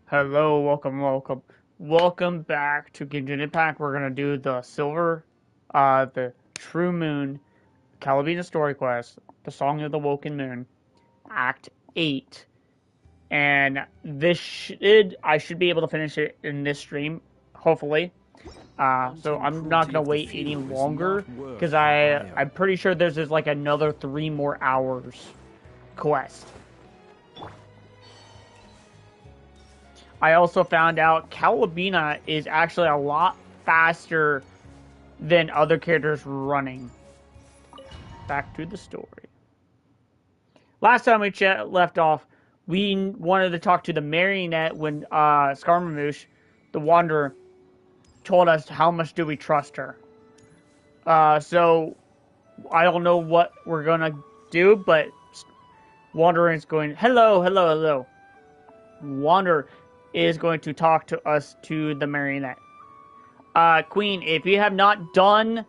Hello, welcome back to Genshin Impact. We're gonna do the True Moon, Columbina Story Quest, the Song of the Woken Moon, Act 8. And I should be able to finish it in this stream, hopefully. So I'm not gonna wait any longer, because I'm pretty sure there's just like another 3 more hours quest. I also found out Columbina is actually a lot faster than other characters running. Back to the story. Last time we left off, we wanted to talk to the marionette when Skarmamouche, the Wanderer, told us how much do we trust her. So I don't know what we're gonna do, but Wanderer is going, hello. Wanderer is going to talk to us to the marionette. Queen, if you have not done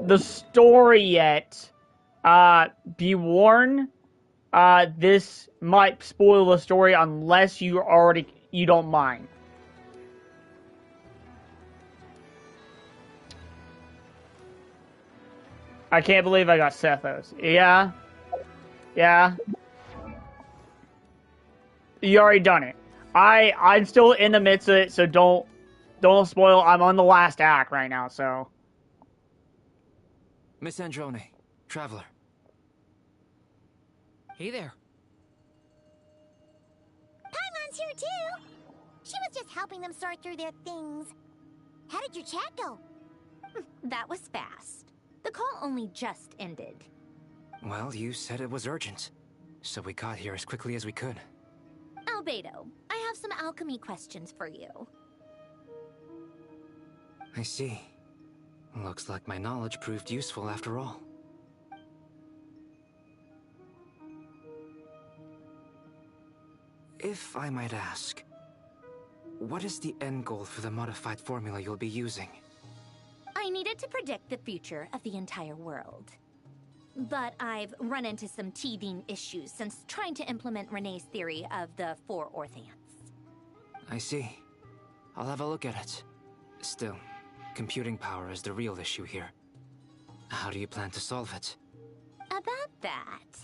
the story yet, be warned. This might spoil the story unless you don't mind. I can't believe I got Sethos. Yeah. You already done it. I'm still in the midst of it, so don't spoil. I'm on the last act right now, so. Miss Androne, Traveler. Hey there. Paimon's here too. She was just helping them sort through their things. How did your chat go? That was fast. The call only just ended. Well, you said it was urgent, so we got here as quickly as we could. Albedo, I have some alchemy questions for you. I see. Looks like my knowledge proved useful after all. If I might ask, what is the end goal for the modified formula you'll be using? I needed to predict the future of the entire world. But I've run into some teething issues since trying to implement Renee's theory of the 4 Orthants. I see. I'll have a look at it. Still, computing power is the real issue here. How do you plan to solve it? About that,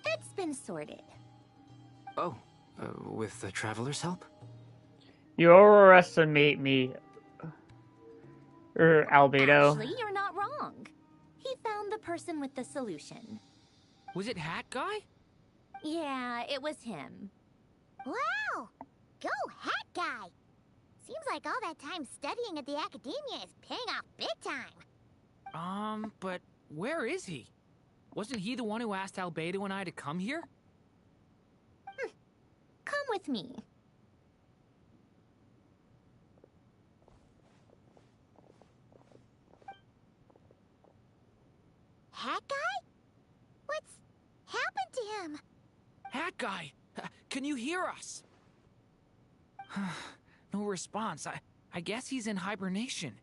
it's been sorted. Oh, with the Traveler's help? You overestimate me, Albedo. Actually, you're not wrong. He found the person with the solution. Was it Hat Guy? Yeah, it was him. Wow! Go Hat Guy! Seems like all that time studying at the academia is paying off big time. But where is he? Wasn't he the one who asked Albedo and I to come here? Come with me. Hat Guy? What's happened to him? Hat Guy! Can you hear us? No response. I guess he's in hibernation.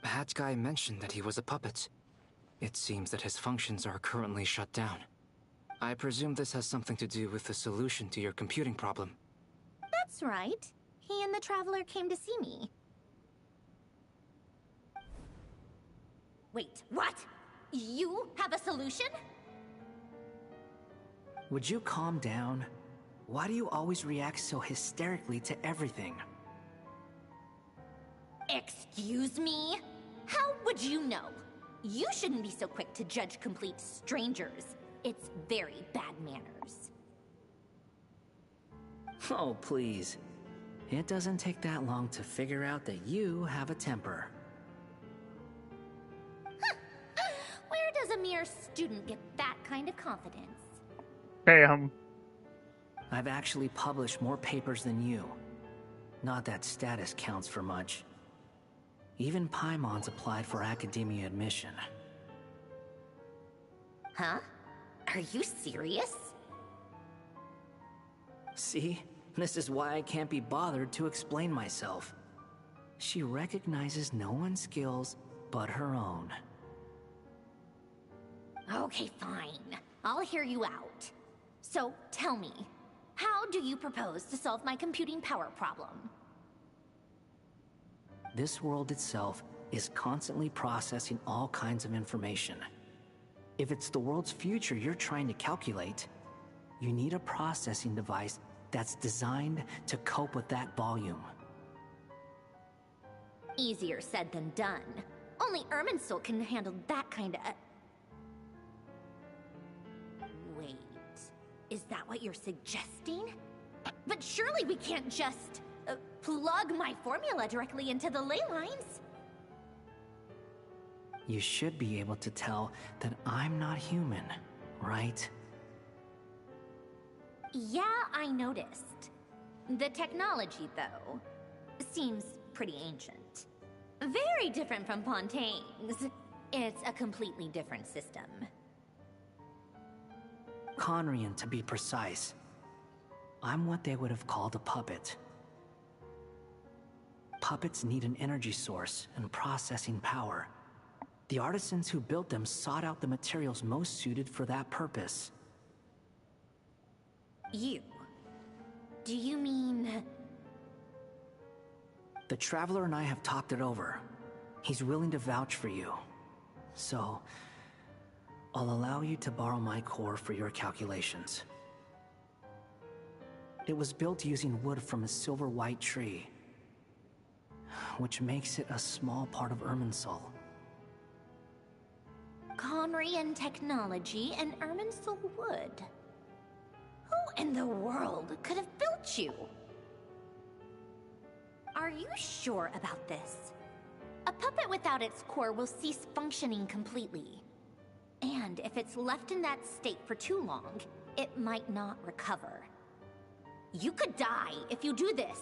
Hat Guy mentioned that he was a puppet. It seems that his functions are currently shut down. I presume this has something to do with the solution to your computing problem. That's right. He and the Traveler came to see me. Wait, what? You have a solution? Would you calm down? Why do you always react so hysterically to everything? Excuse me? How would you know? You shouldn't be so quick to judge complete strangers. It's very bad manners. Oh, please. It doesn't take that long to figure out that you have a temper. Where does a mere student get that kind of confidence? Bam. I've actually published more papers than you. Not that status counts for much. Even Paimon's applied for academia admission. Huh? Are you serious? See? This is why I can't be bothered to explain myself. She recognizes no one's skills but her own. Okay, fine. I'll hear you out. So, tell me, How do you propose to solve my computing power problem? This world itself is constantly processing all kinds of information. If it's the world's future you're trying to calculate, you need a processing device that's designed to cope with that volume. Easier said than done. Only Irminsul can handle that kind of... Wait, is that what you're suggesting? But surely we can't just plug my formula directly into the ley lines. You should be able to tell that I'm not human, right? Yeah, I noticed. The technology, though, seems pretty ancient. Very different from Fontaine's. It's a completely different system. Conrian, to be precise. I'm what they would have called a puppet. Puppets need an energy source and processing power. The artisans who built them sought out the materials most suited for that purpose. You? Do you mean... The Traveler and I have talked it over. He's willing to vouch for you. So, I'll allow you to borrow my core for your calculations. It was built using wood from a silver-white tree, which makes it a small part of Irminsul. Conrian technology and Irminsul wood. Who in the world could have built you? Are you sure about this? A puppet without its core will cease functioning completely. And if it's left in that state for too long, it might not recover. You could die if you do this.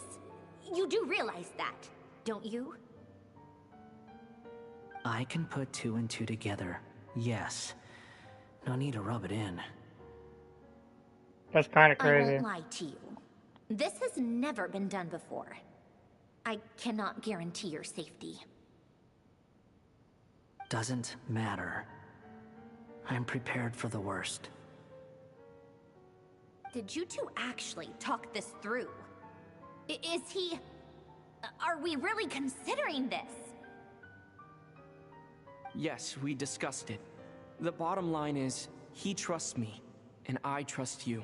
You do realize that, don't you? I can put two and two together, yes. No need to rub it in. That's kind of I crazy. won't lie to you. This has never been done before. I cannot guarantee your safety. Doesn't matter. I'm prepared for the worst. Did you two actually talk this through? Is he... Are we really considering this? Yes, we discussed it. The bottom line is, he trusts me, and I trust you.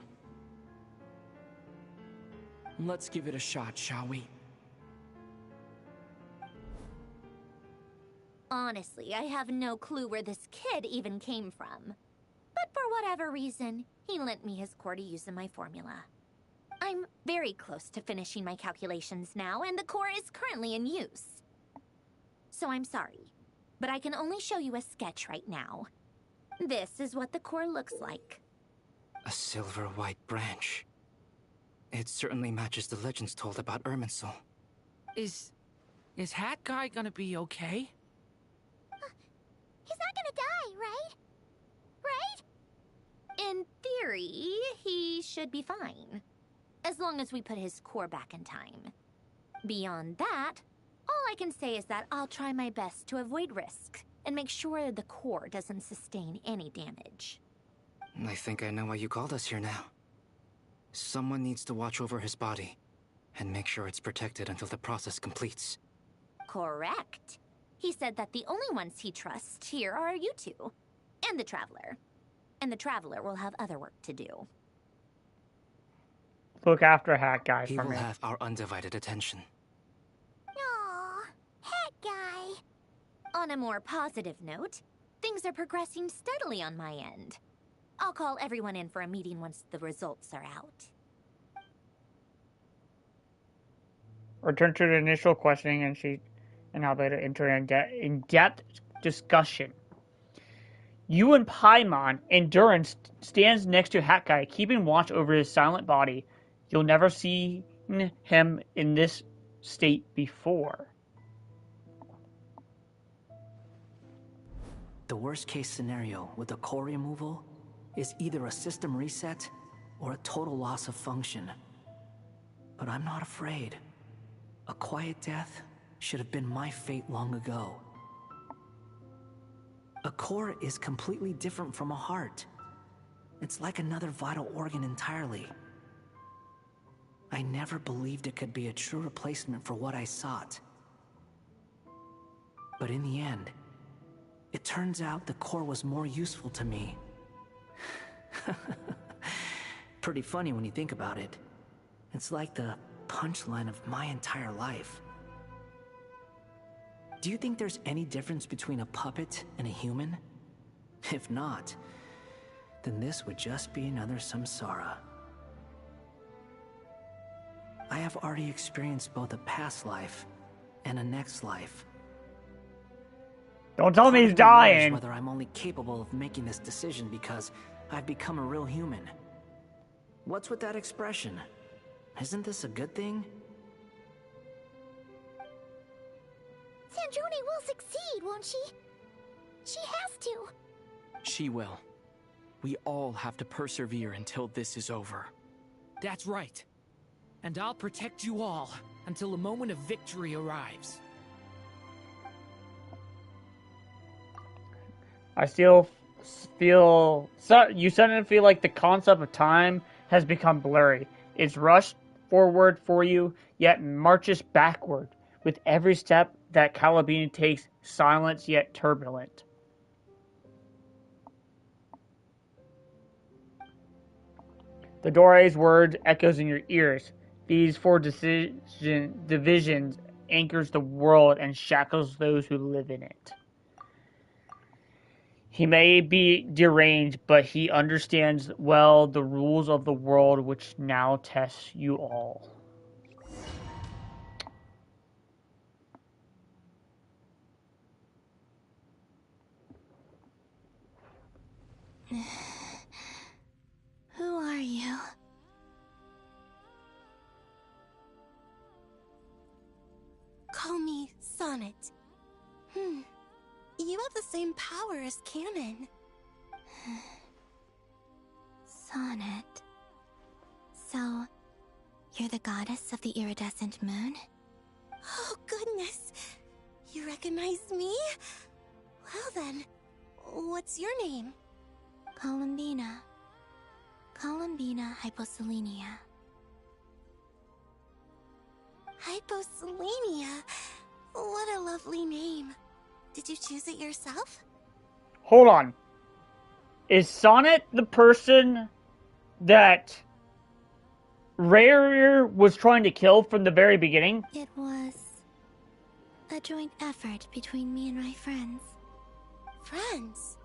Let's give it a shot, shall we? Honestly, I have no clue where this kid even came from. But for whatever reason, he lent me his core to use in my formula. I'm very close to finishing my calculations now, and the core is currently in use. So I'm sorry, but I can only show you a sketch right now. This is what the core looks like. A silver-white branch. It certainly matches the legends told about Irminsul. Is Hat Guy gonna be okay? He's not gonna die, right? Right? In theory, he should be fine. As long as we put his core back in time. Beyond that, all I can say is that I'll try my best to avoid risk and make sure the core doesn't sustain any damage. I think I know why you called us here now. Someone needs to watch over his body and make sure it's protected until the process completes. Correct. He said that the only ones he trusts here are you two, and the Traveler. And the Traveler will have other work to do. Look after Hat Guy He for will me. have our undivided attention. Aw, Hat Guy. On a more positive note, things are progressing steadily on my end. I'll call everyone in for a meeting once the results are out. Return to the initial questioning, and I'll later enter in-depth discussion. You and Paimon, Endurance stands next to Hat Guy, keeping watch over his silent body. You'll never see him in this state before. The worst case scenario with the core removal is either a system reset or a total loss of function. But I'm not afraid. A quiet death should have been my fate long ago. A core is completely different from a heart. It's like another vital organ entirely. I never believed it could be a true replacement for what I sought. But in the end, it turns out the core was more useful to me. Pretty funny when you think about it. It's like the punchline of my entire life. Do you think there's any difference between a puppet and a human? If not, then this would just be another samsara. I have already experienced both a past life and a next life. Don't tell me he's Part of me wonders dying. whether I'm only capable of making this decision because I've become a real human. What's with that expression? Isn't this a good thing? Sandrone will succeed, won't she? She has to. She will. We all have to persevere until this is over. That's right. And I'll protect you all until the moment of victory arrives. I still feel... you suddenly feel like the concept of time has become blurry. It's rushed forward for you, yet marches backward. With every step that Columbina takes, silent yet turbulent. The Dore's words echoes in your ears. These four divisions anchors the world and shackles those who live in it. He may be deranged, but he understands well the rules of the world which now tests you all. Who are you? Call me Sonnet. You have the same power as Canon. Sonnet. So, you're the goddess of the iridescent moon? Oh, goodness. You recognize me? Well then, what's your name? Columbina. Columbina Hyposelenia. Hyposelenia? What a lovely name. Did you choose it yourself? Hold on. Is Sonnet the person that Rare was trying to kill from the very beginning? It was a joint effort between me and my friends. Friends?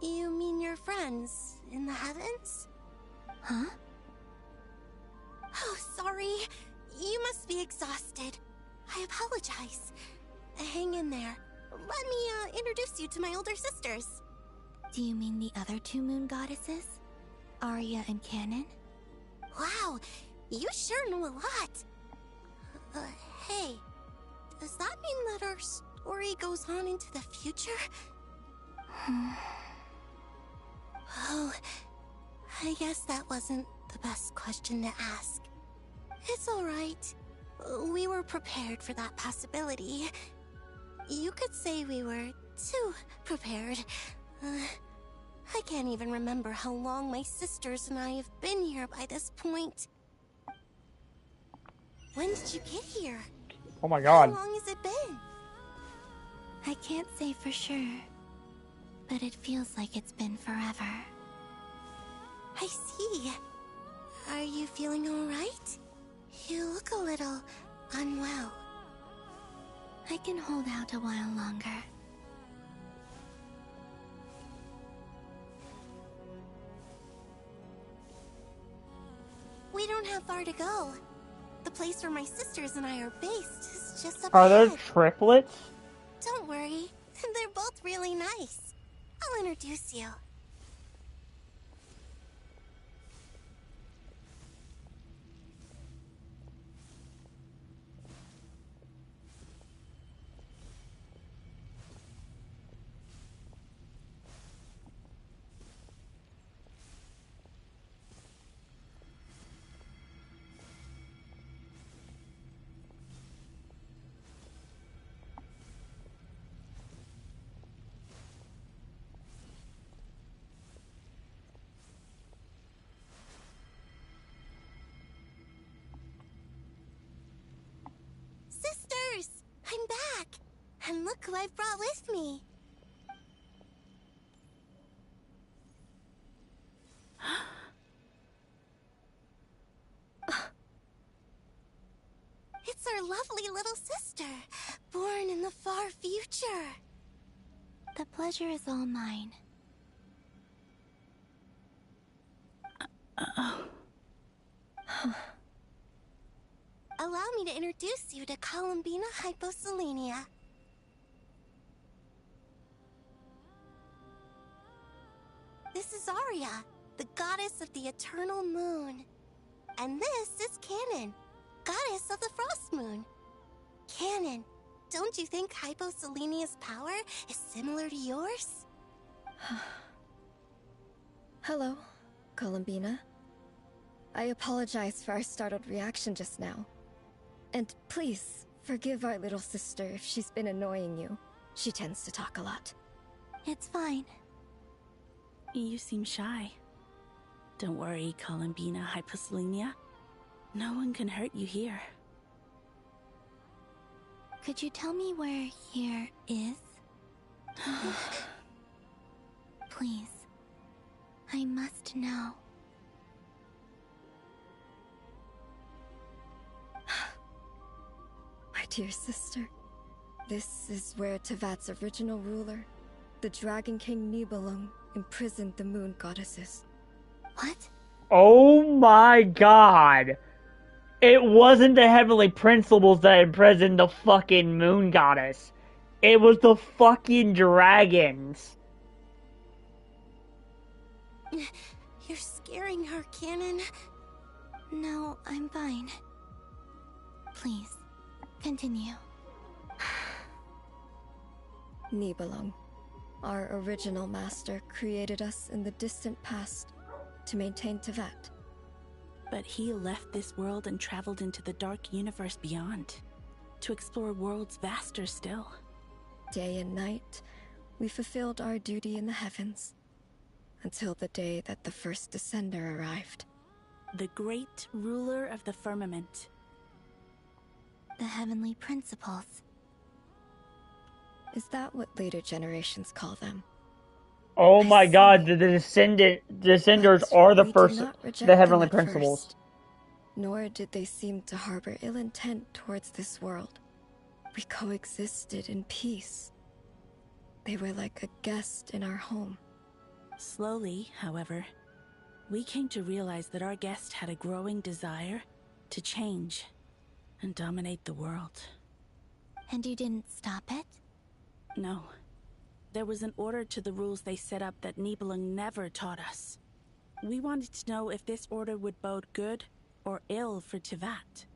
You mean your friends in the heavens? Huh? Oh, sorry. You must be exhausted. I apologize. Hang in there. Let me introduce you to my older sisters. Do you mean the other two moon goddesses? Arya and Canon? Wow, you sure know a lot. Hey, does that mean that our story goes on into the future? Oh, I guess that wasn't the best question to ask. It's alright. We were prepared for that possibility. You could say we were too prepared. I can't even remember how long my sisters and I have been here by this point. When did you get here? Oh my god. How long has it been? I can't say for sure, but it feels like it's been forever. I see. Are you feeling alright? You look a little unwell. I can hold out a while longer. We don't have far to go. The place where my sisters and I are based is just up Are ahead. those triplets? Don't worry, they're both really nice. I'll introduce you. And look who I brought with me. It's our lovely little sister, born in the far future. The pleasure is all mine. Allow me to introduce you to Columbina Hyposelenia. This is Arya, the goddess of the eternal moon. And this is Canon, goddess of the frost moon. Canon, don't you think Hyposelenia's power is similar to yours? Hello, Columbina. I apologize for our startled reaction just now. And please, forgive our little sister if she's been annoying you. She tends to talk a lot. It's fine. You seem shy. Don't worry, Columbina Hyposelenia. No one can hurt you here. Could you tell me where here is? Please. I must know. My dear sister, this is where Tevat's original ruler, the Dragon King Nibelung, imprisoned the moon goddesses. What? Oh my god. It wasn't the heavenly principles that imprisoned the fucking moon goddess. It was the fucking dragons. You're scaring her, Canon. No, I'm fine. Please, continue. Nibelung, our original master, created us in the distant past to maintain Tevat. But he left this world and traveled into the dark universe beyond, to explore worlds vaster still. Day and night, we fulfilled our duty in the heavens, until the day that the first Descender arrived. The great ruler of the firmament. The heavenly principles. Is that what later generations call them? Oh my god, the Descenders But are the we did first, not reject the heavenly them at principles. first, nor did they seem to harbor ill intent towards this world. We coexisted in peace. They were like a guest in our home. Slowly, however, we came to realize that our guest had a growing desire to change and dominate the world. And you didn't stop it? No. There was an order to the rules they set up that Nibelung never taught us. We wanted to know if this order would bode good or ill for Tevat.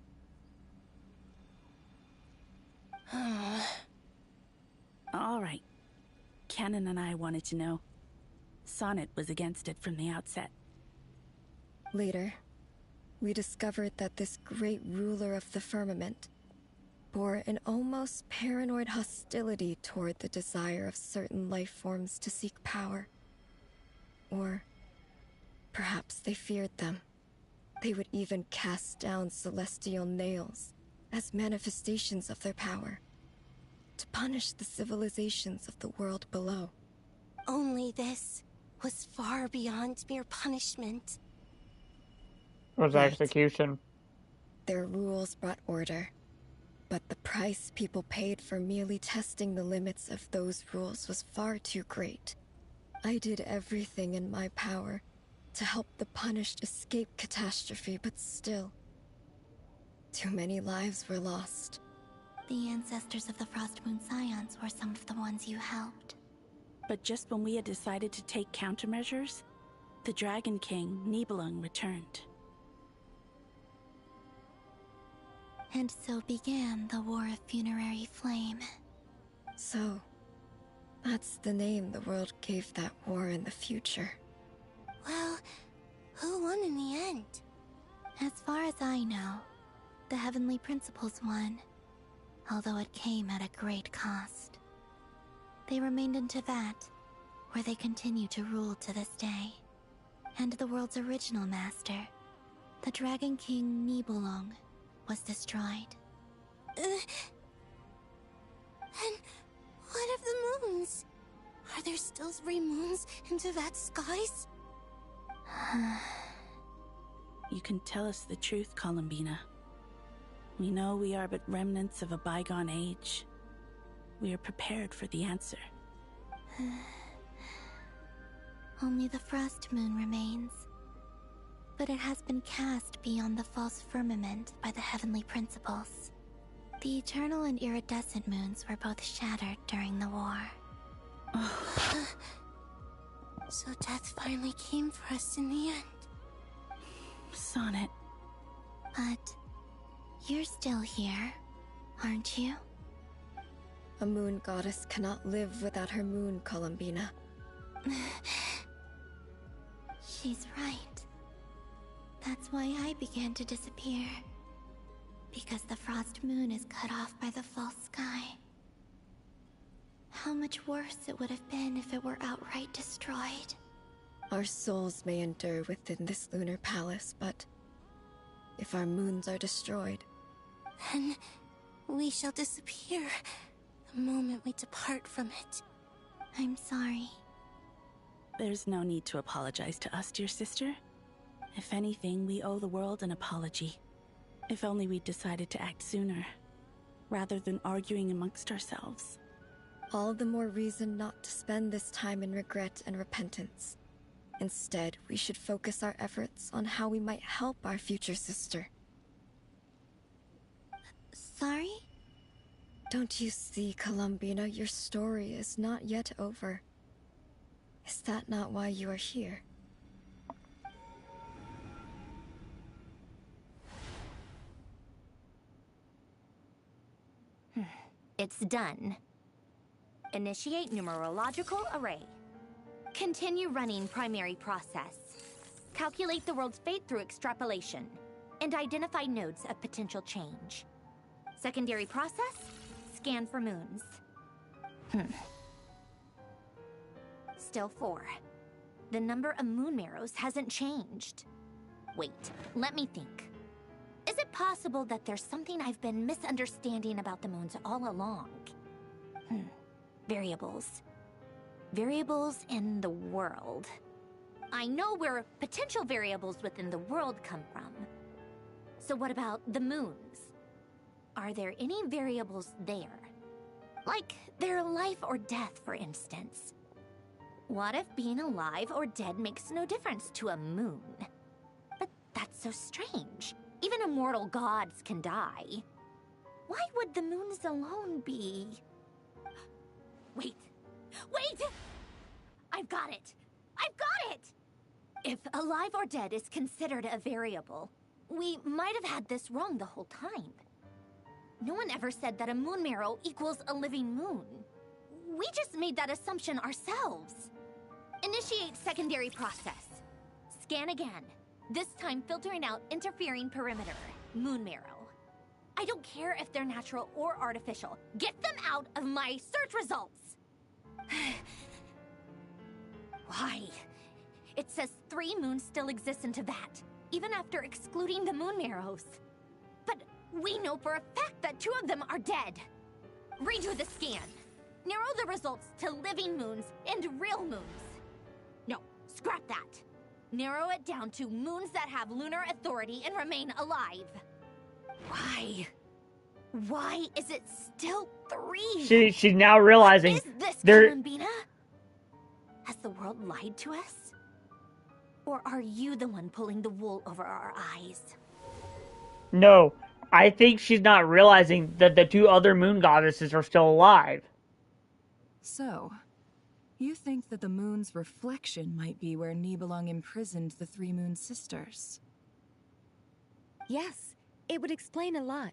All right. Canon and I wanted to know. Sonnet was against it from the outset. Later, we discovered that this great ruler of the firmament bore an almost paranoid hostility toward the desire of certain life forms to seek power. Or perhaps they feared them. They would even cast down celestial nails as manifestations of their power, to punish the civilizations of the world below. Only this was far beyond mere punishment. It was Right. execution. Their rules brought order, but the price people paid for merely testing the limits of those rules was far too great. I did everything in my power to help the punished escape catastrophe, but still, too many lives were lost. The ancestors of the Frost Moon Scions were some of the ones you helped. But just when we had decided to take countermeasures, the Dragon King, Nibelung, returned. And so began the War of Funerary Flame. So, that's the name the world gave that war in the future. Well, who won in the end? As far as I know, the Heavenly Principles won, although it came at a great cost. They remained in Tevat, where they continue to rule to this day. And the world's original master, the Dragon King Nibelung, was destroyed. And still 3 moons in Tevat skies? You can tell us the truth, Columbina. We know we are but remnants of a bygone age. We are prepared for the answer. Only the frost moon remains. But it has been cast beyond the false firmament by the heavenly principles. The eternal and iridescent moons were both shattered during the war. So death finally came for us in the end. Sonnet. But you're still here, aren't you? A moon goddess cannot live without her moon, Columbina. She's right. That's why I began to disappear. Because the frost moon is cut off by the false sky. How much worse it would have been if it were outright destroyed. Our souls may endure within this lunar palace, but if our moons are destroyed, then we shall disappear the moment we depart from it. I'm sorry. There's no need to apologize to us, dear sister. If anything, we owe the world an apology. If only we'd decided to act sooner, rather than arguing amongst ourselves. all the more reason not to spend this time in regret and repentance. Instead, we should focus our efforts on how we might help our future sister. Sorry? Don't you see, Columbina, your story is not yet over. Is that not why you are here? It's done. Initiate numerological array. Continue running primary process. Calculate the world's fate through extrapolation. And identify nodes of potential change. Secondary process, scan for moons. Still 4. The number of moon marrows hasn't changed. Wait, let me think. Is it possible that there's something I've been misunderstanding about the moons all along? Variables. Variables in the world. I know where potential variables within the world come from. So what about the moons? Are there any variables there? Like their life or death, for instance. What if being alive or dead makes no difference to a moon? But that's so strange. Even immortal gods can die. Why would the moons alone be? Wait! Wait! I've got it! I've got it! If alive or dead is considered a variable, we might have had this wrong the whole time. No one ever said that a moon marrow equals a living moon. We just made that assumption ourselves. Initiate secondary process. Scan again. This time filtering out interfering perimeter. Moon marrow. I don't care if they're natural or artificial. Get them out of my search results! Why? It says 3 moons still exist in Tevat, even after excluding the moon marrows. But we know for a fact that 2 of them are dead. Redo the scan. Narrow the results to living moons and real moons. No, scrap that. Narrow it down to moons that have lunar authority and remain alive. Why? Why is it still 3? She's now realizing Is this there. Columbina? Has the world lied to us? Or are you the one pulling the wool over our eyes? No, I think she's not realizing that the 2 other moon goddesses are still alive. So, you think that the moon's reflection might be where Nibelung imprisoned the 3 moon sisters? Yes, it would explain a lot,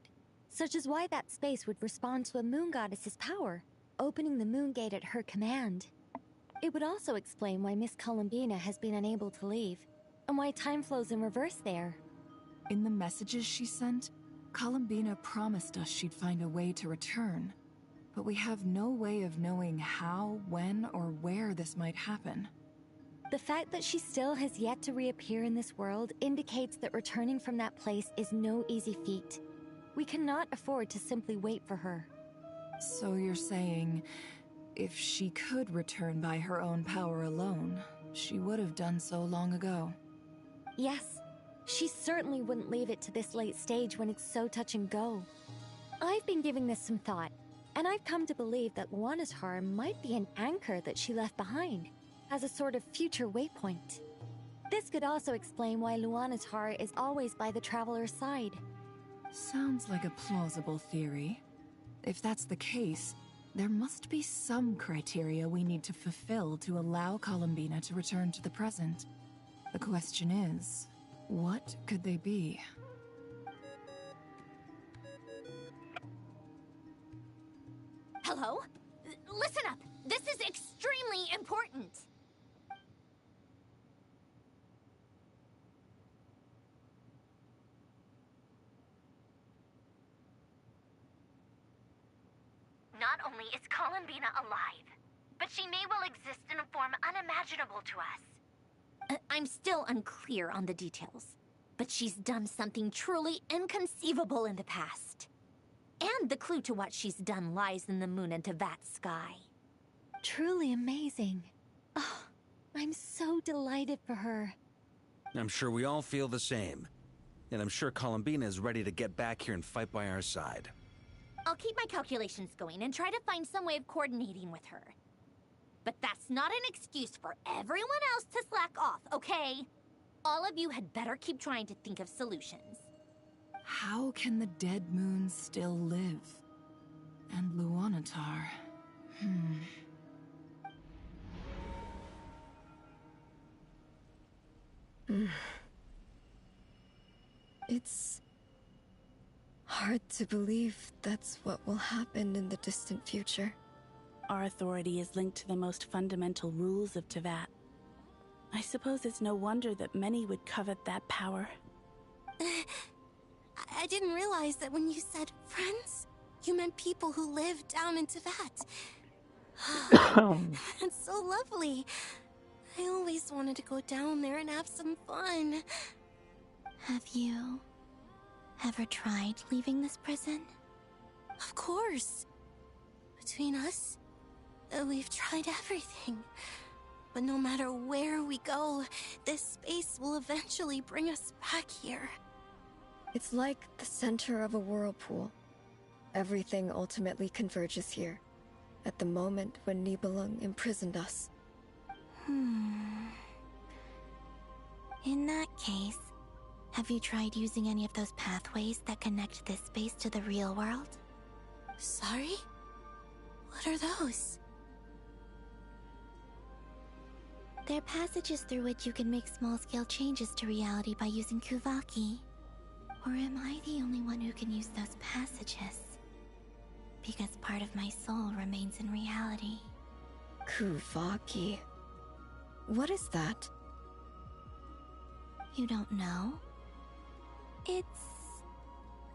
such as why that space would respond to a moon goddess's power, opening the moon gate at her command. It would also explain why Miss Columbina has been unable to leave, and why time flows in reverse there. In the messages she sent, Columbina promised us she'd find a way to return. But we have no way of knowing how, when, or where this might happen. The fact that she still has yet to reappear in this world indicates that returning from that place is no easy feat. We cannot afford to simply wait for her. So you're saying If she could return by her own power alone, she would have done so long ago. Yes, she certainly wouldn't leave it to this late stage when it's so touch and go. I've been giving this some thought, and I've come to believe that Luana's heart might be an anchor that she left behind, as a sort of future waypoint. This could also explain why Luana's heart is always by the traveler's side. Sounds like a plausible theory. If that's the case, there must be some criteria we need to fulfill to allow Columbina to return to the present. The question is, what could they be? Hello? Listen up! This is extremely important! Not only is Columbina alive, but she may well exist in a form unimaginable to us. I'm still unclear on the details, but she's done something truly inconceivable in the past. And the clue to what she's done lies in the moon and Tevat's sky. Truly amazing. Oh, I'm so delighted for her. I'm sure we all feel the same. And I'm sure Columbina is ready to get back here and fight by our side. I'll keep my calculations going and try to find some way of coordinating with her. But that's not an excuse for everyone else to slack off, okay? All of you had better keep trying to think of solutions. How can the dead moon still live? And Luanatar... It's hard to believe that's what will happen in the distant future. Our authority is linked to the most fundamental rules of Tevat. I suppose it's no wonder that many would covet that power. I didn't realize that when you said friends, you meant people who live down in Tevat. That's so lovely. I always wanted to go down there and have some fun. Have you ever tried leaving this prison? Of course. Between us, we've tried everything. But no matter where we go, this space will eventually bring us back here. It's like the center of a whirlpool. Everything ultimately converges here, at the moment when Nibelung imprisoned us. In that case, have you tried using any of those pathways that connect this space to the real world? Sorry? What are those? They're passages through which you can make small-scale changes to reality by using Kuvaki. Or am I the only one who can use those passages? Because part of my soul remains in reality. Kuvaki. What is that? You don't know? It's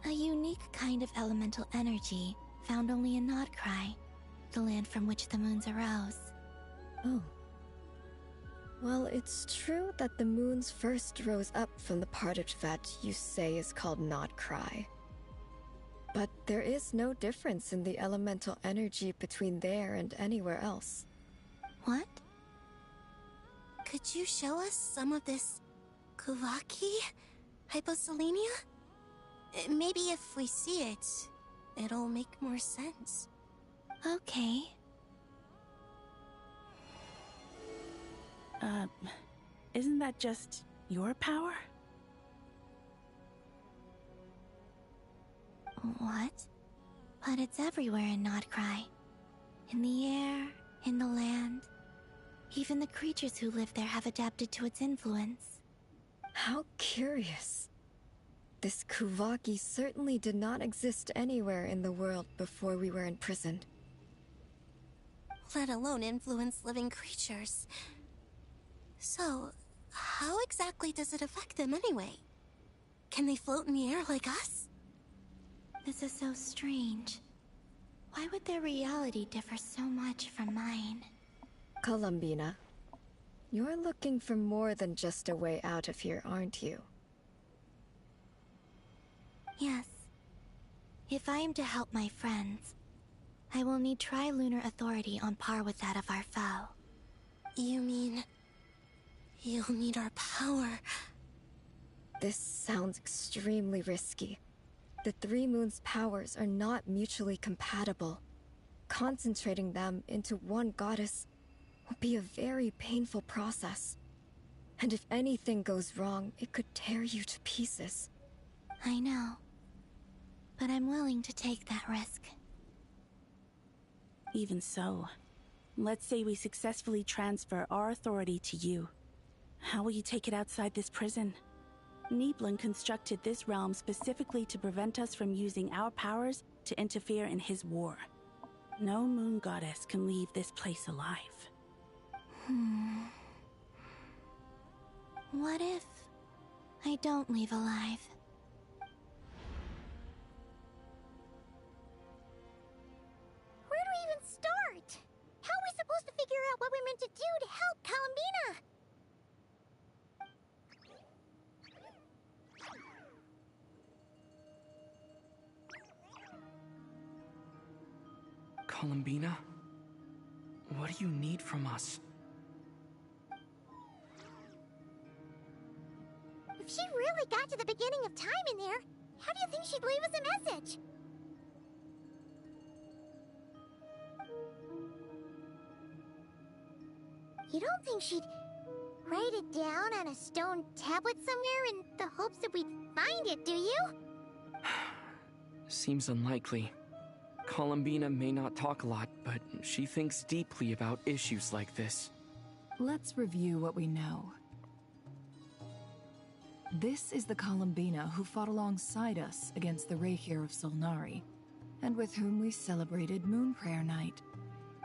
a unique kind of elemental energy found only in Nodcry, the land from which the moons arose. Oh. Well, it's true that the moons first rose up from the part of Tevat you say is called Nodcry. But there is no difference in the elemental energy between there and anywhere else. What? Could you show us some of this Kuvaki? Hyposelenia? Maybe if we see it, it'll make more sense. Okay. Isn't that just your power? What? But it's everywhere in Nodcry. In the air, in the land. Even the creatures who live there have adapted to its influence. How curious. This Kuvaki certainly did not exist anywhere in the world before we were imprisoned. Let alone influence living creatures. So, how exactly does it affect them anyway? Can they float in the air like us? This is so strange. Why would their reality differ so much from mine? Columbina, you're looking for more than just a way out of here, aren't you? Yes. If I am to help my friends, I will need tri-lunar authority on par with that of our foe. You mean... you'll need our power? This sounds extremely risky. The Three Moons' powers are not mutually compatible. Concentrating them into one goddess will be a very painful process. And if anything goes wrong, it could tear you to pieces. I know. But I'm willing to take that risk. Even so, let's say we successfully transfer our authority to you. How will you take it outside this prison? Niblin constructed this realm specifically to prevent us from using our powers to interfere in his war. No moon goddess can leave this place alive. What if I don't leave alive? Where do we even start? How are we supposed to figure out what we're meant to do to help Columbina? Columbina? What do you need from us? If she really got to the beginning of time in there, how do you think she'd leave us a message? You don't think she'd write it down on a stone tablet somewhere in the hopes that we'd find it, do you? Seems unlikely. Columbina may not talk a lot, but she thinks deeply about issues like this. Let's review what we know. This is the Columbina who fought alongside us against the Rahir of Solnari, and with whom we celebrated Moon Prayer Night.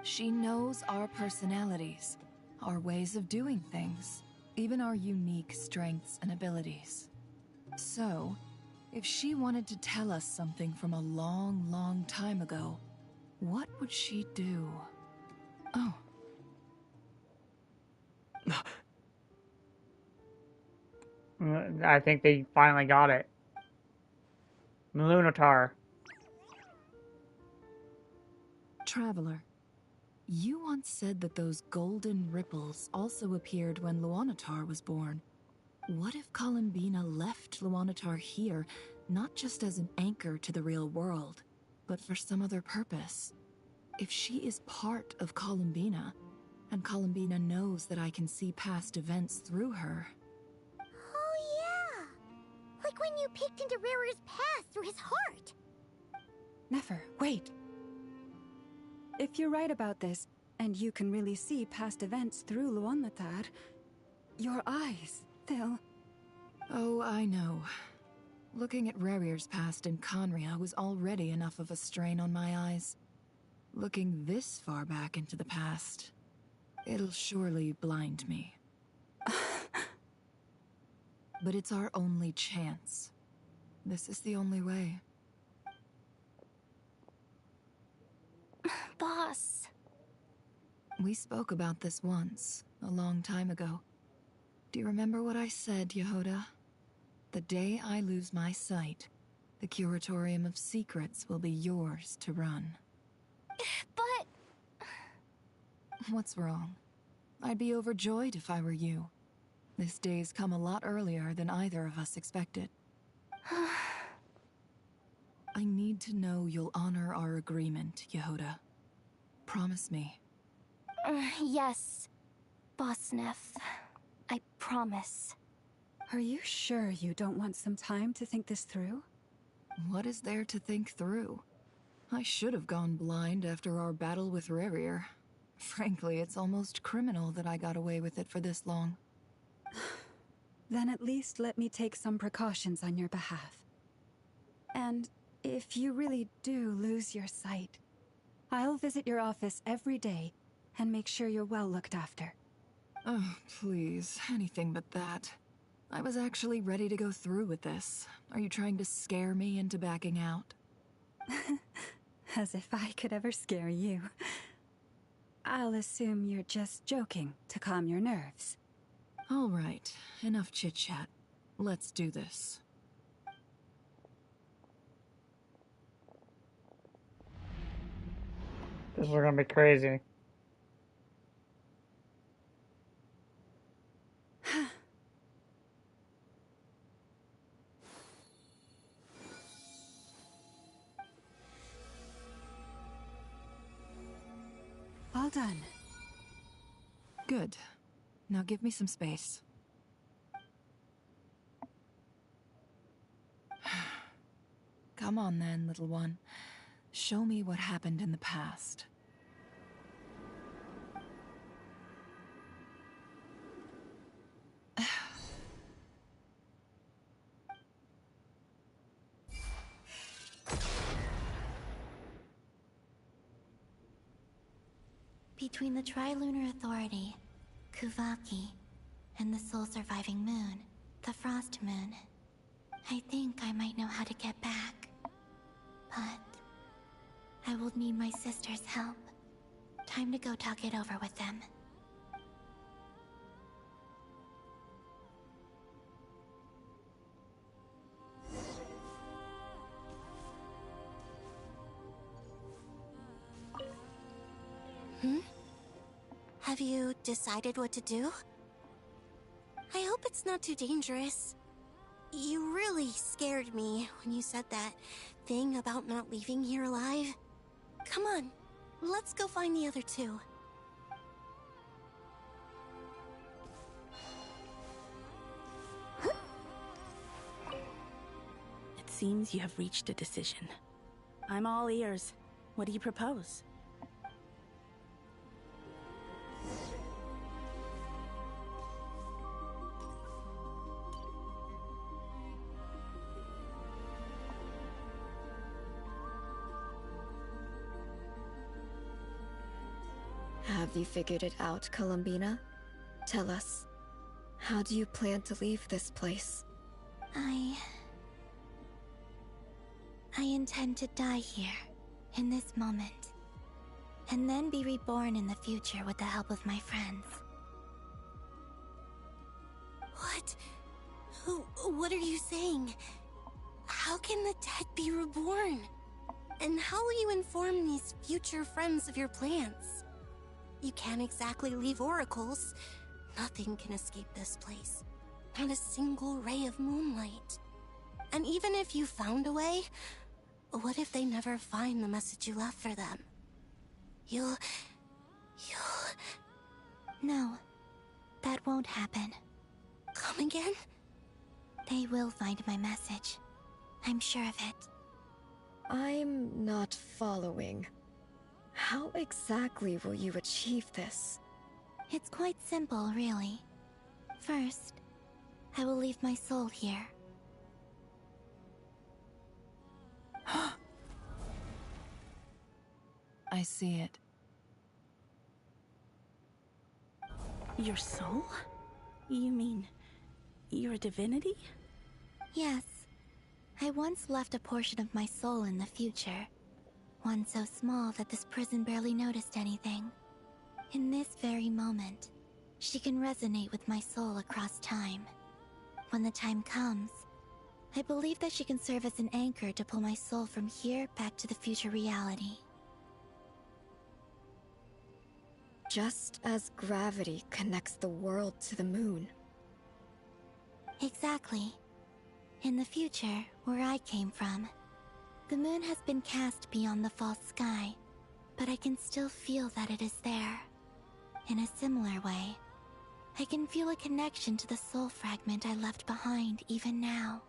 She knows our personalities, our ways of doing things, even our unique strengths and abilities. So, if she wanted to tell us something from a long, long time ago, what would she do? Oh. I think they finally got it. Lunatar. Traveler, you once said that those golden ripples also appeared when Luanatar was born. What if Columbina left Luanatar here, not just as an anchor to the real world, but for some other purpose? If she is part of Columbina, and Columbina knows that I can see past events through her... Oh yeah! Like when you peeked into Rarir's past through his heart! Nefer, wait! If you're right about this, and you can really see past events through Luanatar, your eyes, they'll... Oh, I know. Looking at Rarir's past in Conria was already enough of a strain on my eyes. Looking this far back into the past, it'll surely blind me. But it's our only chance. This is the only way. Boss. We spoke about this once, a long time ago. Do you remember what I said, Yehoda? The day I lose my sight, the Curatorium of Secrets will be yours to run. But... What's wrong? I'd be overjoyed if I were you. This day's come a lot earlier than either of us expected. I need to know you'll honor our agreement, Yehoda. Promise me. Yes, Boss Neff. I promise. Are you sure you don't want some time to think this through? What is there to think through? I should have gone blind after our battle with Rarir. Frankly, it's almost criminal that I got away with it for this long. Then at least let me take some precautions on your behalf. And if you really do lose your sight, I'll visit your office every day and make sure you're well looked after. Oh, please, anything but that. I was actually ready to go through with this. Are you trying to scare me into backing out? As if I could ever scare you. I'll assume you're just joking to calm your nerves. All right, enough chit-chat. Let's do this. This is gonna be crazy. All done. Good. Now give me some space. Come on then, little one. Show me what happened in the past. Between the Trilunar Authority, Kuvaki, and the soul-surviving moon, the Frost Moon, I think I might know how to get back. But I will need my sister's help. Time to go talk it over with them. Have you decided what to do? I hope it's not too dangerous. You really scared me when you said that thing about not leaving here alive. Come on, let's go find the other two. It seems you have reached a decision. I'm all ears. What do you propose? Have you figured it out, Columbina? Tell us, how do you plan to leave this place? I intend to die here, in this moment, and then be reborn in the future with the help of my friends. What? What are you saying? How can the dead be reborn? And how will you inform these future friends of your plans? You can't exactly leave oracles. Nothing can escape this place. Not a single ray of moonlight. And even if you found a way, what if they never find the message you left for them? You'll... No, that won't happen. Come again? They will find my message. I'm sure of it. I'm not following. How exactly will you achieve this? It's quite simple, really. First, I will leave my soul here. I see it. Your soul? You mean you're a divinity? Yes. I once left a portion of my soul in the future. One so small that this prison barely noticed anything. In this very moment, she can resonate with my soul across time. When the time comes, I believe that she can serve as an anchor to pull my soul from here back to the future reality. Just as gravity connects the world to the moon. Exactly. In the future, where I came from, the moon has been cast beyond the false sky, but I can still feel that it is there. In a similar way, I can feel a connection to the soul fragment I left behind even now.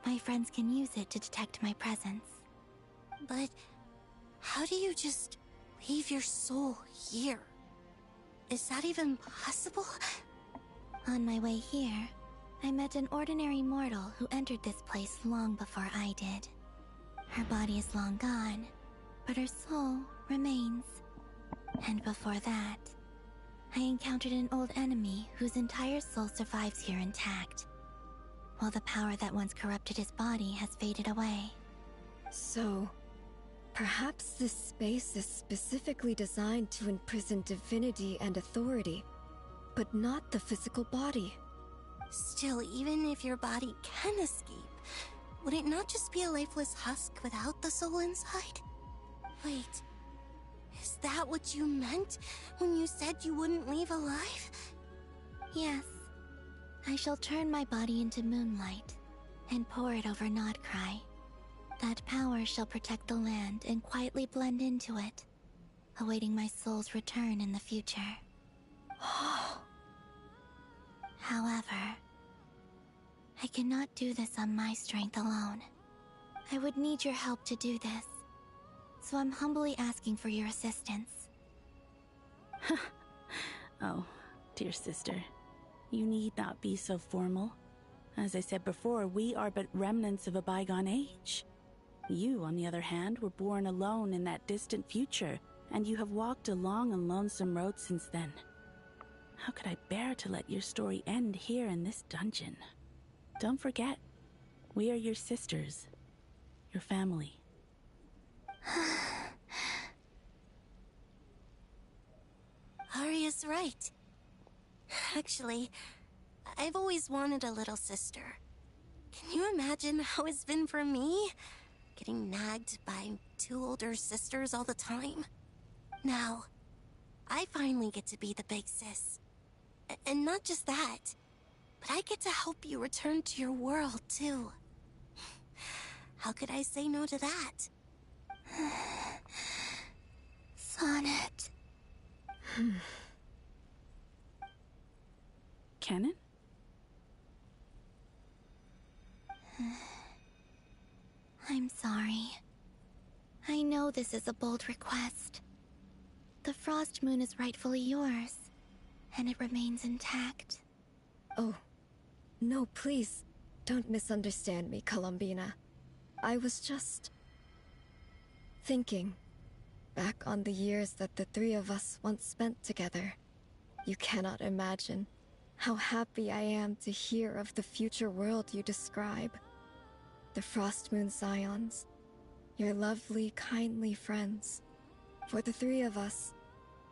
My friends can use it to detect my presence. But how do you just leave your soul here? Is that even possible? On my way here, I met an ordinary mortal who entered this place long before I did. Her body is long gone, but her soul remains. And before that, I encountered an old enemy whose entire soul survives here intact, while the power that once corrupted his body has faded away. So, perhaps this space is specifically designed to imprison divinity and authority, but not the physical body. Still, even if your body can escape, would it not just be a lifeless husk without the soul inside? Wait, that what you meant when you said you wouldn't leave alive? Yes. I shall turn my body into moonlight and pour it over Nodcry. That power shall protect the land and quietly blend into it, awaiting my soul's return in the future. However, I cannot do this on my strength alone. I would need your help to do this, so I'm humbly asking for your assistance. Oh, dear sister, you need not be so formal. As I said before, we are but remnants of a bygone age. You, on the other hand, were born alone in that distant future, and you have walked a long and lonesome road since then. How could I bear to let your story end here in this dungeon? Don't forget, we are your sisters, your family. Arya's right. Actually, I've always wanted a little sister. Can you imagine how it's been for me? Getting nagged by 2 older sisters all the time. Now, I finally get to be the big sis. And not just that, but I get to help you return to your world, too. How could I say no to that? Sonnet. Canon? I'm sorry. I know this is a bold request. The Frost Moon is rightfully yours, and it remains intact. Oh, no, please, don't misunderstand me, Columbina. I was just thinking back on the years that the 3 of us once spent together. You cannot imagine how happy I am to hear of the future world you describe. The Frost Moon Scions, your lovely, kindly friends. For the 3 of us,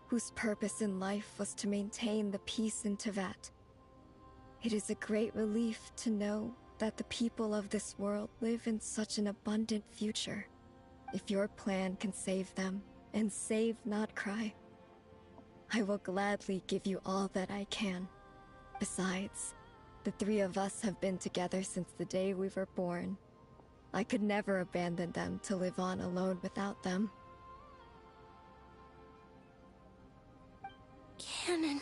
whose purpose in life was to maintain the peace in Teyvat. It is a great relief to know that the people of this world live in such an abundant future. If your plan can save them, and save Nodcry, I will gladly give you all that I can. Besides, the 3 of us have been together since the day we were born. I could never abandon them to live on alone without them. Canon.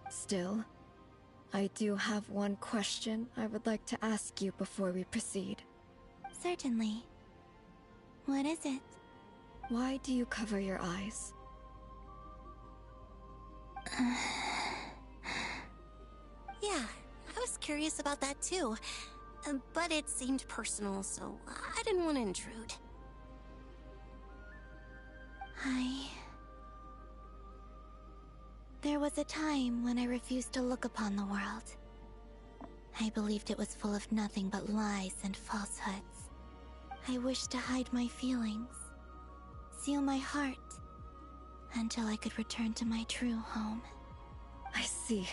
Still, I do have one question I would like to ask you before we proceed. Certainly. What is it? Why do you cover your eyes? Yeah, I was curious about that too. But it seemed personal, so I didn't want to intrude. There was a time when I refused to look upon the world. I believed it was full of nothing but lies and falsehoods. I wished to hide my feelings, seal my heart, until I could return to my true home. I see.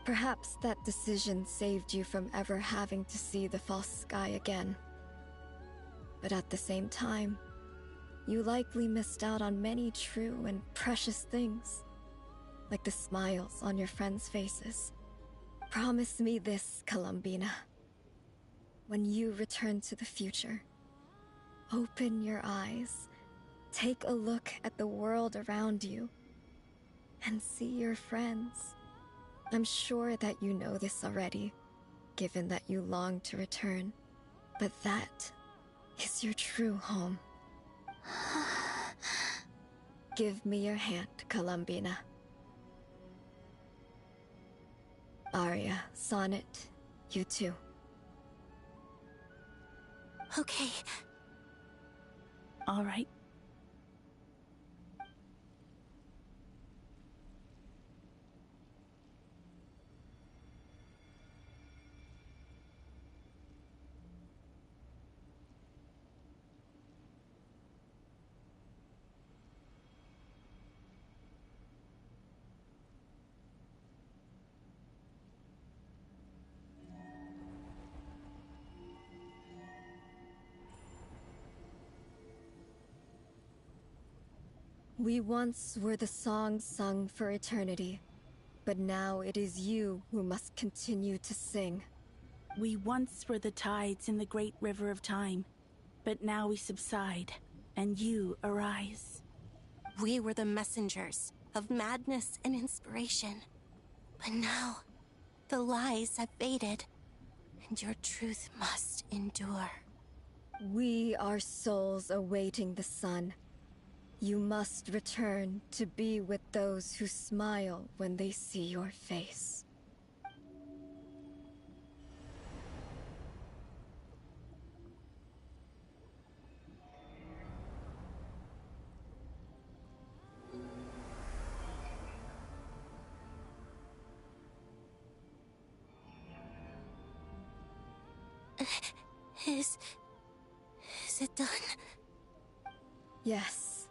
Perhaps that decision saved you from ever having to see the false sky again. But at the same time, you likely missed out on many true and precious things, like the smiles on your friends' faces. Promise me this, Columbina. When you return to the future, open your eyes, take a look at the world around you, and see your friends. I'm sure that you know this already, given that you long to return, but that is your true home. Give me your hand, Columbina. Arya, Sonnet, you too. Okay. All right. We once were the songs sung for eternity, but now it is you who must continue to sing. We once were the tides in the great river of time, but now we subside, and you arise. We were the messengers of madness and inspiration, but now the lies have faded, and your truth must endure. We are souls awaiting the sun. You must return to be with those who smile when they see your face. Is it done? Yes.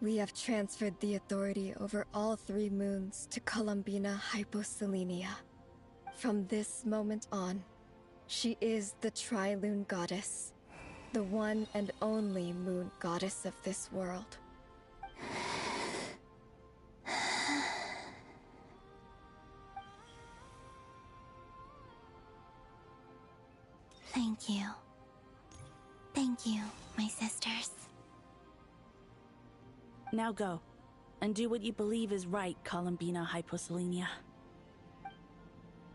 We have transferred the authority over all 3 moons to Columbina Hyposelenia. From this moment on, she is the Tri-Lune Goddess, the one and only moon goddess of this world. Thank you. Thank you, my sisters. Now go, and do what you believe is right, Columbina Hyposelenia.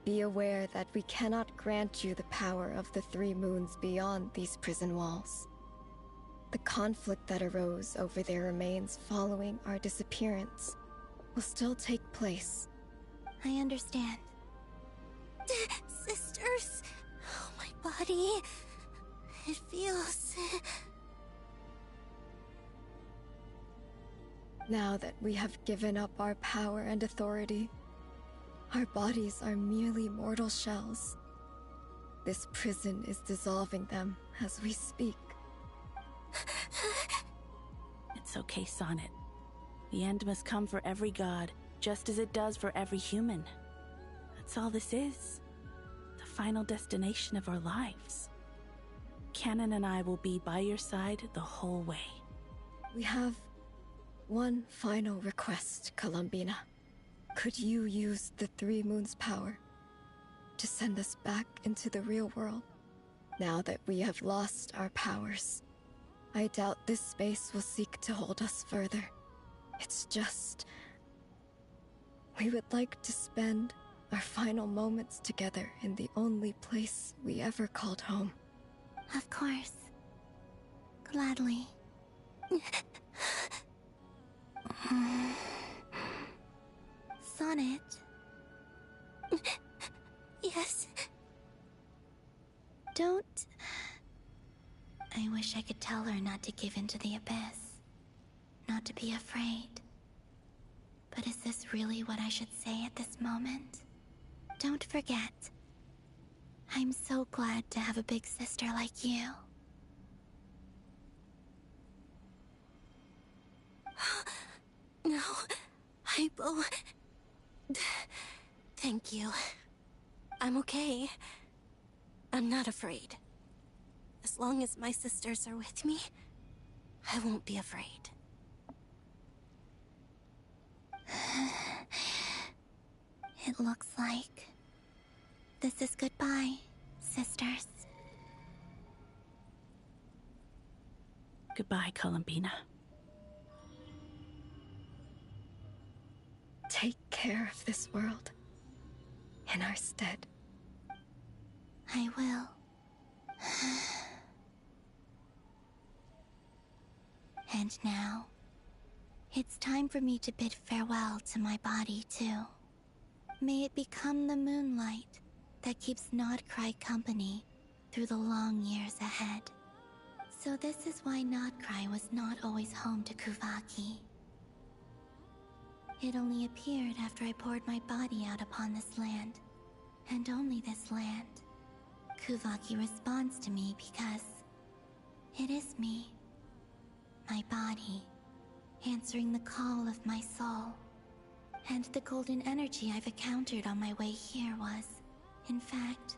Be aware that we cannot grant you the power of the 3 moons beyond these prison walls. The conflict that arose over their remains following our disappearance will still take place. I understand. Sisters, oh, my body, it feels... Now that we have given up our power and authority, our bodies are merely mortal shells. This prison is dissolving them as we speak. It's okay, Sonnet. The end must come for every god, just as it does for every human. That's all this is. The final destination of our lives. Canon and I will be by your side the whole way. We have one final request, Columbina. Could you use the 3 moons' power to send us back into the real world? Now that we have lost our powers, I doubt this space will seek to hold us further. It's just... we would like to spend our final moments together in the only place we ever called home. Of course. Gladly. Sonnet? Yes? Don't... I wish I could tell her not to give in to the abyss. Not to be afraid. But is this really what I should say at this moment? Don't forget. I'm so glad to have a big sister like you. No, Hypo... Thank you. I'm okay. I'm not afraid. As long as my sisters are with me, I won't be afraid. It looks like this is goodbye, sisters. Goodbye, Columbina. Take care of this world in our stead. I will. And now, it's time for me to bid farewell to my body, too. May it become the moonlight that keeps Nodcry company through the long years ahead. So this is why Nodcry was not always home to Kuvaki. It only appeared after I poured my body out upon this land, and only this land. Kuvaki responds to me because it is me, my body, answering the call of my soul. And the golden energy I've encountered on my way here was, in fact,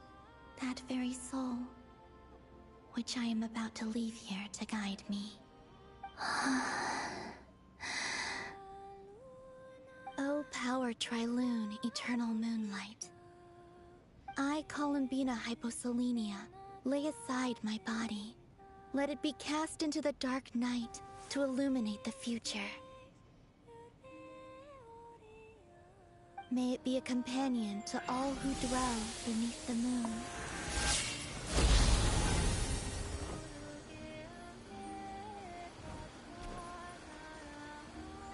that very soul, which I am about to leave here to guide me. for Trilune, eternal moonlight. I, Columbina Hyposelenia, lay aside my body. Let it be cast into the dark night to illuminate the future. May it be a companion to all who dwell beneath the moon.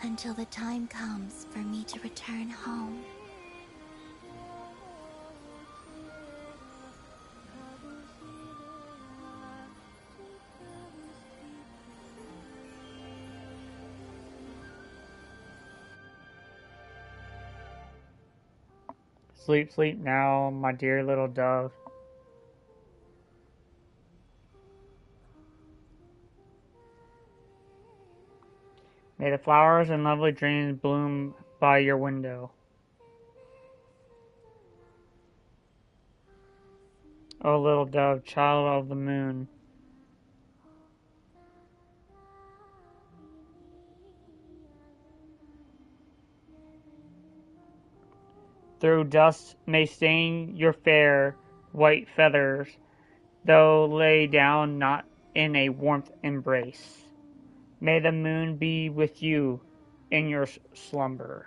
Until the time comes for me to return home. Sleep, sleep now, my dear little dove. May the flowers and lovely dreams bloom by your window. O little dove, child of the moon. Though dust may stain your fair white feathers, though lay down not in a warmth embrace. May the moon be with you in your slumber.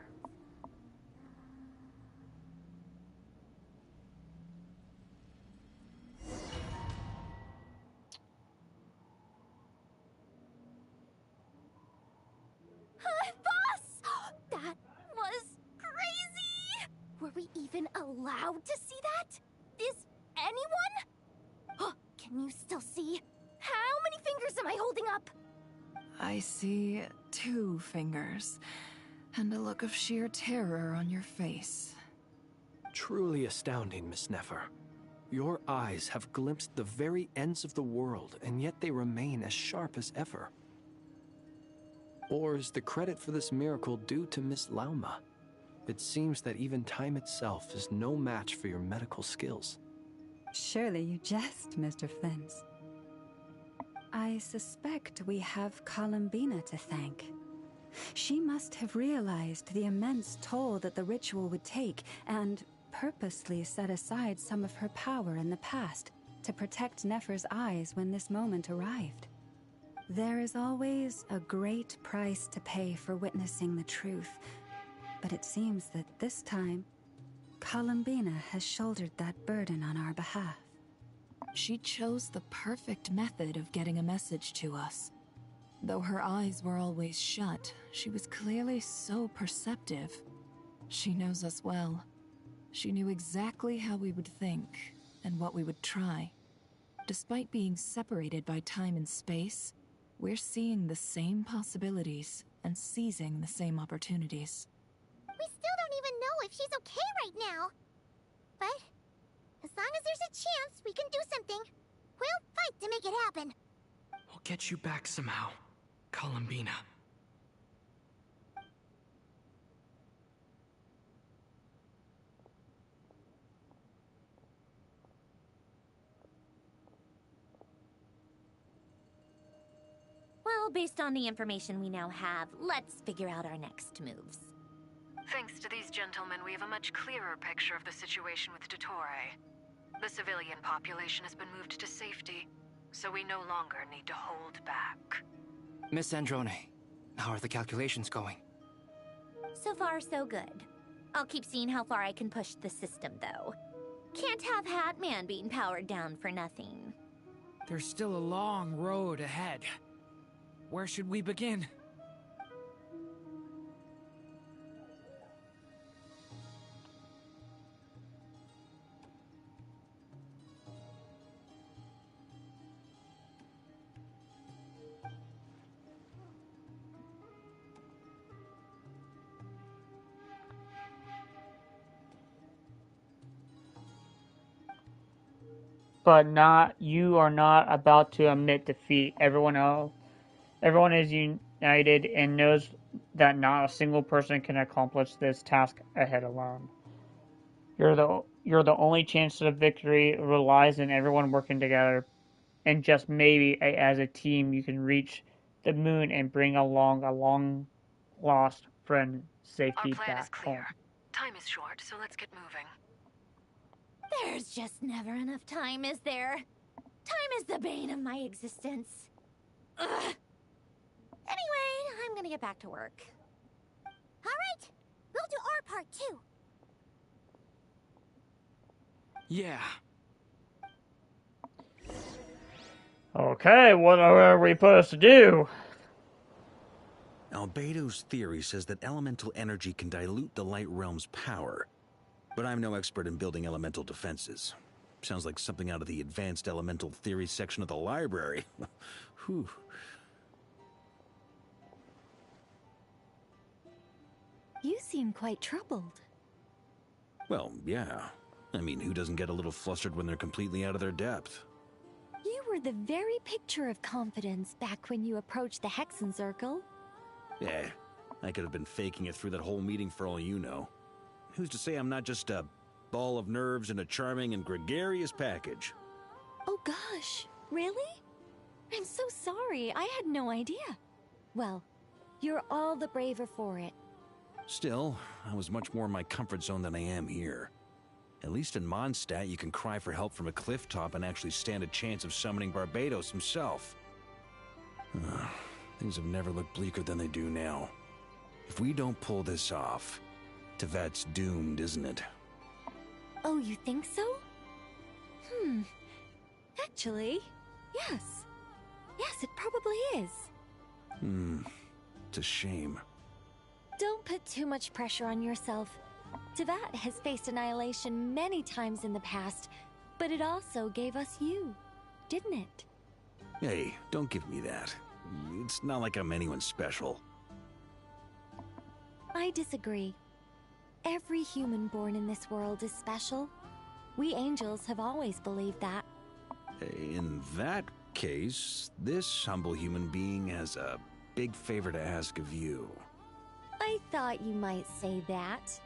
Boss! That was crazy! Were we even allowed to see that? Is anyone? Oh, can you still see? How many fingers am I holding up? I see 2 fingers, and a look of sheer terror on your face. Truly astounding, Miss Nefer. Your eyes have glimpsed the very ends of the world, and yet they remain as sharp as ever. Or is the credit for this miracle due to Miss Lauma? It seems that even time itself is no match for your medical skills. Surely you jest, Mr. Flins. I suspect we have Columbina to thank. She must have realized the immense toll that the ritual would take and purposely set aside some of her power in the past to protect Nefer's eyes when this moment arrived. There is always a great price to pay for witnessing the truth, but it seems that this time, Columbina has shouldered that burden on our behalf. She chose the perfect method of getting a message to us. Though her eyes were always shut, she was clearly so perceptive. She knows us well. She knew exactly how we would think and what we would try. Despite being separated by time and space, we're seeing the same possibilities and seizing the same opportunities. We still don't even know if she's okay right now. But as long as there's a chance we can do something, we'll fight to make it happen. We'll get you back somehow, Columbina. Well, based on the information we now have, let's figure out our next moves. Thanks to these gentlemen, we have a much clearer picture of the situation with Dottore. The civilian population has been moved to safety, so we no longer need to hold back. Miss Androne, how are the calculations going? So far, so good. I'll keep seeing how far I can push the system, though. Can't have Hatman being powered down for nothing. There's still a long road ahead. Where should we begin? But you are not about to admit defeat. Everyone is united and knows that not a single person can accomplish this task ahead alone. You're the only chance of victory relies in everyone working together, and just maybe as a team you can reach the moon and bring along a long lost friend safely back home. Time is short, so let's get moving. There's just never enough time, is there? Time is the bane of my existence. Ugh. Anyway, I'm gonna get back to work. Alright, we'll do our part too. Yeah. Okay, what are we supposed to do? Albedo's theory says that elemental energy can dilute the light realm's power. But I'm no expert in building elemental defenses. Sounds like something out of the advanced elemental theory section of the library. Whew. You seem quite troubled. Well, yeah. I mean, who doesn't get a little flustered when they're completely out of their depth? You were the very picture of confidence back when you approached the Hexen Circle. I could have been faking it through that whole meeting for all you know. Who's to say I'm not just a ball of nerves in a charming and gregarious package? Oh gosh, really? I'm so sorry, I had no idea. Well, you're all the braver for it. Still, I was much more in my comfort zone than I am here. At least in Mondstadt, you can cry for help from a cliff top and actually stand a chance of summoning Barbados himself. Things have never looked bleaker than they do now. If we don't pull this off, Tevat's doomed, isn't it? Oh, you think so? Actually, yes. Yes, it probably is. It's a shame. Don't put too much pressure on yourself. Tevat has faced annihilation many times in the past, but it also gave us you, didn't it? Hey, don't give me that. It's not like I'm anyone special. I disagree. Every human born in this world is special. We angels have always believed that. In that case, this humble human being has a big favor to ask of you. I thought you might say that.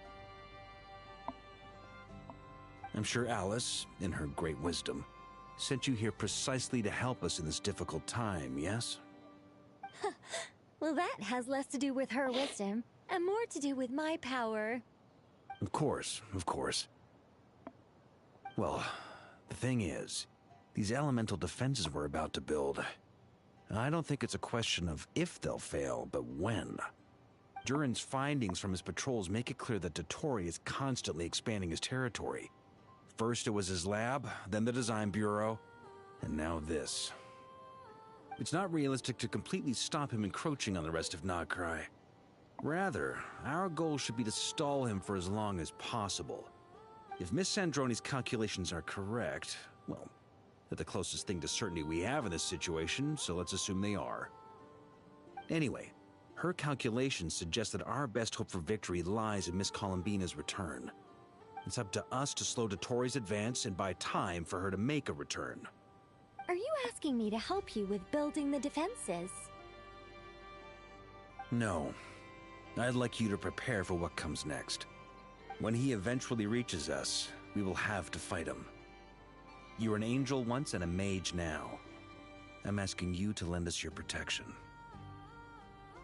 I'm sure Alice, in her great wisdom, sent you here precisely to help us in this difficult time, yes? Well, that has less to do with her wisdom, and more to do with my power. Of course, of course. Well, the thing is, these elemental defenses we're about to build, I don't think it's a question of if they'll fail, but when. Durin's findings from his patrols make it clear that Dottore is constantly expanding his territory. First it was his lab, then the design bureau, and now this. It's not realistic to completely stop him encroaching on the rest of Nagrai. Rather, our goal should be to stall him for as long as possible. If Miss Sandroni's calculations are correct, well, they're the closest thing to certainty we have in this situation, so let's assume they are. Anyway, her calculations suggest that our best hope for victory lies in Miss Columbina's return. It's up to us to slow Dottore's advance and buy time for her to make a return. Are you asking me to help you with building the defenses? No. I'd like you to prepare for what comes next. When he eventually reaches us, we will have to fight him. You were an angel once and a mage now. I'm asking you to lend us your protection.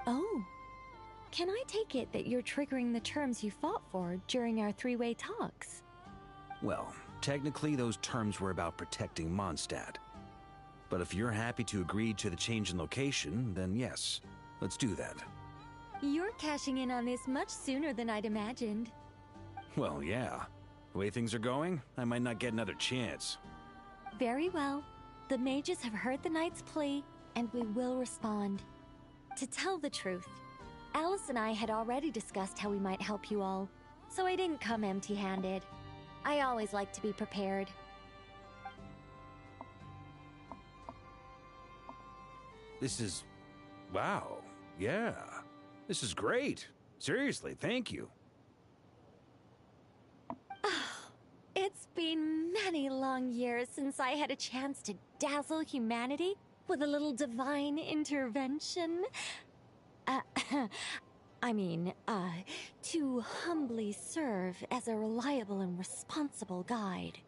Oh. Can I take it that you're triggering the terms you fought for during our three-way talks? Well, technically those terms were about protecting Mondstadt. But if you're happy to agree to the change in location, then yes, let's do that. You're cashing in on this much sooner than I'd imagined. Well, yeah. The way things are going, I might not get another chance. Very well. The mages have heard the knight's plea, and we will respond. To tell the truth, Alice and I had already discussed how we might help you all, so I didn't come empty-handed. I always like to be prepared. This is... wow. Yeah. This is great. Seriously, thank you. It's been many long years since I had a chance to dazzle humanity with a little divine intervention. To humbly serve as a reliable and responsible guide.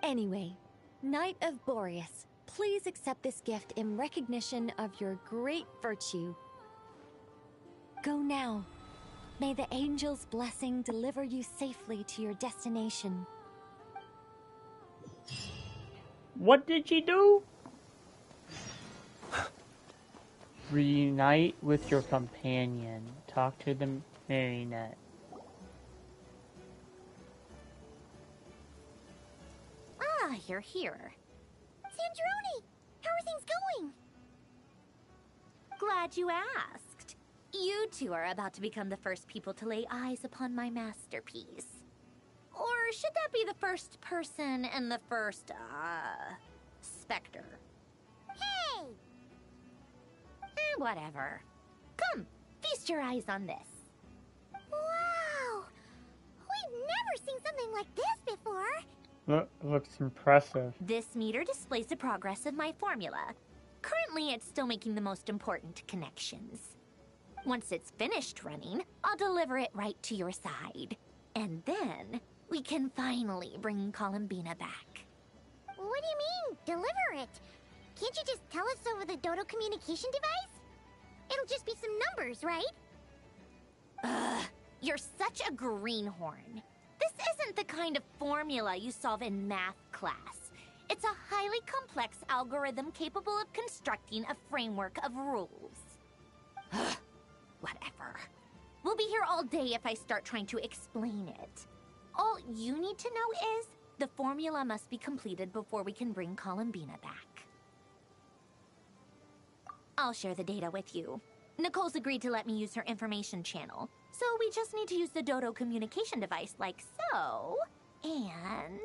Anyway, Knight of Boreas, please accept this gift in recognition of your great virtue. Go now. May the angel's blessing deliver you safely to your destination. What did she do? Reunite with your companion. Talk to the marionette. Ah, you're here. Sandrone! How are things going? Glad you asked. You two are about to become the first people to lay eyes upon my masterpiece. Or should that be the first person and the first, specter? Hey! Whatever. Come, feast your eyes on this. Wow! We've never seen something like this before. Looks impressive. This meter displays the progress of my formula. Currently, it's still making the most important connections. Once it's finished running, I'll deliver it right to your side. And then, we can finally bring Columbina back. What do you mean, deliver it? Can't you just tell us over the Dodo communication device? It'll just be some numbers, right? Ugh, you're such a greenhorn. This isn't the kind of formula you solve in math class. It's a highly complex algorithm capable of constructing a framework of rules. Ugh, whatever. We'll be here all day if I start trying to explain it. All you need to know is the formula must be completed before we can bring Columbina back. I'll share the data with you. Nicole's agreed to let me use her information channel, so we just need to use the Dodo communication device like so. And...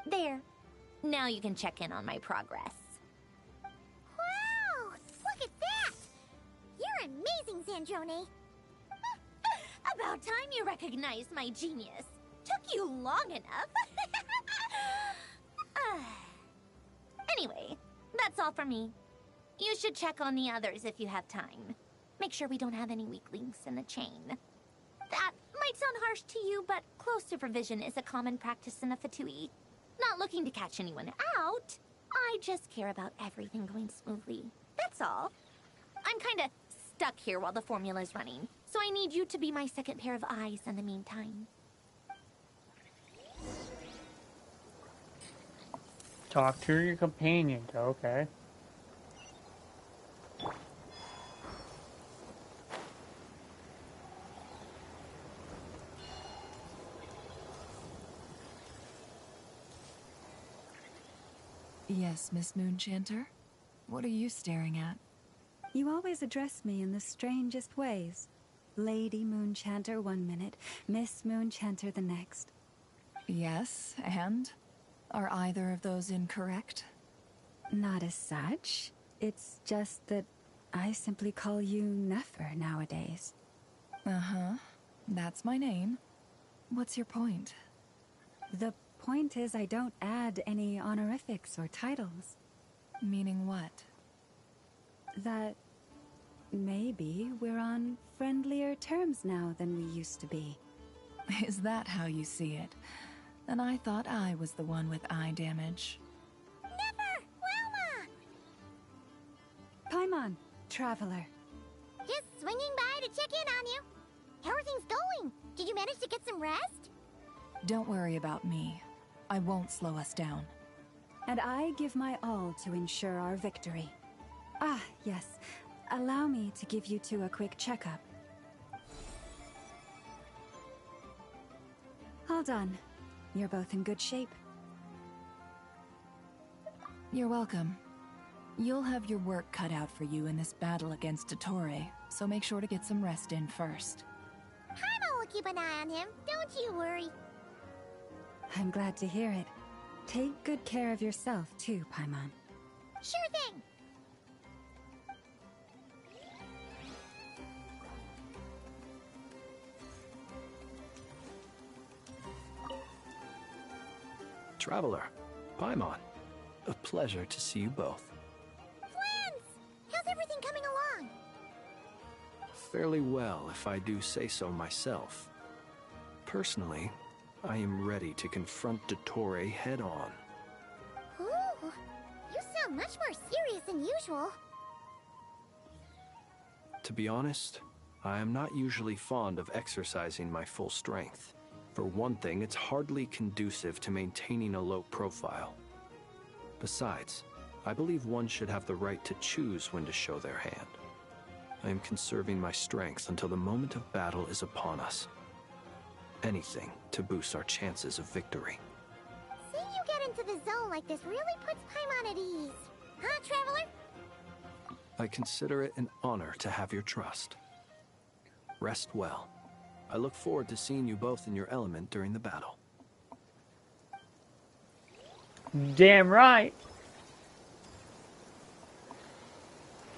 there. Now you can check in on my progress. Wow! Look at that! You're amazing, Sandrone. About time you recognized my genius. Took you long enough. Anyway, that's all for me. You should check on the others if you have time. Make sure we don't have any weak links in the chain. That might sound harsh to you, but close supervision is a common practice in the Fatui. Not looking to catch anyone out. I just care about everything going smoothly. That's all. I'm kinda stuck here while the formula's running, so I need you to be my second pair of eyes in the meantime. Talk to your companion. Okay. Yes, Miss Moonchanter? What are you staring at? You always address me in the strangest ways. Lady Moonchanter 1 minute, Miss Moonchanter the next. Yes, and? Are either of those incorrect? Not as such. It's just that I simply call you Nefer nowadays. Uh-huh. That's my name. What's your point? The point is I don't add any honorifics or titles. Meaning what? That maybe we're on friendlier terms now than we used to be. Is that how you see it? Then I thought I was the one with eye damage. Never! Wilma! Paimon, traveler. Just swinging by to check in on you. How are things going? Did you manage to get some rest? Don't worry about me. I won't slow us down. And I give my all to ensure our victory. Ah, yes. Allow me to give you two a quick checkup. All done. You're both in good shape. You're welcome. You'll have your work cut out for you in this battle against Dottore, so make sure to get some rest in first. Paimon will keep an eye on him, don't you worry. I'm glad to hear it. Take good care of yourself, too, Paimon. Sure thing. Traveler, Paimon, a pleasure to see you both. Friends! How's everything coming along? Fairly well, if I do say so myself. Personally, I am ready to confront Dottore head-on. Ooh, you sound much more serious than usual. To be honest, I am not usually fond of exercising my full strength. For one thing, it's hardly conducive to maintaining a low profile. Besides, I believe one should have the right to choose when to show their hand. I am conserving my strength until the moment of battle is upon us. Anything to boost our chances of victory. Seeing you get into the zone like this really puts Paimon at ease. Huh, Traveler? I consider it an honor to have your trust. Rest well. I look forward to seeing you both in your element during the battle. Damn right.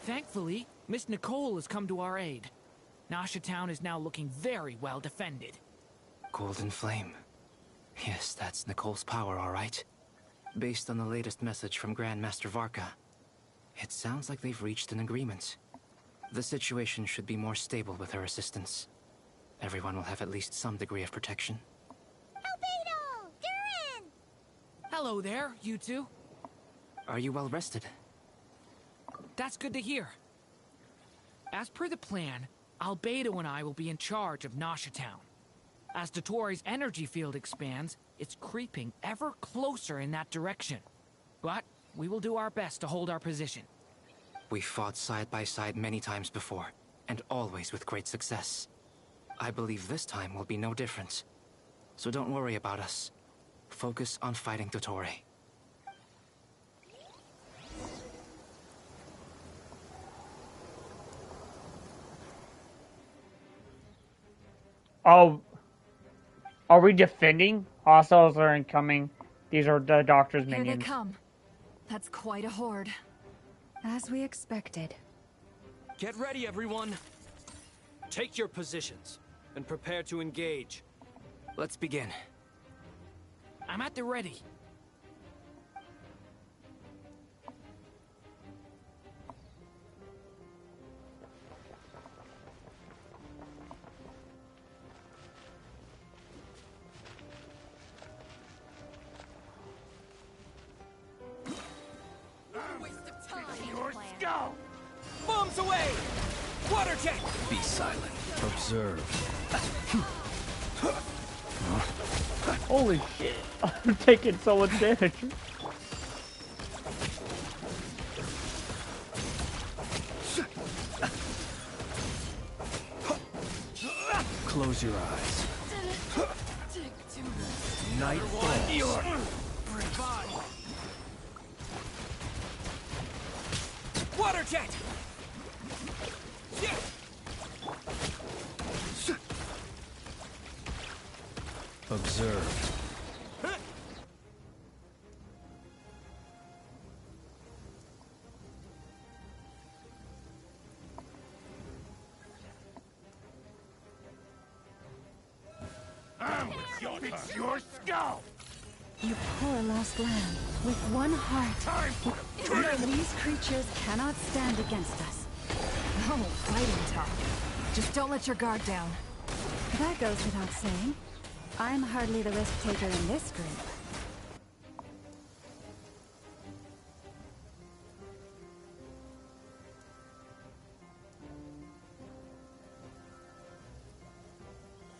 Thankfully, Miss Nicole has come to our aid. Nasha Town is now looking very well defended. Golden Flame. Yes, that's Nicole's power, all right. Based on the latest message from Grandmaster Varka, it sounds like they've reached an agreement. The situation should be more stable with her assistance. Everyone will have at least some degree of protection. Albedo! Durin! Hello there, you two. Are you well rested? That's good to hear. As per the plan, Albedo and I will be in charge of Nasha Town. As Dottoro's energy field expands, it's creeping ever closer in that direction. But we will do our best to hold our position. We fought side by side many times before, and always with great success. I believe this time will be no different. So don't worry about us. Focus on fighting Dottore. Oh, are we defending? Hostiles are incoming. These are the doctor's minions. Here they come. That's quite a horde. As we expected. Get ready, everyone. Take your positions and prepare to engage. Let's begin. I'm at the ready. Bombs away! Water jet! Be silent. Observe. Holy shit. I'm taking so much damage. Close your eyes. Night falls. Water jet! Observe. It's your skull! You poor lost lamb, with one heart. These creatures cannot stand against us. Oh, fighting talk. Just don't let your guard down. That goes without saying. I'm hardly the risk taker in this group.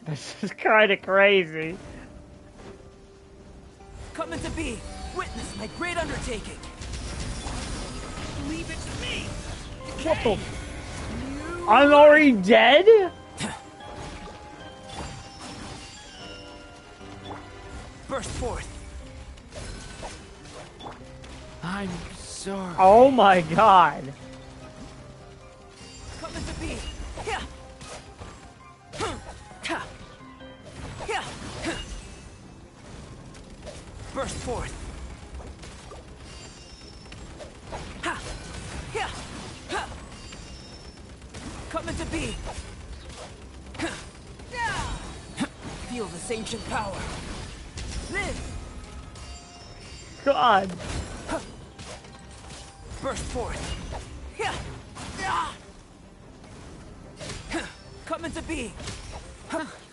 This is kind of crazy. Coming to be! Witness my great undertaking! Leave it to me! What the? I'm already dead? Burst forth! I'm sorry. Oh my god. Coming to be! Yeah. Yeah. Burst forth! Ha! Yeah. Ha! Coming to be! Feel this ancient power! Live! God. Burst forth! Yeah. Coming to be!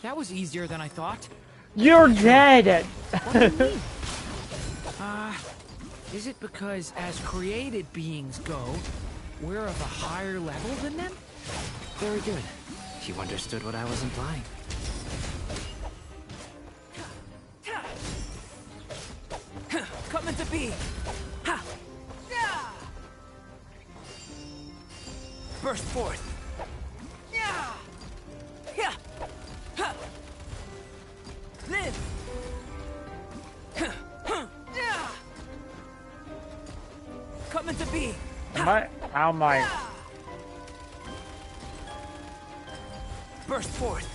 That was easier than I thought. You're dead. Is it because as created beings go, we're of a higher level than them? Very good. You understood what I was implying. Coming to be. Ha! Yeah! Burst forth. Yeah! Yeah! Ha! Live! Yeah! Coming to be. How am I? Burst forth.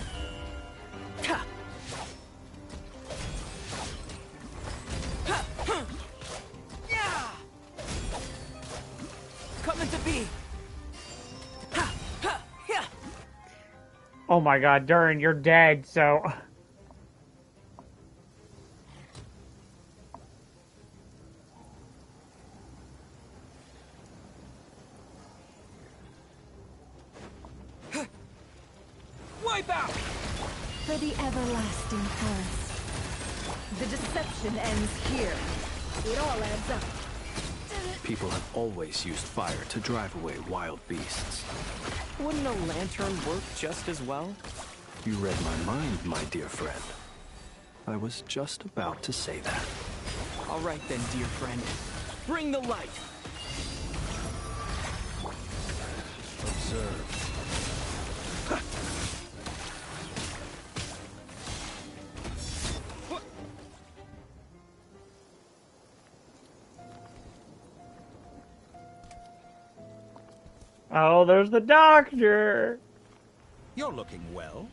Ha! Yeah! Coming to be. Ha! Ha! Yeah! Oh my god, Durin, you're dead, so... Wipe out! For the everlasting forest. The deception ends here. It all adds up. People have always used fire to drive away wild beasts. Wouldn't a lantern work just as well? You read my mind, my dear friend. I was just about to say that. All right then, dear friend. Bring the light! Observe. Oh, there's the doctor! You're looking well.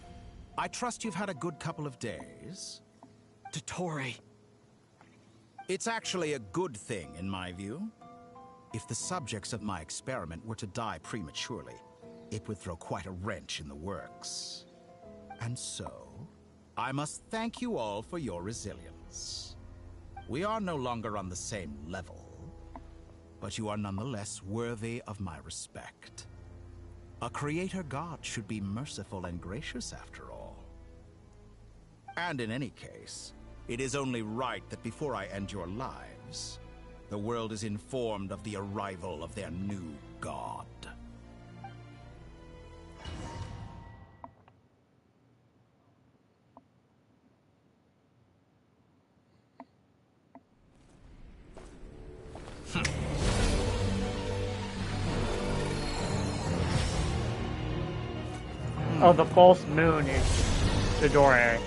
I trust you've had a good couple of days. Dottore. It's actually a good thing, in my view. If the subjects of my experiment were to die prematurely, it would throw quite a wrench in the works. And so, I must thank you all for your resilience. We are no longer on the same level, but you are nonetheless worthy of my respect. A creator god should be merciful and gracious after all. And in any case, it is only right that before I end your lives, the world is informed of the arrival of their new god. Oh, the false moon is Dottore.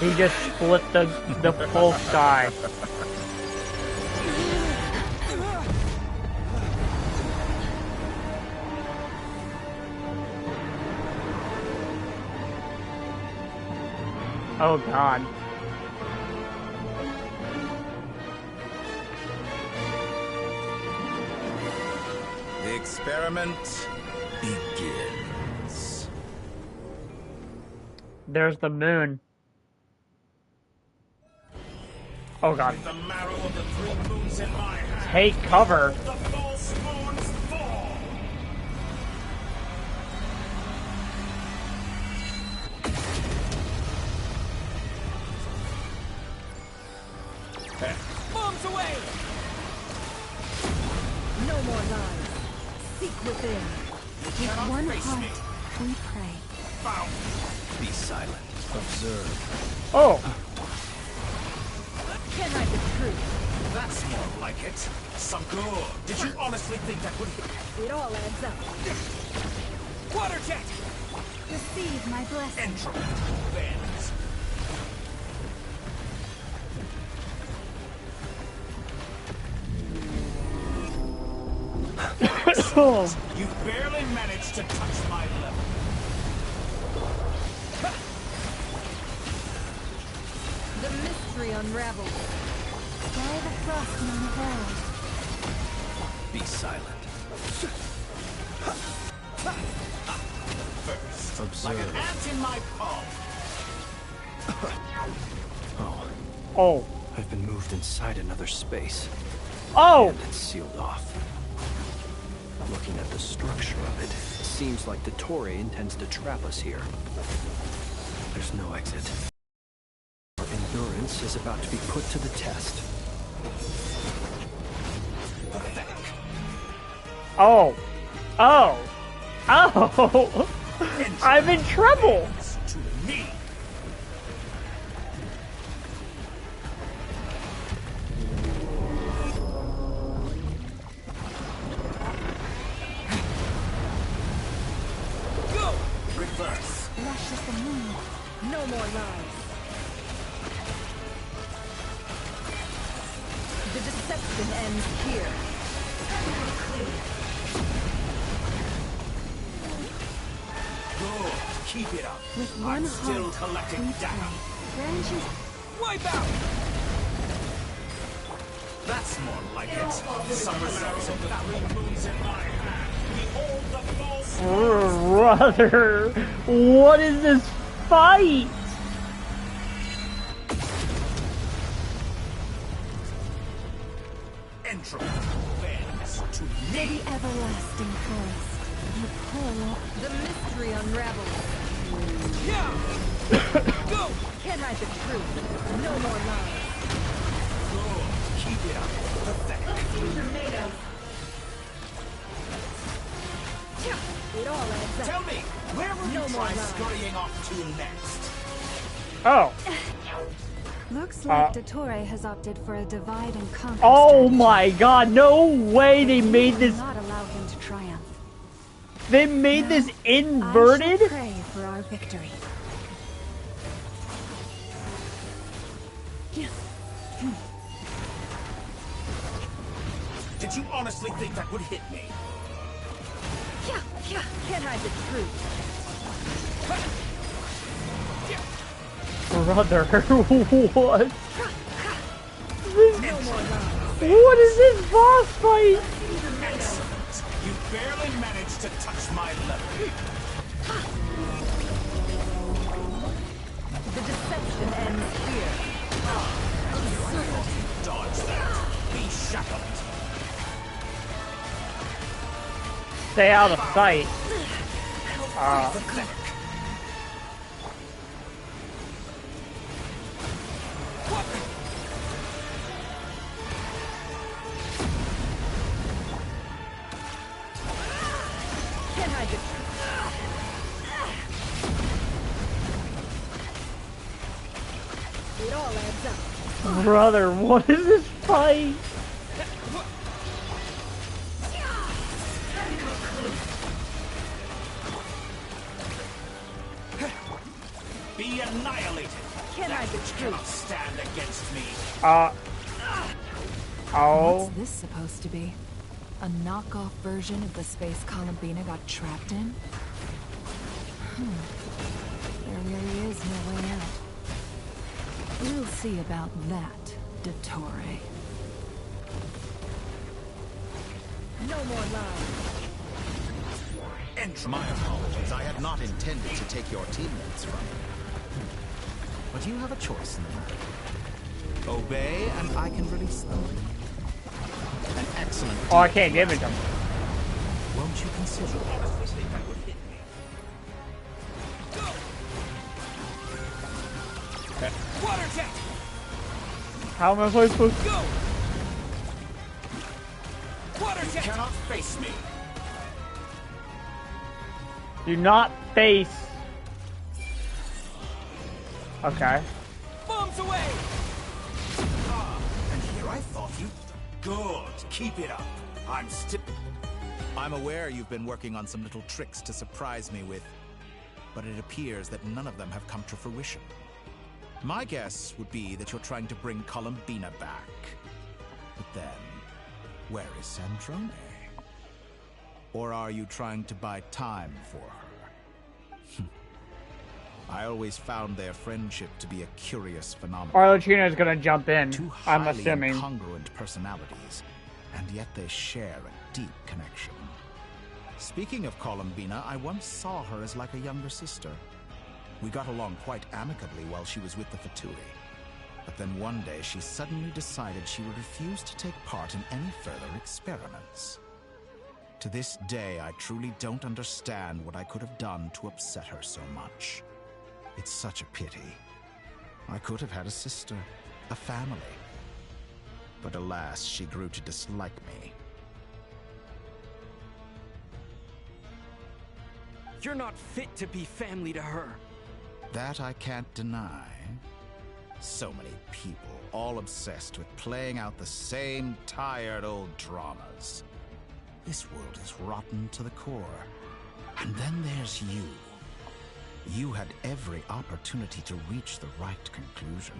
He just split the full sky. Oh god. The experiment begins. There's the moon. Oh god. With the marrow of the 3 moons in my hand, take cover. the false moons fall. Bombs away! No more lies. Seek within. With one heart, we pray. Be silent. Observe. Oh! Can I the truth? That's more like it. Some good. Did you honestly think that would... It all adds up. Water jet! Receive my blessing. Entropy bends. You barely managed to touch my level. The mystery unravels. By the frost unveiled. Be silent. First, Observe. like an ant in my palm. Oh. I've been moved inside another space. Oh! And it's sealed off. Looking at the structure of it, it seems like Dottore intends to trap us here. There's no exit. Our endurance is about to be put to the test. Oh. Oh. Oh. I'm in trouble. To me. Go! Reverse. Rush of the moon. No more lies. The deception ends here. Good. Keep it up. With I'm one still heart, collecting we data. pray. Branches. Wipe out! That's more like it. Some results of the 3 moons in my hand. Behold the false. Brother, what is this fight? Entropy bends to To me. the everlasting forest. You pull. The mystery unravels. Yeah! Go! Can't hide the truth. No more lies. Good. Keep it up. Pathetic. It all adds up. Tell me, where will No you more try lies. scurrying off to next? Oh. Looks like Dottore has opted for a divide and conquer Oh strategy. my god, no way they made We this. will not allow him to triumph. They made this I inverted? shall pray for our victory. Did you honestly think that would hit me? Can't hide the truth. Brother, what? No more lies. What is this boss fight? Excellent. You barely managed to touch my level. The deception ends here. Dodge that. Be shackled. Stay out of sight. Pathetic. Can't hide the truth. It all adds up. Brother, what is this fight? Be annihilated. Can't hide the Which truth. cannot stand against me. Oh. What's this supposed to be? A knockoff version of the space Columbina got trapped in? There really is no way out. We'll see about that, Dottore. No more lies. My apologies. I had not intended to take your teammates from you. But you have a choice in the matter. Obey, and I can release them. An excellent. Oh, I can't damage them. Won't you consider it? Water jet. How am I supposed to? Go. Water You jet. cannot face me. Do not face. Okay. Bombs away. And here I thought you. Good. Keep it up. I'm aware you've been working on some little tricks to surprise me with, but it appears that none of them have come to fruition. My guess would be that you're trying to bring Columbina back. But then, where is Sandrone? Or are you trying to buy time for her? I always found their friendship to be a curious phenomenon. Arlecchino is gonna jump in. Two I'm highly assuming. incongruent personalities, and yet they share a deep connection. Speaking of Columbina, I once saw her as like a younger sister. We got along quite amicably while she was with the Fatui. But then one day she suddenly decided she would refuse to take part in any further experiments. To this day, I truly don't understand what I could have done to upset her so much. It's such a pity. I could have had a sister, a family. But alas, she grew to dislike me. You're not fit to be family to her. That I can't deny. So many people, all obsessed with playing out the same tired old dramas. This world is rotten to the core. And then there's you. You had every opportunity to reach the right conclusion.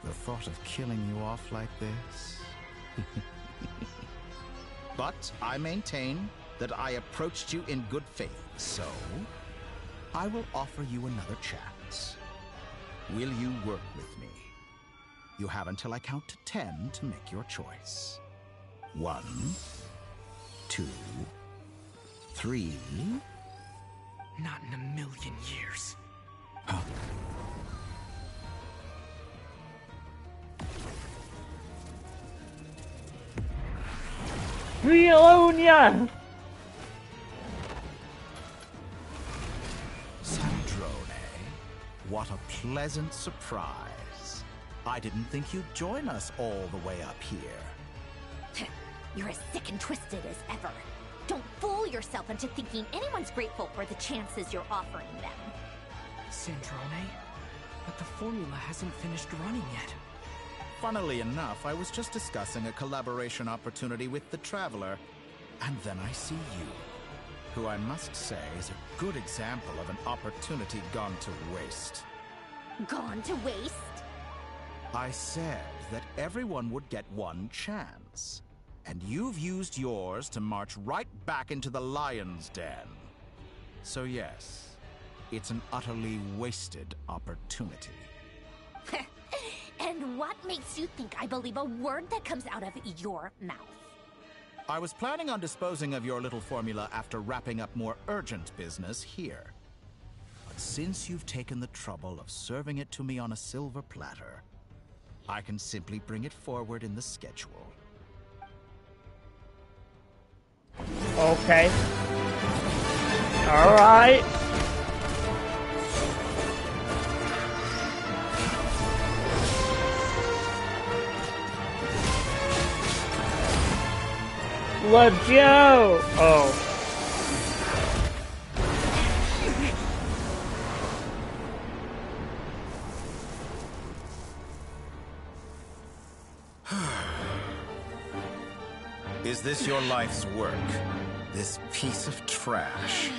The thought of killing you off like this? But I maintain that I approached you in good faith, so I will offer you another chance. Will you work with me? You have until I count to 10 to make your choice. 1, 2, 3. Not in a million years. Huh? Vionia! Sandrone, what a pleasant surprise. I didn't think you'd join us all the way up here. You're as sick and twisted as ever. Don't fool yourself into thinking anyone's grateful for the chances you're offering them. Sandrone? But the formula hasn't finished running yet. Funnily enough, I was just discussing a collaboration opportunity with the Traveler, and then I see you, who I must say is a good example of an opportunity gone to waste. Gone to waste? I said that everyone would get one chance, and you've used yours to march right back into the lion's den. So yes, it's an utterly wasted opportunity. And what makes you think I believe a word that comes out of your mouth? I was planning on disposing of your little formula after wrapping up more urgent business here. But since you've taken the trouble of serving it to me on a silver platter, I can simply bring it forward in the schedule. Okay. Alright. Let's go! Oh. Is this your life's work? This piece of trash?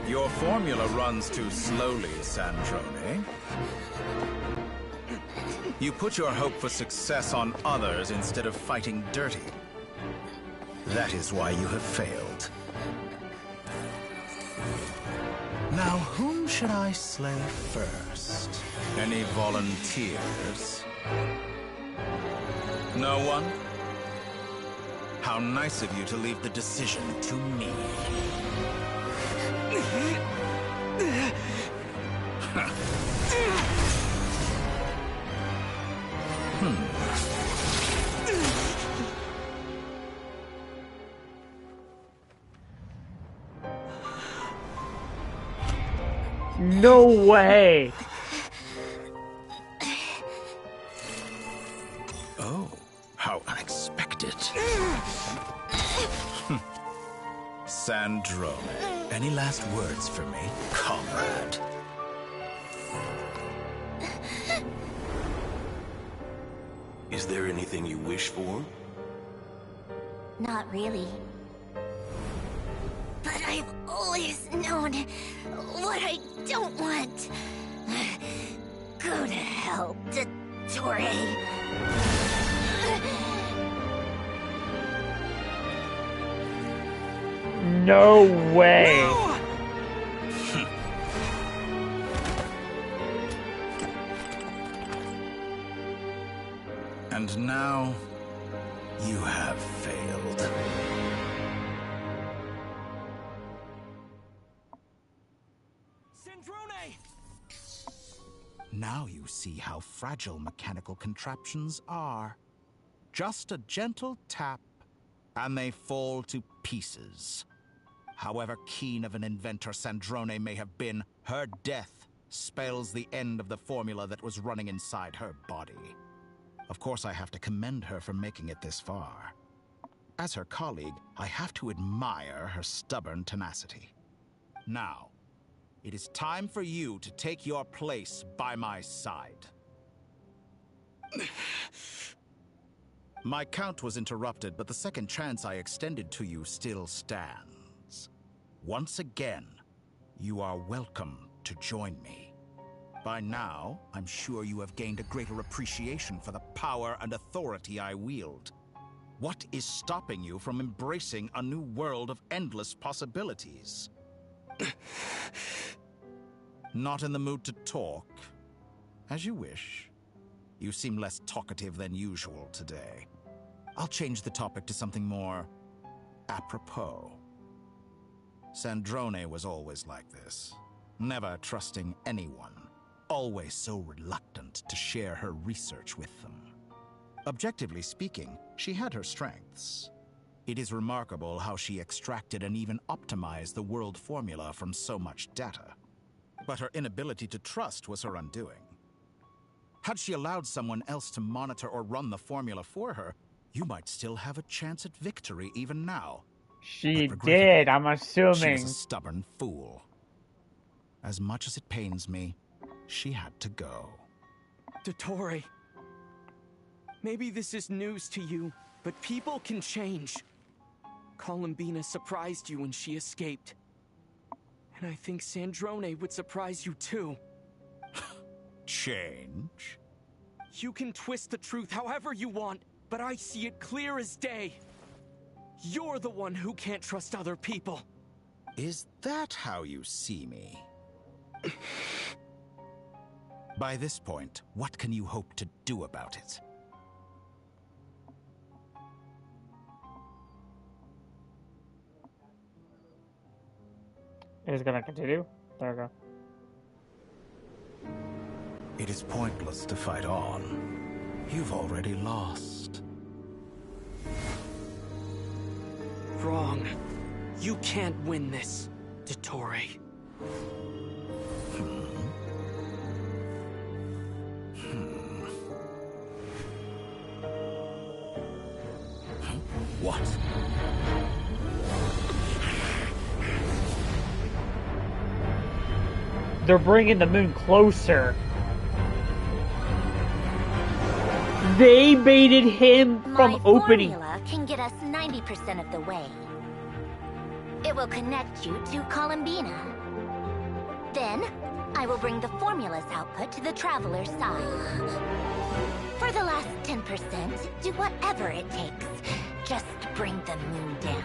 Your formula runs too slowly, Sandrone. You put your hope for success on others instead of fighting dirty. That is why you have failed. Now, whom should I slay first? Any volunteers? No one? How nice of you to leave the decision to me. No way! Oh, how unexpected. Sandrone, any last words for me, comrade? Is there anything you wish for? Not really. But I've always known what I don't want. Go to hell, Dottore. No way! No! And now, You have failed. Now you see how fragile mechanical contraptions are. Just a gentle tap, and they fall to pieces. However keen of an inventor Sandrone may have been, her death spells the end of the formula that was running inside her body. Of course, I have to commend her for making it this far. As her colleague, I have to admire her stubborn tenacity. Now, it is time for you to take your place by my side. My count was interrupted, but the second chance I extended to you still stands. Once again, you are welcome to join me. By now, I'm sure you have gained a greater appreciation for the power and authority I wield. What is stopping you from embracing a new world of endless possibilities? Not in the mood to talk? As you wish. You seem less talkative than usual today. I'll change the topic to something more apropos. Sandrone was always like this, never trusting anyone, always so reluctant to share her research with them. Objectively speaking, she had her strengths. It is remarkable how she extracted and even optimized the world formula from so much data. But her inability to trust was her undoing. Had she allowed someone else to monitor or run the formula for her, you might still have a chance at victory even now. She did, I'm assuming. She is a stubborn fool. As much as it pains me, she had to go. Dottore, maybe this is news to you, but people can change. Columbina surprised you when she escaped. And I think Sandrone would surprise you too. Change? You can twist the truth however you want, but I see it clear as day. You're the one who can't trust other people. Is that how you see me? By this point, what can you hope to do about it? It's gonna continue. There we go. It is pointless to fight on. You've already lost. Wrong. You can't win this, Dottore. What? They're bringing the moon closer. They baited him from opening. My formula can get us 90% of the way. It will connect you to Columbina. Then, I will bring the formula's output to the Traveler's side. For the last 10%, do whatever it takes. Just bring the moon down.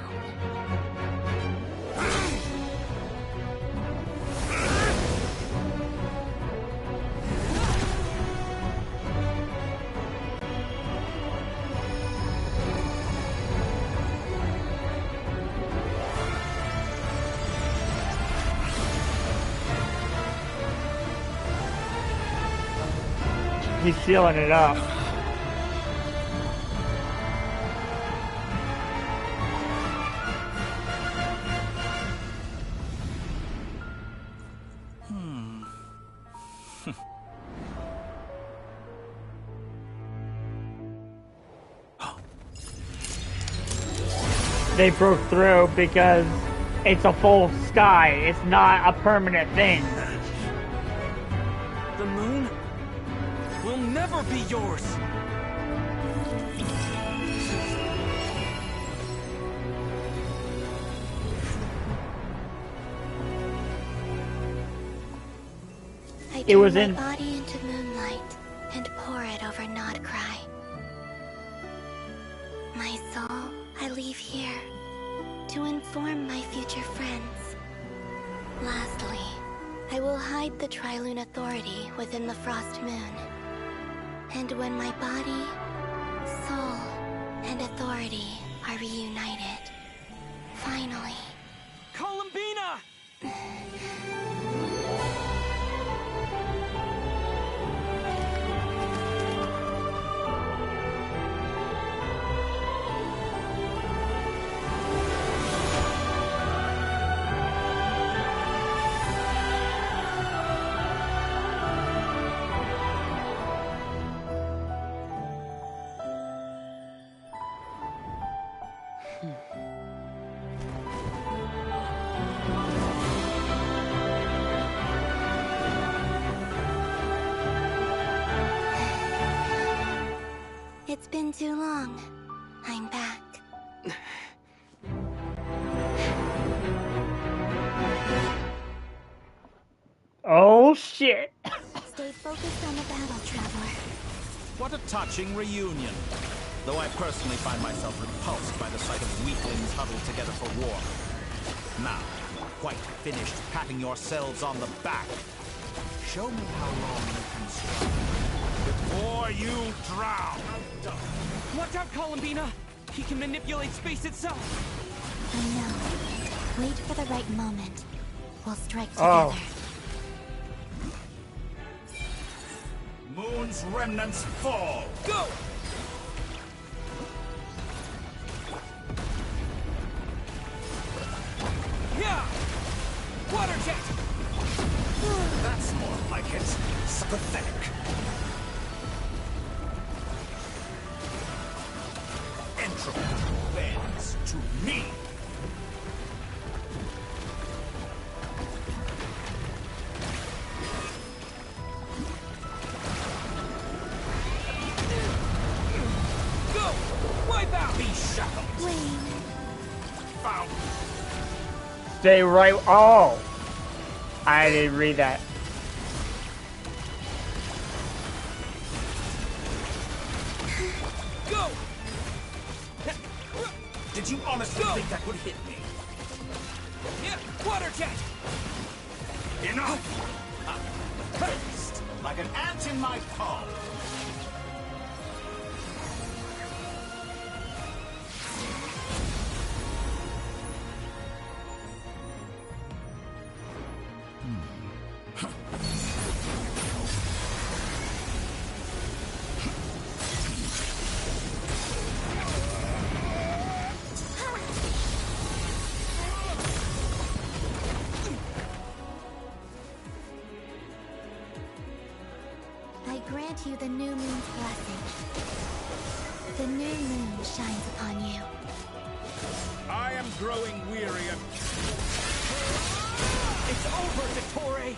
He's sealing it up. They broke through because it's a full sky. It's not a permanent thing. The moon will never be yours. I It was turn in- my body into moonlight and pour it over Nodcry. My soul I leave here to inform my future friends. Lastly, I will hide the Trilune Authority within the Frost Moon. And when my body, soul, and authority authority are reunited. Finally. Columbina! It's been too long. I'm back. Oh shit. Stay focused on the battle, Traveler. What a touching reunion. Though I personally find myself repulsed by the sight of weaklings huddled together for war. Now, quite finished patting yourselves on the back. Show me how long you can strive before you drown. Watch out, Columbina! He can manipulate space itself! I know. Wait for the right moment. We'll strike together. Moon's remnants fall. Go! Yeah! Water jet! That's more like it. Pathetic. Entropy bends to me. Go! Wipe out! Be shackled. Found. Stay right. Oh, I didn't read that. Go! Did you honestly think that would hit me? Yeah, water jet! Enough! Fixed like an ant in my palm. I grant you the new moon's blessing. The new moon shines upon you. I am growing weary of... It's over, Dottore!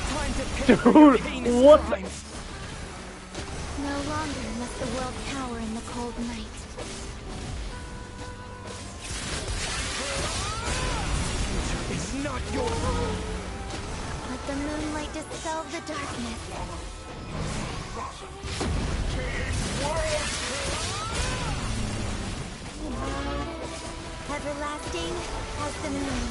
Time to pay for your heinous what the- crimes. No longer must the world cower in the cold night. It's not your fault. Let the moonlight dispel the darkness. Everlasting as the moon.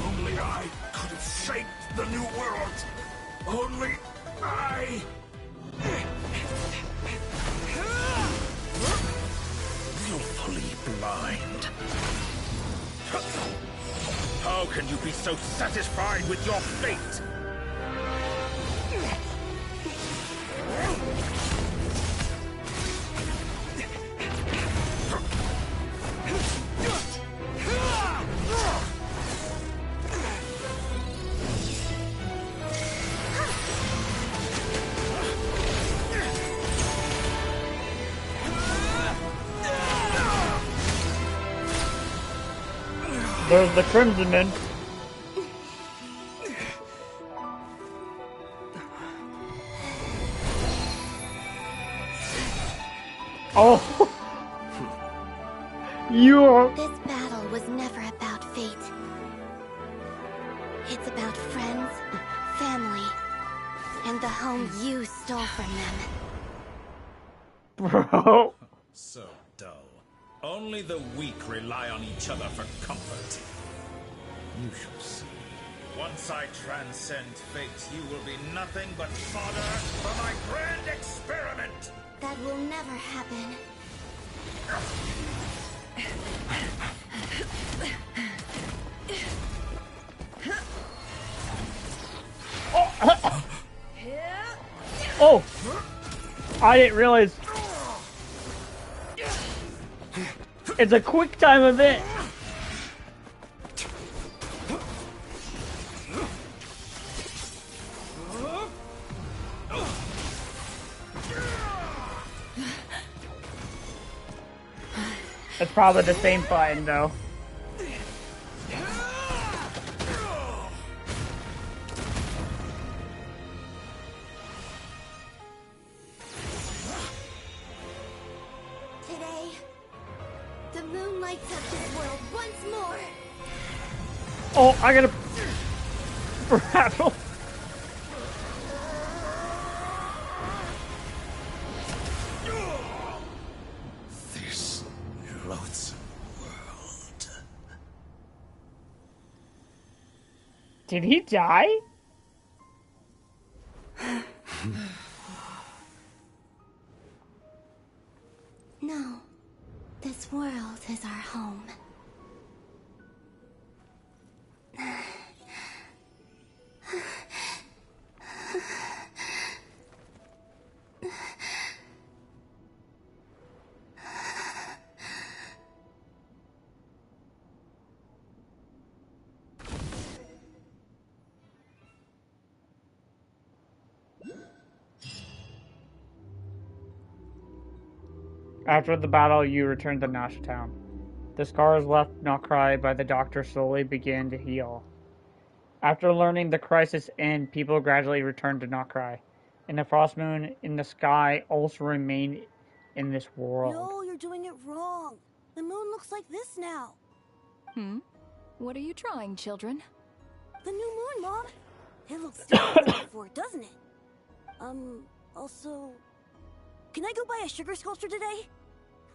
Only I could have shaped the new world. Only I... Willfully blind. How can you be so satisfied with your fate? There's the Crimson Men. Oh, you're... This battle was never about fate. It's about friends, family, and the home you stole from them. Bro. So dull. Only the weak rely on each other for comfort. You shall see. Once I transcend fate, you will be nothing but fodder for my grand experiment! That will never happen. Oh! I didn't realize. It's a quick time event. It's probably the same button though. Today, the moon lights up this world once more. Oh, I gotta rattle. This loathsome world. Did he die? No, this world is our home. After the battle, you return to Nasha Town. The scars left Nokrai by the doctor slowly begin to heal. After learning the crisis end, people gradually return to Nokrai, and the frost moon in the sky also remain in this world. No, you're doing it wrong. The moon looks like this now. What are you drawing, children? The new moon, Mom. It looks different than before, doesn't it? Also, can I go buy a sugar sculpture today?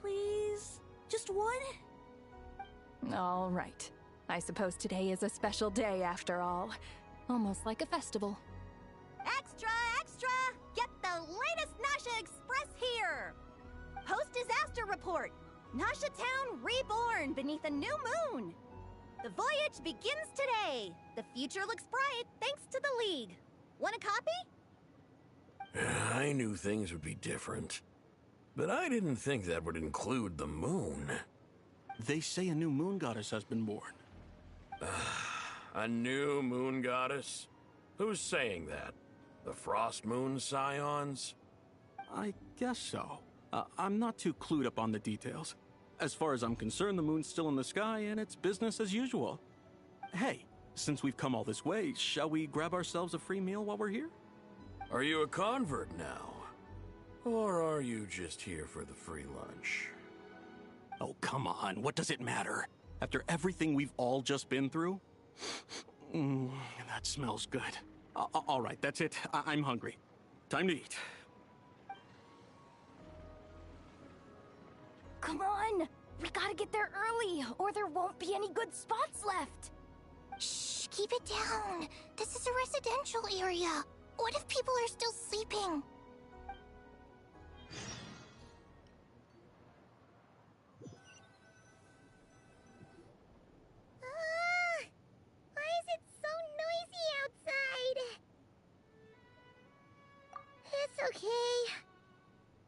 Please? Just one? All right. I suppose today is a special day after all. Almost like a festival. Extra, extra! Get the latest Nasha Express here! Post-disaster report! Nasha Town reborn beneath a new moon! The voyage begins today! The future looks bright thanks to the League. Want a copy? I knew things would be different. But I didn't think that would include the moon. They say a new moon goddess has been born. A new moon goddess? Who's saying that? The Frost Moon Scions? I guess so. I'm not too clued up on the details. As far as I'm concerned, the moon's still in the sky and it's business as usual. Hey, since we've come all this way, shall we grab ourselves a free meal while we're here? Are you a convert now? Or are you just here for the free lunch? Oh, come on. What does it matter? After everything we've all just been through? That smells good. All right, that's it. I'm hungry. Time to eat. Come on! We gotta get there early, or there won't be any good spots left! Shh, keep it down. This is a residential area. What if people are still sleeping? Why is it so noisy outside? It's okay.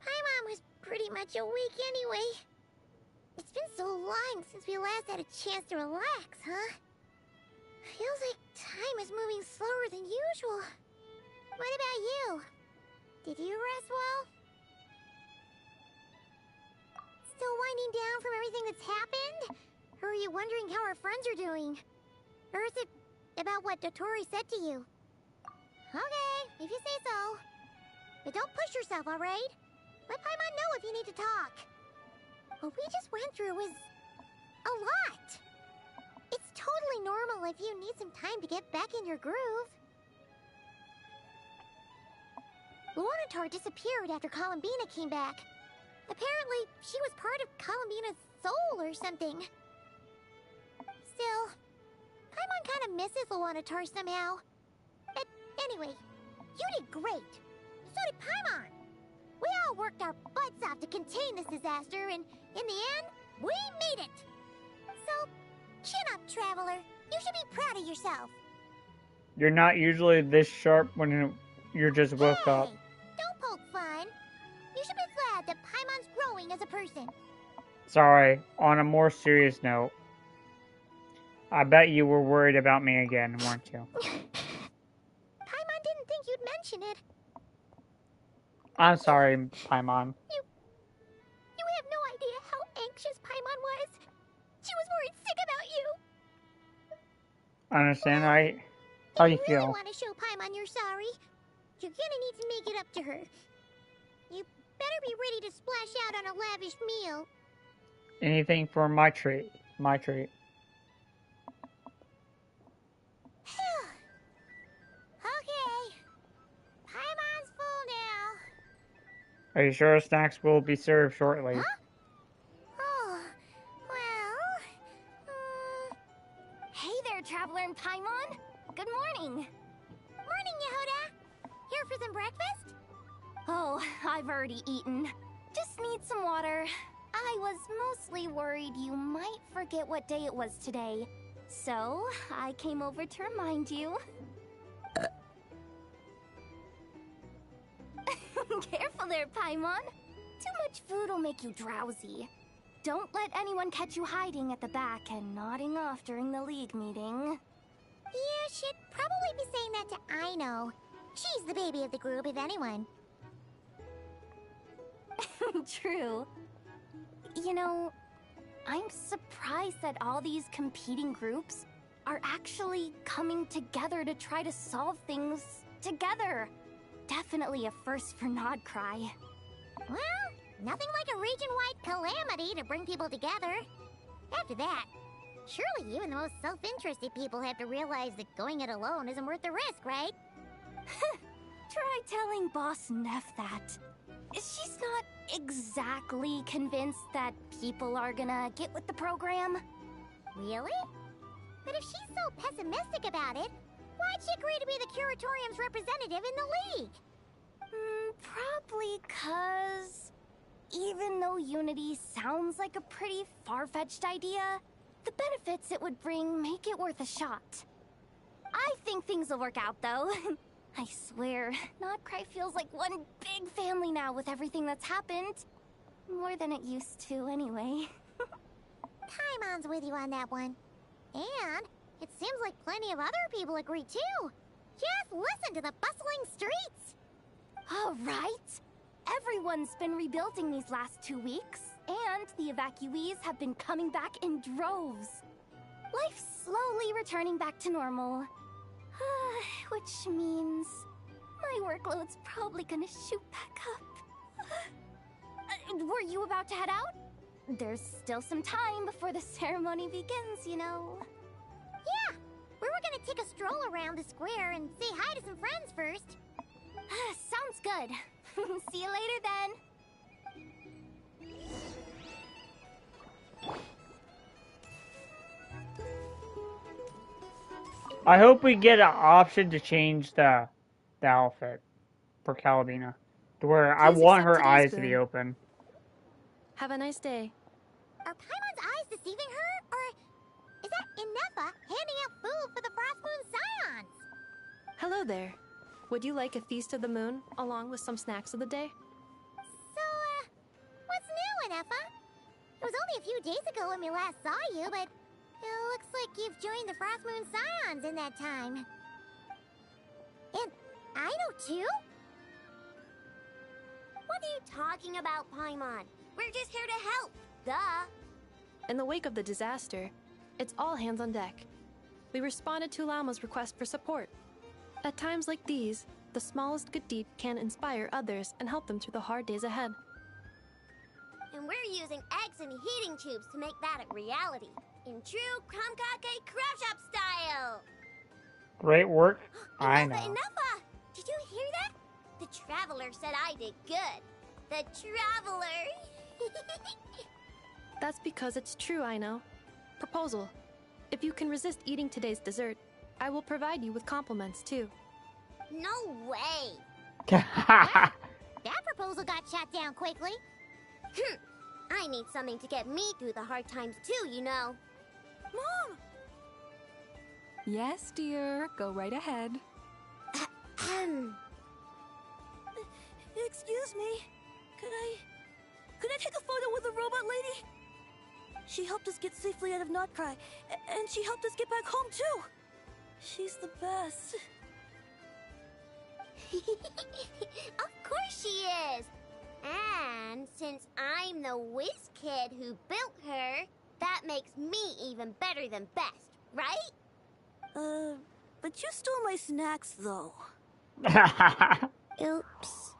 Paimon was pretty much awake anyway. It's been so long since we last had a chance to relax, huh? Feels like time is moving slower than usual. What about you? Did you rest well? Still winding down from everything that's happened? Or are you wondering how our friends are doing? Or is it about what Dotori said to you? Okay, if you say so. But don't push yourself, alright? Let Paimon know if you need to talk. What we just went through was a lot. It's totally normal if you need some time to get back in your groove. Lornatar disappeared after Columbina came back. Apparently, she was part of Columbina's soul or something. Still, Paimon kind of misses Luanatar somehow. But anyway, you did great. So did Paimon. We all worked our butts off to contain this disaster, and in the end, we made it. So, chin up, Traveler. You should be proud of yourself. You're not usually this sharp when you're just woke up. Don't poke fun. You should be glad that Paimon's growing as a person. Sorry, on a more serious note. I bet you were worried about me again, weren't you? Paimon didn't think you'd mention it. I'm sorry, Paimon. You have no idea how anxious Paimon was. She was worried sick about you. I understand, right? How do you If you really feel? want to show Paimon you're sorry, you're gonna need to make it up to her. You better be ready to splash out on a lavish meal. Anything for my treat. My treat. Okay. Paimon's full now. Are you sure snacks will be served shortly? Huh? Oh, well... Hey there, Traveler and Paimon. Good morning. Morning, Yehuda. Here for some breakfast? Oh, I've already eaten. Just need some water. I was mostly worried you might forget what day it was today. So, I came over to remind you. Careful there, Paimon. Too much food will make you drowsy. Don't let anyone catch you hiding at the back and nodding off during the League meeting. Yeah, she'd probably be saying that to Aino. She's the baby of the group, if anyone. True. You know, I'm surprised that all these competing groups are actually coming together to try to solve things together. Definitely a first for Nodcry. Well, nothing like a region-wide calamity to bring people together. After that, surely even the most self-interested people have to realize that going it alone isn't worth the risk, right? Try telling Boss Neff that. She's not exactly convinced that people are gonna get with the program. Really? But if she's so pessimistic about it, why'd she agree to be the Curatorium's representative in the League? Probably 'cause even though Unity sounds like a pretty far-fetched idea, the benefits it would bring make it worth a shot. I think things will work out, though. I swear, Nodcry feels like one big family now with everything that's happened. More than it used to, anyway. Paimon's with you on that one. And it seems like plenty of other people agree, too. Just listen to the bustling streets. All right. Everyone's been rebuilding these last 2 weeks, and the evacuees have been coming back in droves. Life's slowly returning back to normal. Which means my workload's probably gonna shoot back up. Were you about to head out? There's still some time before the ceremony begins, you know. Yeah, we were gonna take a stroll around the square and say hi to some friends first. Sounds good. See you later then. I hope we get an option to change the outfit for Columbina, to where I want her eyes to be open. Have a nice day. Are Paimon's eyes deceiving her, or is that Inefa handing out food for the Frost Moon Scions? Hello there. Would you like a feast of the moon, along with some snacks of the day? So, what's new, Inefa? It was only a few days ago when we last saw you, but it looks like you've joined the Frost Moon Scions in that time. And Aino, too? What are you talking about, Paimon? We're just here to help. Duh. In the wake of the disaster, it's all hands on deck. We responded to Lama's request for support. At times like these, the smallest good deed can inspire others and help them through the hard days ahead. And we're using eggs and heating tubes to make that a reality. In true Krumkake Craft Shop style! Great work. I know. Enough! Did you hear that? The Traveler said I did good. The Traveler! That's because it's true, I know. Proposal. If you can resist eating today's dessert, I will provide you with compliments, too. No way! That proposal got shot down quickly. I need something to get me through the hard times too, you know. Mom! Yes, dear. Go right ahead. Excuse me. Could I take a photo with the robot lady? She helped us get safely out of Notcry, and she helped us get back home too. She's the best. Of course she is. And since I'm the whiz kid who built her, that makes me even better than best, right? But you stole my snacks though. Oops.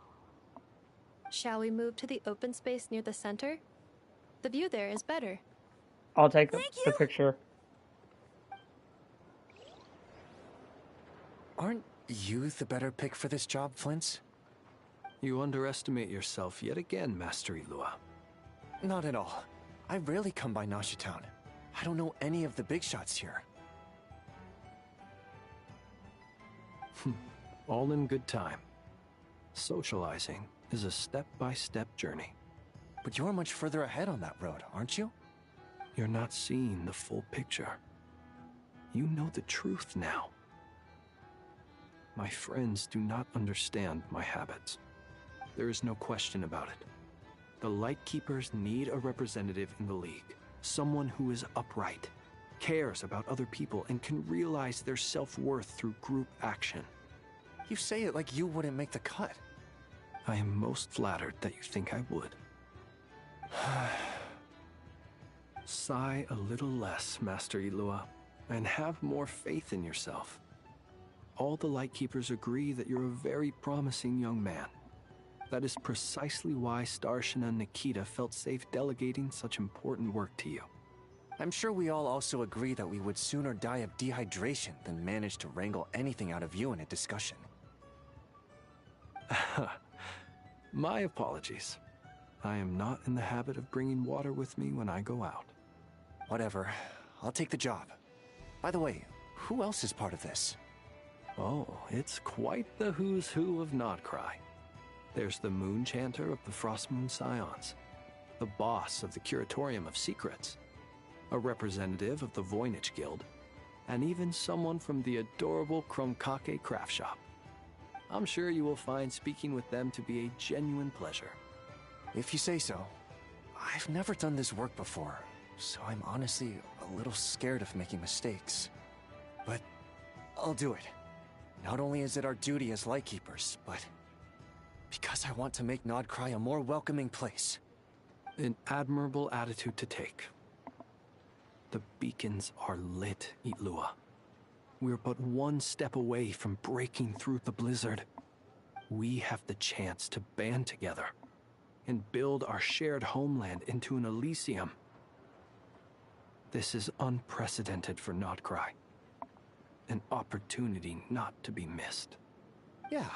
Shall we move to the open space near the center? The view there is better. I'll take the picture. Aren't you the better pick for this job, Flint? You underestimate yourself yet again, Master Ilua. Not at all. I rarely come by Nasha Town. I don't know any of the big shots here. All in good time. Socializing is a step-by-step journey. But you're much further ahead on that road, aren't you? You're not seeing the full picture. You know the truth now. My friends do not understand my habits. There is no question about it. The Lightkeepers need a representative in the League. Someone who is upright, cares about other people, and can realize their self-worth through group action. You say it like you wouldn't make the cut. I am most flattered that you think I would. Sigh a little less, Master Ilua, and have more faith in yourself. All the Lightkeepers agree that you're a very promising young man. That is precisely why Starshina and Nikita felt safe delegating such important work to you. I'm sure we all also agree that we would sooner die of dehydration than manage to wrangle anything out of you in a discussion. My apologies. I am not in the habit of bringing water with me when I go out. Whatever. I'll take the job. By the way, who else is part of this? Oh, it's quite the who's who of Notcry. There's the Moon Chanter of the Frostmoon Scions, the boss of the Curatorium of Secrets, a representative of the Voynich Guild, and even someone from the adorable Krumkake craft shop. I'm sure you will find speaking with them to be a genuine pleasure. If you say so. I've never done this work before, so I'm honestly a little scared of making mistakes. But I'll do it. Not only is it our duty as Lightkeepers, but because I want to make Notcry a more welcoming place. An admirable attitude to take. The beacons are lit, Ilua. We're but one step away from breaking through the blizzard. We have the chance to band together and build our shared homeland into an Elysium. This is unprecedented for Notcry. An opportunity not to be missed. Yeah.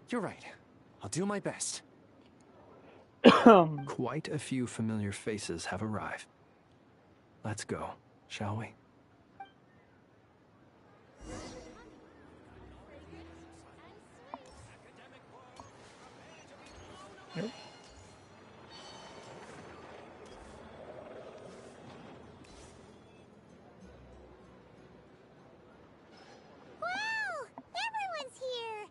You're right. I'll do my best. Quite a few familiar faces have arrived. Let's go, shall we? Nope. Wow! Everyone's here!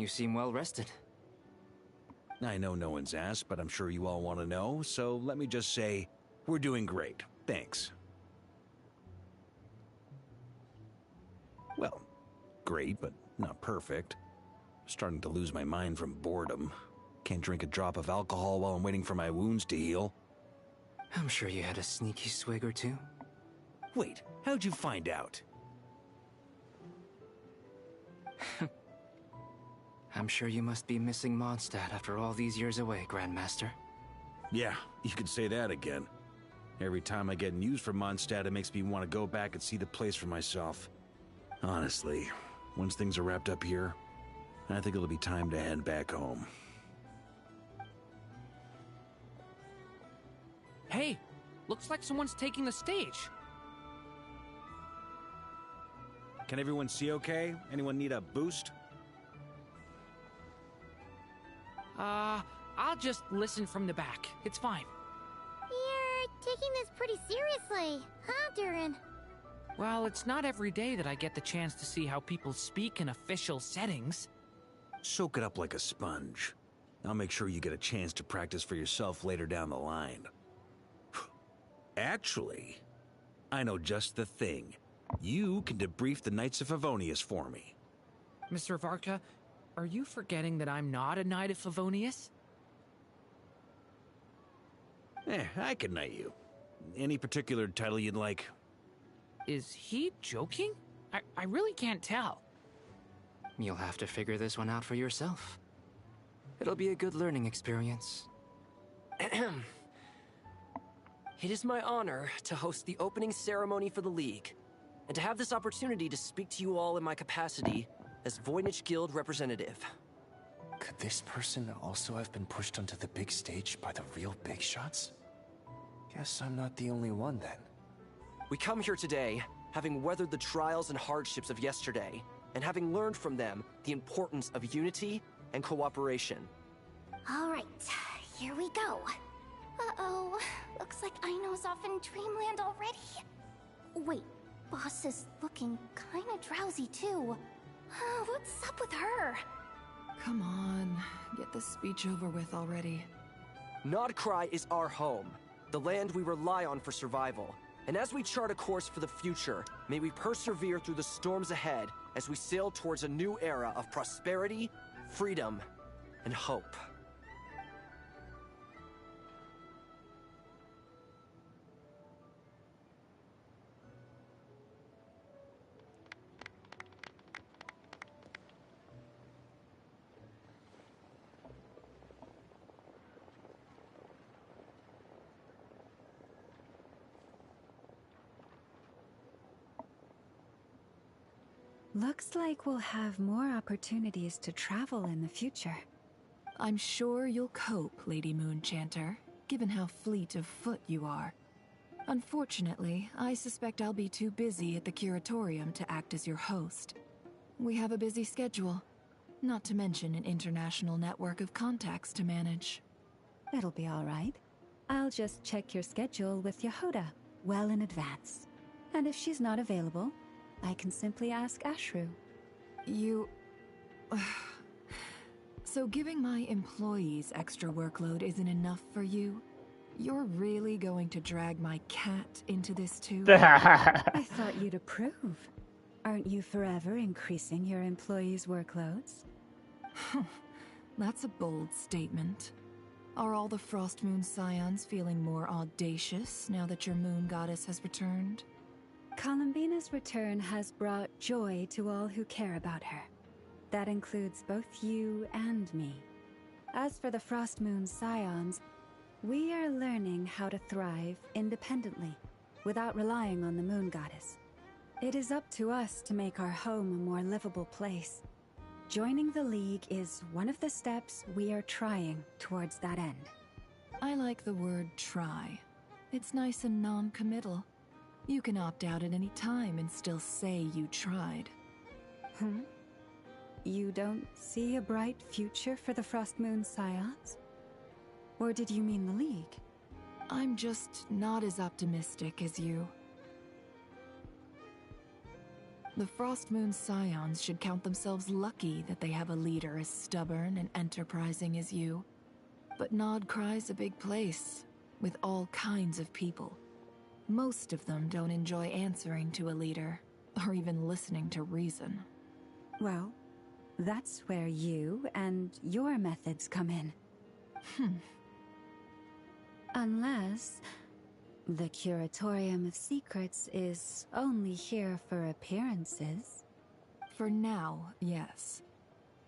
You seem well rested. I know no one's asked, but I'm sure you all want to know, so let me just say, we're doing great. Thanks. Well, great, but not perfect. Starting to lose my mind from boredom. Can't drink a drop of alcohol while I'm waiting for my wounds to heal. I'm sure you had a sneaky swig or two. Wait, how'd you find out? I'm sure you must be missing Mondstadt after all these years away, Grandmaster. Yeah, you could say that again. Every time I get news from Mondstadt, it makes me want to go back and see the place for myself. Honestly, once things are wrapped up here, I think it'll be time to head back home. Hey, looks like someone's taking the stage. Can everyone see okay? Anyone need a boost? I'll just listen from the back. It's fine. You're taking this pretty seriously, huh, Durin? Well, it's not every day that I get the chance to see how people speak in official settings. Soak it up like a sponge. I'll make sure you get a chance to practice for yourself later down the line. Actually, I know just the thing. You can debrief the Knights of Favonius for me. Mr. Varka, are you forgetting that I'm not a Knight of Favonius? I can knight you. Any particular title you'd like? Is he joking? I really can't tell. You'll have to figure this one out for yourself. It'll be a good learning experience. It is my honor to host the opening ceremony for the League, and to have this opportunity to speak to you all in my capacity as Voynich Guild representative. Could this person also have been pushed onto the big stage by the real big shots? Guess I'm not the only one then. We come here today, having weathered the trials and hardships of yesterday, and having learned from them the importance of unity and cooperation. All right, here we go. Uh-oh, looks like Aino's off in dreamland already. Wait, Boss is looking kinda drowsy too. What's up with her? Come on, get this speech over with already. Nodcry is our home, the land we rely on for survival. And as we chart a course for the future, may we persevere through the storms ahead as we sail towards a new era of prosperity, freedom, and hope. Looks like we'll have more opportunities to travel in the future. I'm sure you'll cope, Lady Moonchanter, given how fleet of foot you are. Unfortunately, I suspect I'll be too busy at the Curatorium to act as your host. We have a busy schedule, not to mention an international network of contacts to manage. It'll be all right. I'll just check your schedule with Yehoda well in advance. And if she's not available, I can simply ask Ashru. You... So giving my employees extra workload isn't enough for you? You're really going to drag my cat into this too? I thought you'd approve. Aren't you forever increasing your employees' workloads? That's a bold statement. Are all the Frost Moon Scions feeling more audacious now that your moon goddess has returned? Columbina's return has brought joy to all who care about her. That includes both you and me. As for the Frost Moon Scions, we are learning how to thrive independently, without relying on the moon goddess. It is up to us to make our home a more livable place. Joining the League is one of the steps we are trying towards that end. I like the word try. It's nice and non-committal. You can opt out at any time and still say you tried. You don't see a bright future for the Frost Moon Scions? Or did you mean the League? I'm just not as optimistic as you. The Frost Moon Scions should count themselves lucky that they have a leader as stubborn and enterprising as you. But Nodcry's a big place, with all kinds of people. Most of them don't enjoy answering to a leader, or even listening to reason. Well, that's where you and your methods come in. Unless the Curatorium of Secrets is only here for appearances. For now, yes.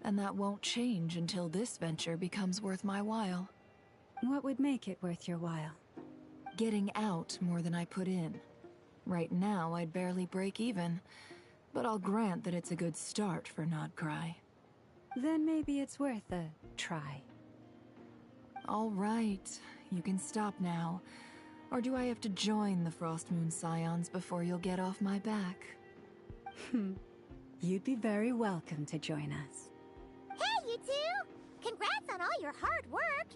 And that won't change until this venture becomes worth my while. What would make it worth your while? Getting out more than I put in. Right now, I'd barely break even, but I'll grant that it's a good start for Nodcry. Then maybe it's worth a try. All right, you can stop now. Or do I have to join the Frost Moon Scions before you'll get off my back? You'd be very welcome to join us. Hey, you two! Congrats on all your hard work!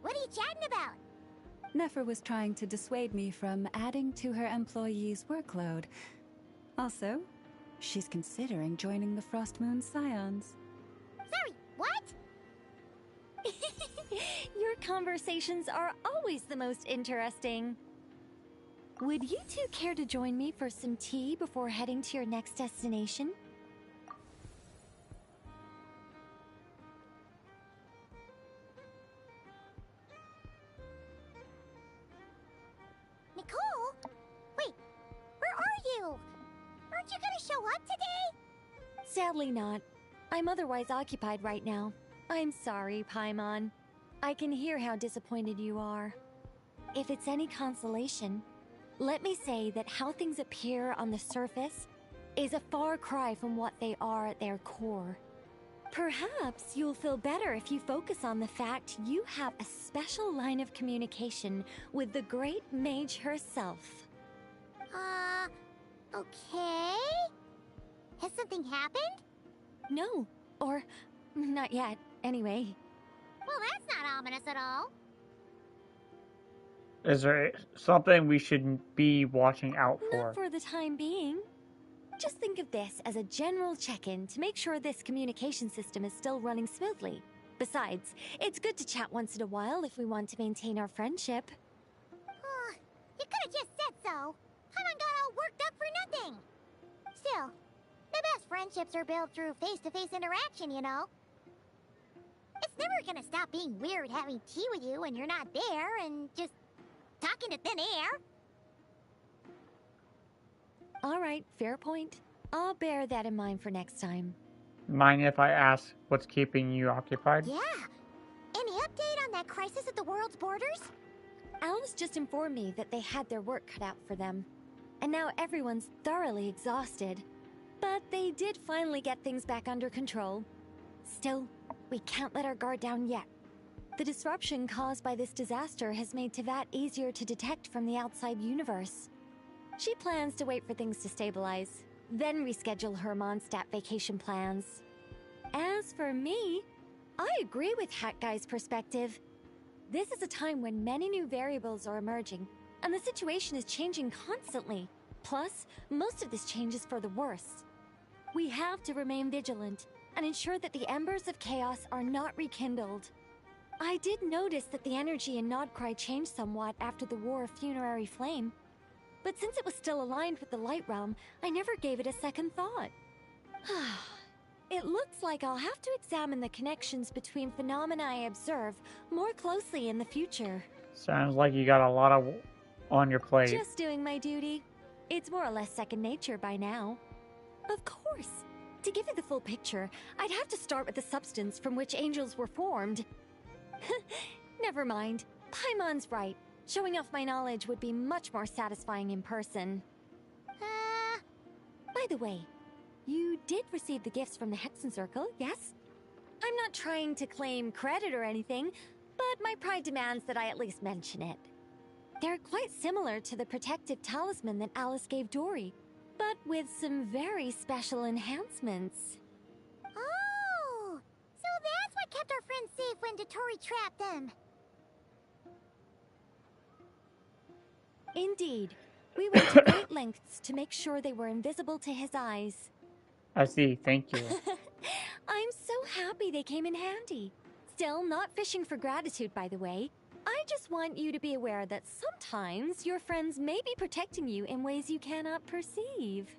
What are you chatting about? Nefer was trying to dissuade me from adding to her employees' workload. Also, she's considering joining the Frost Moon Scions. Sorry, what? Your conversations are always the most interesting. Would you two care to join me for some tea before heading to your next destination? Nicole? Wait, where are you? Aren't you gonna show up today? Sadly not. I'm otherwise occupied right now. I'm sorry, Paimon. I can hear how disappointed you are. If it's any consolation, let me say that how things appear on the surface is a far cry from what they are at their core. Perhaps you'll feel better if you focus on the fact you have a special line of communication with the great mage herself. Okay? Has something happened? No, or not yet, anyway. Well, that's not ominous at all. Is there something we should be watching out for? Not for the time being. Just think of this as a general check-in to make sure this communication system is still running smoothly. Besides, it's good to chat once in a while if we want to maintain our friendship. You could have just said so. Paimon got all worked up for nothing. Still, the best friendships are built through face-to-face interaction, you know. It's never gonna stop being weird having tea with you when you're not there and just talking to thin air. All right, fair point. I'll bear that in mind for next time. Mind if I ask what's keeping you occupied? Yeah. Any update on that crisis at the world's borders? Alice just informed me that they had their work cut out for them. And now everyone's thoroughly exhausted. But they did finally get things back under control. Still, we can't let our guard down yet. The disruption caused by this disaster has made Teyvat easier to detect from the outside universe. She plans to wait for things to stabilize, then reschedule her Mondstadt vacation plans. As for me, I agree with Hat Guy's perspective. This is a time when many new variables are emerging, and the situation is changing constantly. Plus, most of this change is for the worse. We have to remain vigilant and ensure that the embers of chaos are not rekindled. I did notice that the energy in Nodcry changed somewhat after the War of Funerary Flame, but since it was still aligned with the Light Realm, I never gave it a second thought. It looks like I'll have to examine the connections between phenomena I observe more closely in the future. Sounds like you got a lot on your plate. Just doing my duty. It's more or less second nature by now. Of course. To give you the full picture, I'd have to start with the substance from which angels were formed. Never mind. Paimon's right. Showing off my knowledge would be much more satisfying in person. By the way, you did receive the gifts from the Hexen Circle, yes? I'm not trying to claim credit or anything, but my pride demands that I at least mention it. They're quite similar to the protective talisman that Alice gave Dory, but with some very special enhancements. Oh! So that's what kept our friends safe when Dotori trapped them. Indeed. We went to great lengths to make sure they were invisible to his eyes. I see, thank you. I'm so happy they came in handy. Still, not fishing for gratitude, by the way. I just want you to be aware that sometimes your friends may be protecting you in ways you cannot perceive.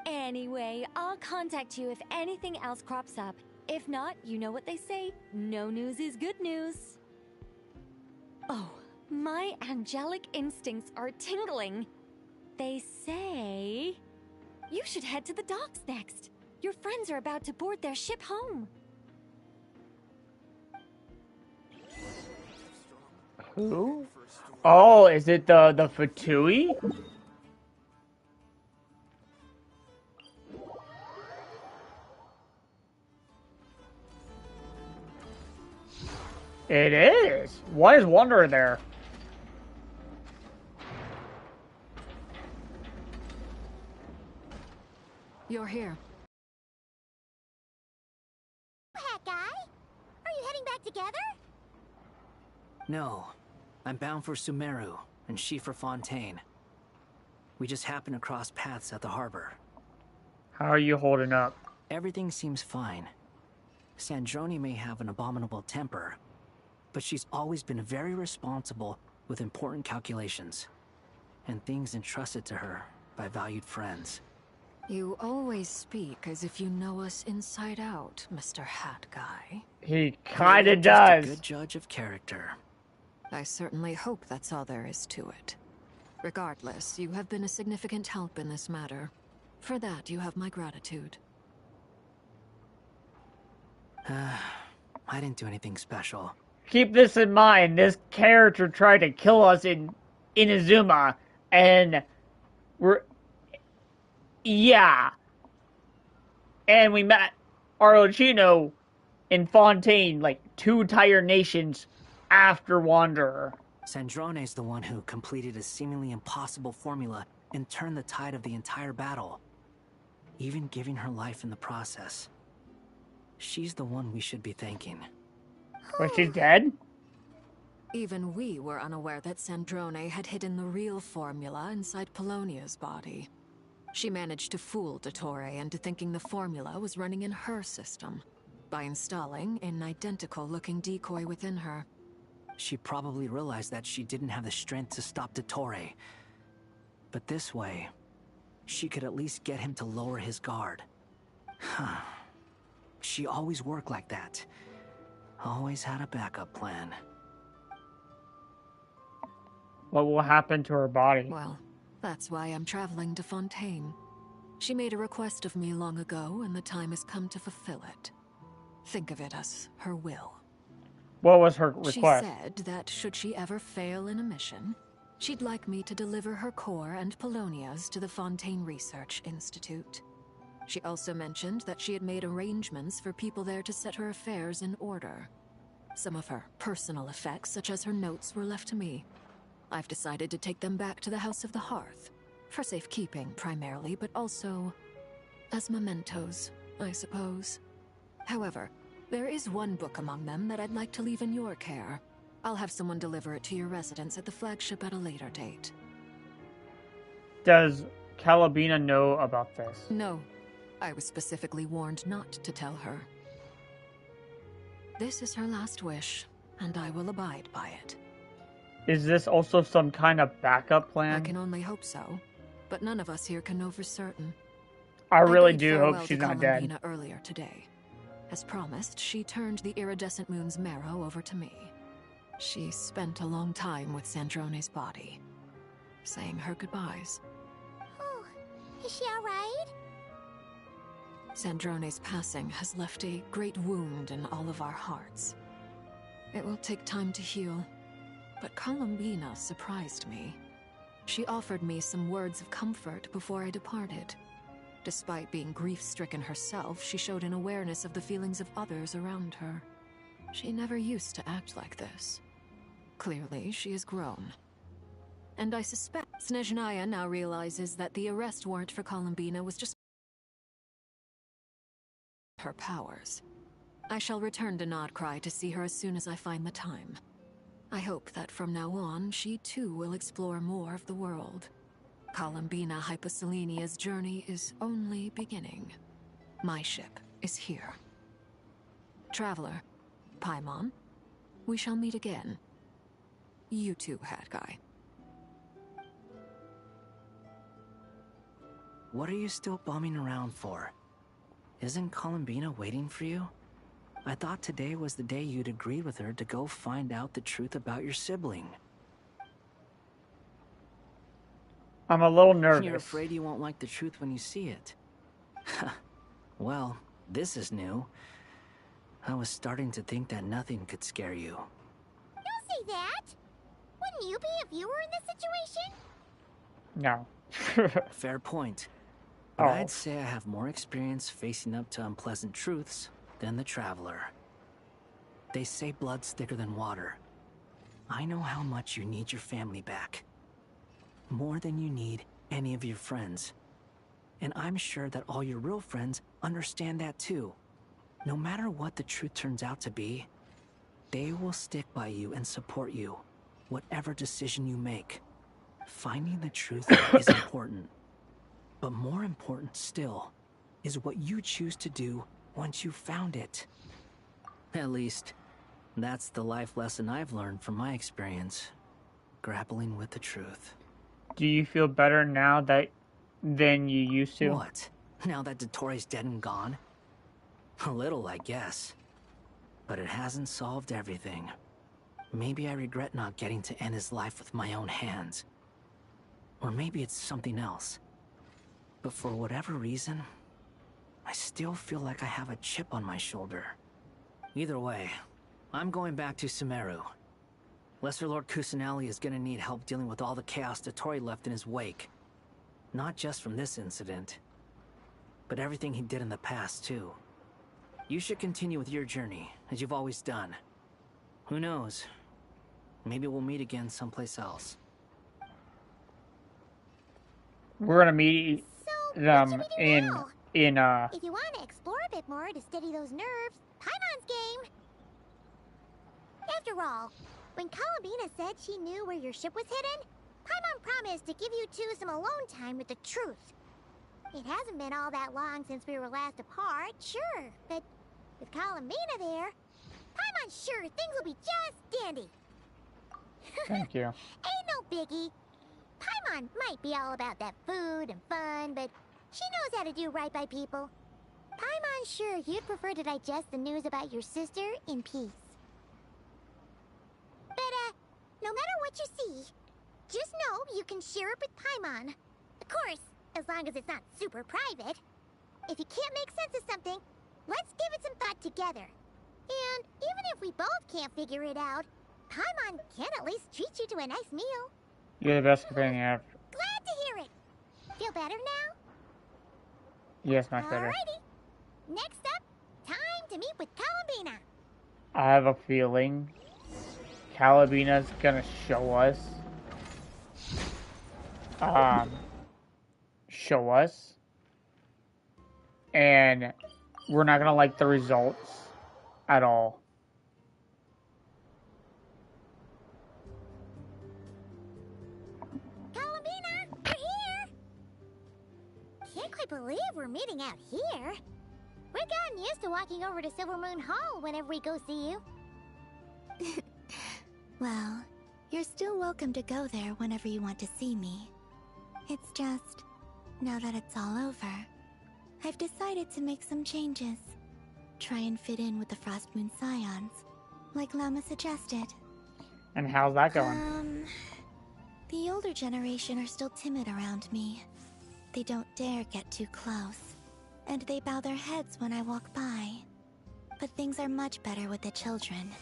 Anyway, I'll contact you if anything else crops up. If not, you know what they say, no news is good news. Oh, my angelic instincts are tingling. They say you should head to the docks next. Your friends are about to board their ship home. Who? Oh, is it the Fatui? It is. Why is Wanderer there? You're here. Hat guy? Are you heading back together? No. I'm bound for Sumeru, and she for Fontaine. We just happened to cross paths at the harbor. How are you holding up? Everything seems fine. Sandrone may have an abominable temper, but she's always been very responsible with important calculations, and things entrusted to her by valued friends. You always speak as if you know us inside out, Mr. Hat Guy. He kinda Just does. a good judge of character. I certainly hope that's all there is to it. Regardless, you have been a significant help in this matter. For that, you have my gratitude. I didn't do anything special. Keep this in mind. This character tried to kill us in Inazuma, and and we met Arlecchino in Fontaine, like 2 entire nations after Wanderer. Sandrone's the one who completed a seemingly impossible formula and turned the tide of the entire battle, even giving her life in the process. She's the one we should be thanking. Was she dead? Even we were unaware that Sandrone had hidden the real formula inside Polonia's body. She managed to fool Dottore into thinking the formula was running in her system by installing an identical-looking decoy within her. She probably realized that she didn't have the strength to stop Dottore. But this way, she could at least get him to lower his guard. She always worked like that. Always had a backup plan. What will happen to her body? Well, that's why I'm traveling to Fontaine. She made a request of me long ago, and the time has come to fulfill it. Think of it as her will. What was her request? She said that should she ever fail in a mission, she'd like me to deliver her core and Polonia's to the Fontaine Research Institute. She also mentioned that she had made arrangements for people there to set her affairs in order. Some of her personal effects, such as her notes, were left to me. I've decided to take them back to the House of the Hearth, for safekeeping primarily, but also as mementos, I suppose. However, there is one book among them that I'd like to leave in your care. I'll have someone deliver it to your residence at the flagship at a later date. Does Columbina know about this? No. I was specifically warned not to tell her. This is her last wish, and I will abide by it. Is this also some kind of backup plan? I can only hope so, but none of us here can know for certain. I really bade do farewell hope she's to not dead. Columbina earlier today. As promised, she turned the iridescent moon's marrow over to me. She spent a long time with Sandrone's body, saying her goodbyes. Oh, is she alright? Sandrone's passing has left a great wound in all of our hearts. It will take time to heal, but Columbina surprised me. She offered me some words of comfort before I departed. Despite being grief-stricken herself, she showed an awareness of the feelings of others around her. She never used to act like this. Clearly, she has grown. And I suspect Snezhnaya now realizes that the arrest warrant for Columbina was just her powers. I shall return to Nodcry to see her as soon as I find the time. I hope that from now on, she too will explore more of the world. Columbina Hyposelenia's journey is only beginning. My ship is here. Traveler, Paimon, we shall meet again. You too, Hat Guy. What are you still bumming around for? Isn't Columbina waiting for you? I thought today was the day you'd agree with her to go find out the truth about your sibling. I'm a little nervous. You're afraid you won't like the truth when you see it. Well, this is new. I was starting to think that nothing could scare you. Don't say that! Wouldn't you be if you were in this situation? No. Fair point. But I'd say I have more experience facing up to unpleasant truths than the Traveler. They say blood's thicker than water. I know how much you need your family back. More than you need any of your friends. And I'm sure that all your real friends understand that too. No matter what the truth turns out to be, they will stick by you and support you, whatever decision you make. Finding the truth is important. But more important still is what you choose to do once you've found it. At least, that's the life lesson I've learned from my experience, grappling with the truth. Do you feel better now than you used to? What? Now that Dottoro's dead and gone? A little, I guess. But it hasn't solved everything. Maybe I regret not getting to end his life with my own hands. Or maybe it's something else. But for whatever reason, I still feel like I have a chip on my shoulder. Either way, I'm going back to Sumeru. Lesser Lord Kusanali is gonna need help dealing with all the chaos Dottori left in his wake. Not just from this incident, but everything he did in the past, too. You should continue with your journey, as you've always done. Who knows? Maybe we'll meet again someplace else. We're gonna meet them in If you want to explore a bit more to steady those nerves, Paimon's game! After all, when Columbina said she knew where your ship was hidden, Paimon promised to give you two some alone time with the truth. It hasn't been all that long since we were last apart, sure, but with Columbina there, Paimon's sure things will be just dandy. Thank you. Ain't no biggie. Paimon might be all about that food and fun, but she knows how to do right by people. Paimon's sure you'd prefer to digest the news about your sister in peace. But, no matter what you see, just know you can share it with Paimon. Of course, as long as it's not super private. If you can't make sense of something, let's give it some thought together. And even if we both can't figure it out, Paimon can at least treat you to a nice meal. You're the best companion ever. Glad to hear it. Feel better now? Yes, much better. Alrighty. Next up, time to meet with Columbina. I have a feeling Calabina's gonna show us. And we're not gonna like the results at all. Columbina, we're here! Can't quite believe we're meeting out here. We've gotten used to walking over to Silver Moon Hall whenever we go see you. Well, you're still welcome to go there whenever you want to see me. It's just, now that it's all over, I've decided to make some changes. Try and fit in with the Frost Moon Scions, like Lama suggested. And how's that going? The older generation are still timid around me. They don't dare get too close, and they bow their heads when I walk by. But things are much better with the children.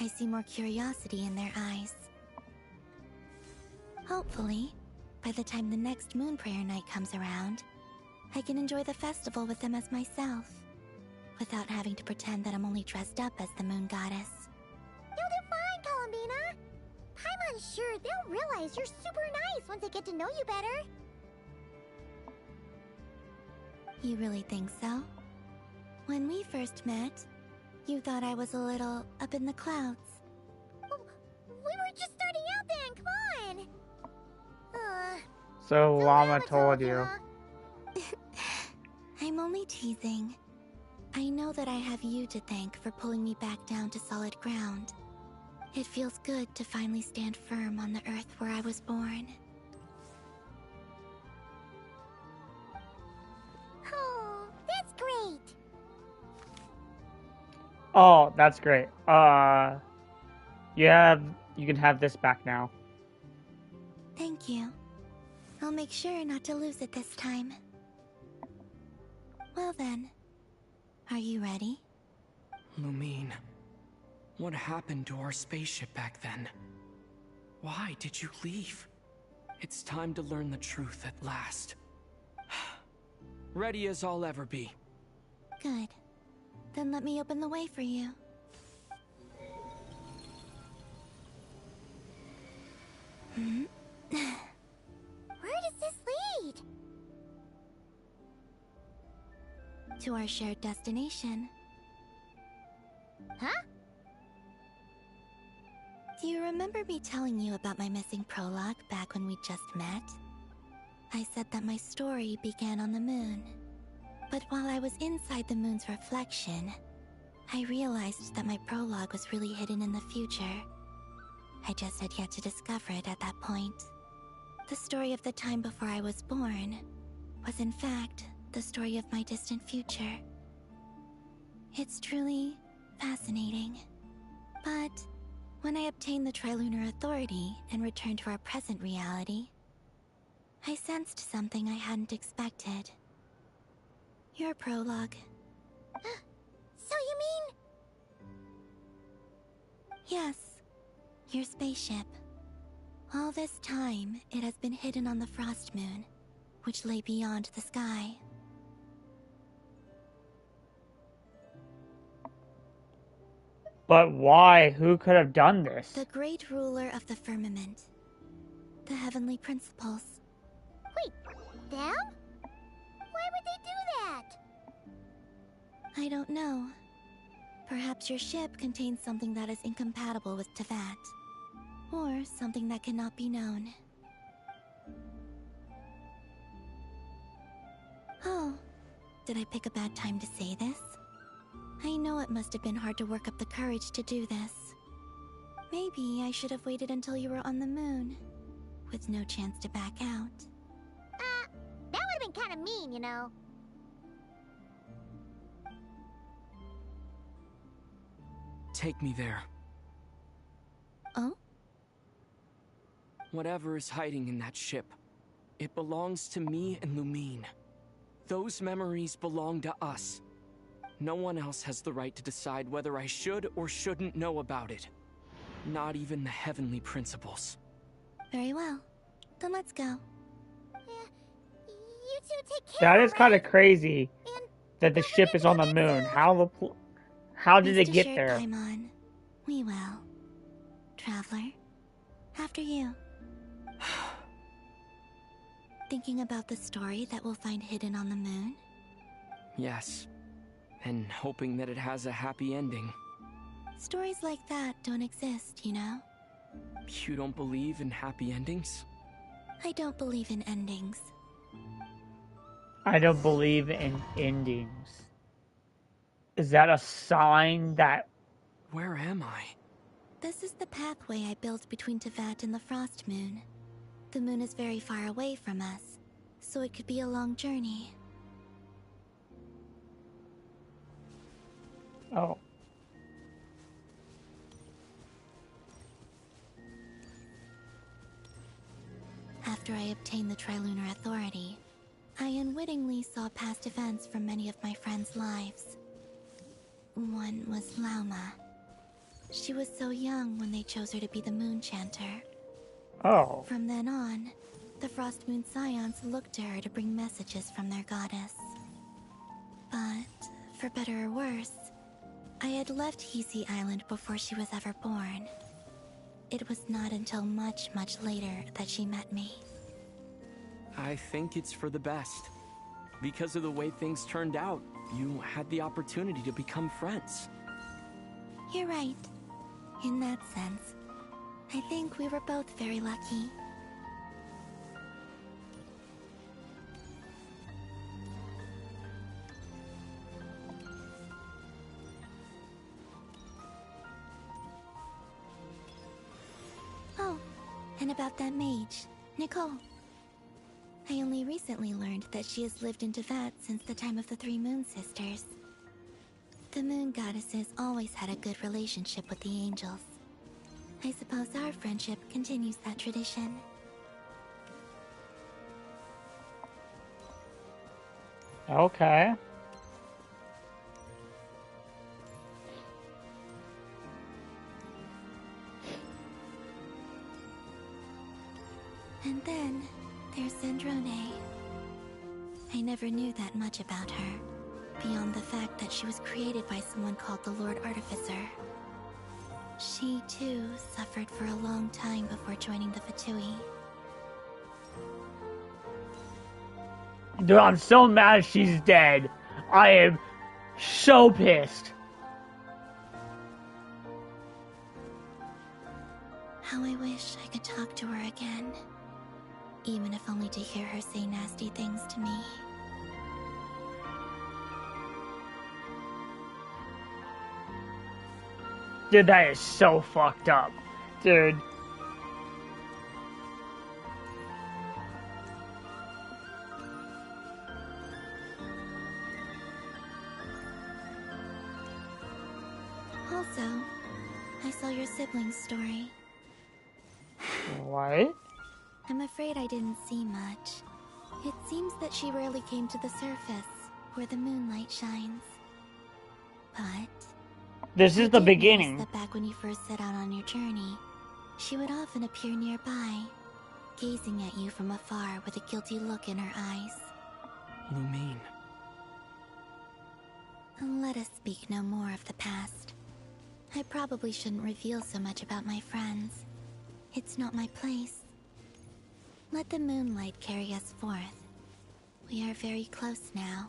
I see more curiosity in their eyes. Hopefully, by the time the next Moon Prayer Night comes around, I can enjoy the festival with them as myself, without having to pretend that I'm only dressed up as the Moon Goddess. You'll do fine, Columbina. Paimon's sure they'll realize you're super nice once they get to know you better. You really think so? When we first met, you thought I was a little up in the clouds. We were just starting out then, come on! So Llama told you. I'm only teasing. I know that I have you to thank for pulling me back down to solid ground. It feels good to finally stand firm on the earth where I was born. Oh, that's great! Oh, that's great. You can have this back now. Thank you. I'll make sure not to lose it this time. Well then, are you ready? Lumine, what happened to our spaceship back then? Why did you leave? It's time to learn the truth at last. Ready as I'll ever be. Good. Then let me open the way for you. Where does this lead? to our shared destination. Huh? Do you remember me telling you about my missing prologue back when we just met? I said that my story began on the moon. But while I was inside the moon's reflection, I realized that my prologue was really hidden in the future. I just had yet to discover it at that point. The story of the time before I was born was in fact the story of my distant future. It's truly fascinating. But when I obtained the Trilunar Authority and returned to our present reality, I sensed something I hadn't expected. Your prologue. So you mean... Yes, your spaceship. All this time, it has been hidden on the Frost Moon, which lay beyond the sky. But why? Who could have done this? The great ruler of the firmament. The heavenly principles. Wait, them? Why would they do that? I don't know. Perhaps your ship contains something that is incompatible with Teyvat. Or something that cannot be known. Oh, did I pick a bad time to say this? I know it must have been hard to work up the courage to do this. Maybe I should have waited until you were on the moon, with no chance to back out. That would have been kind of mean, you know. Take me there. Oh? Whatever is hiding in that ship, it belongs to me and Lumine. Those memories belong to us. No one else has the right to decide whether I should or shouldn't know about it. Not even the heavenly principles. Very well. Then let's go. You two take care. That is kind of crazy that the ship is on the moon. How did it get there? Paimon. We will. Traveler, after you. Thinking about the story that we'll find hidden on the moon? Yes. And hoping that it has a happy ending. Stories like that don't exist, you know? You don't believe in happy endings? I don't believe in endings. I don't believe in endings. Is that a sign that... Where am I? This is the pathway I built between Teyvat and the Frost Moon. The moon is very far away from us, so it could be a long journey. Oh. After I obtained the Trilunar Authority, I unwittingly saw past events from many of my friends' lives. One was Lauma. She was so young when they chose her to be the Moon Chanter. Oh. From then on, the Frost Moon Scions looked to her to bring messages from their goddess. But, for better or worse, I had left Hisi Island before she was ever born. It was not until much, much later that she met me. I think it's for the best. Because of the way things turned out, you had the opportunity to become friends. You're right. In that sense, I think we were both very lucky. Oh, and about that mage, Nicole. I only recently learned that she has lived in Teyvat since the time of the Three Moon Sisters. The Moon Goddesses always had a good relationship with the angels. I suppose our friendship continues that tradition. Okay. And then, there's Zandrone. I never knew that much about her, beyond the fact that she was created by someone called the Lord Artificer. She, too, suffered for a long time before joining the Fatui. Dude, I'm so mad she's dead. I am so pissed. How I wish I could talk to her again. Even if only to hear her say nasty things to me. Dude, that is so fucked up. Dude. Also, I saw your siblings' story. What? I'm afraid I didn't see much. It seems that she rarely came to the surface, where the moonlight shines. But this is the beginning. That back when you first set out on your journey, she would often appear nearby, gazing at you from afar with a guilty look in her eyes. Lumine. Let us speak no more of the past. I probably shouldn't reveal so much about my friends. It's not my place. Let the moonlight carry us forth. We are very close now.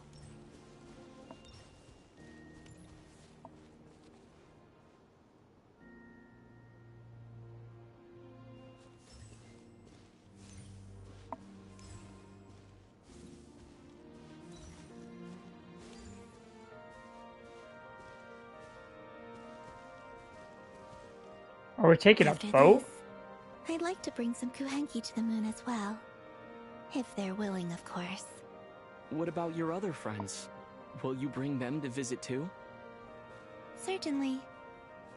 Are we taking After a boat? this, I'd like to bring some Kuhenki to the moon as well. If they're willing, of course. What about your other friends? Will you bring them to visit too? Certainly.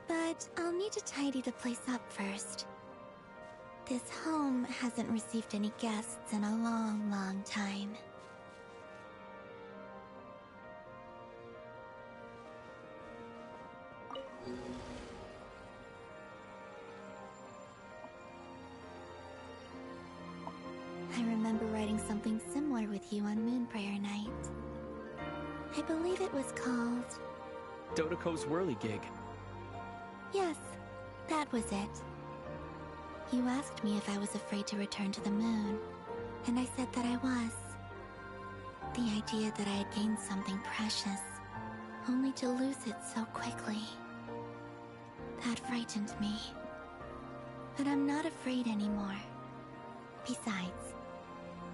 But I'll need to tidy the place up first. This home hasn't received any guests in a long, long time. I remember writing something similar with you on Moon Prayer Night. I believe it was called... Dodoko's Whirligig. Yes, that was it. You asked me if I was afraid to return to the moon, and I said that I was. The idea that I had gained something precious, only to lose it so quickly. That frightened me. But I'm not afraid anymore. Besides,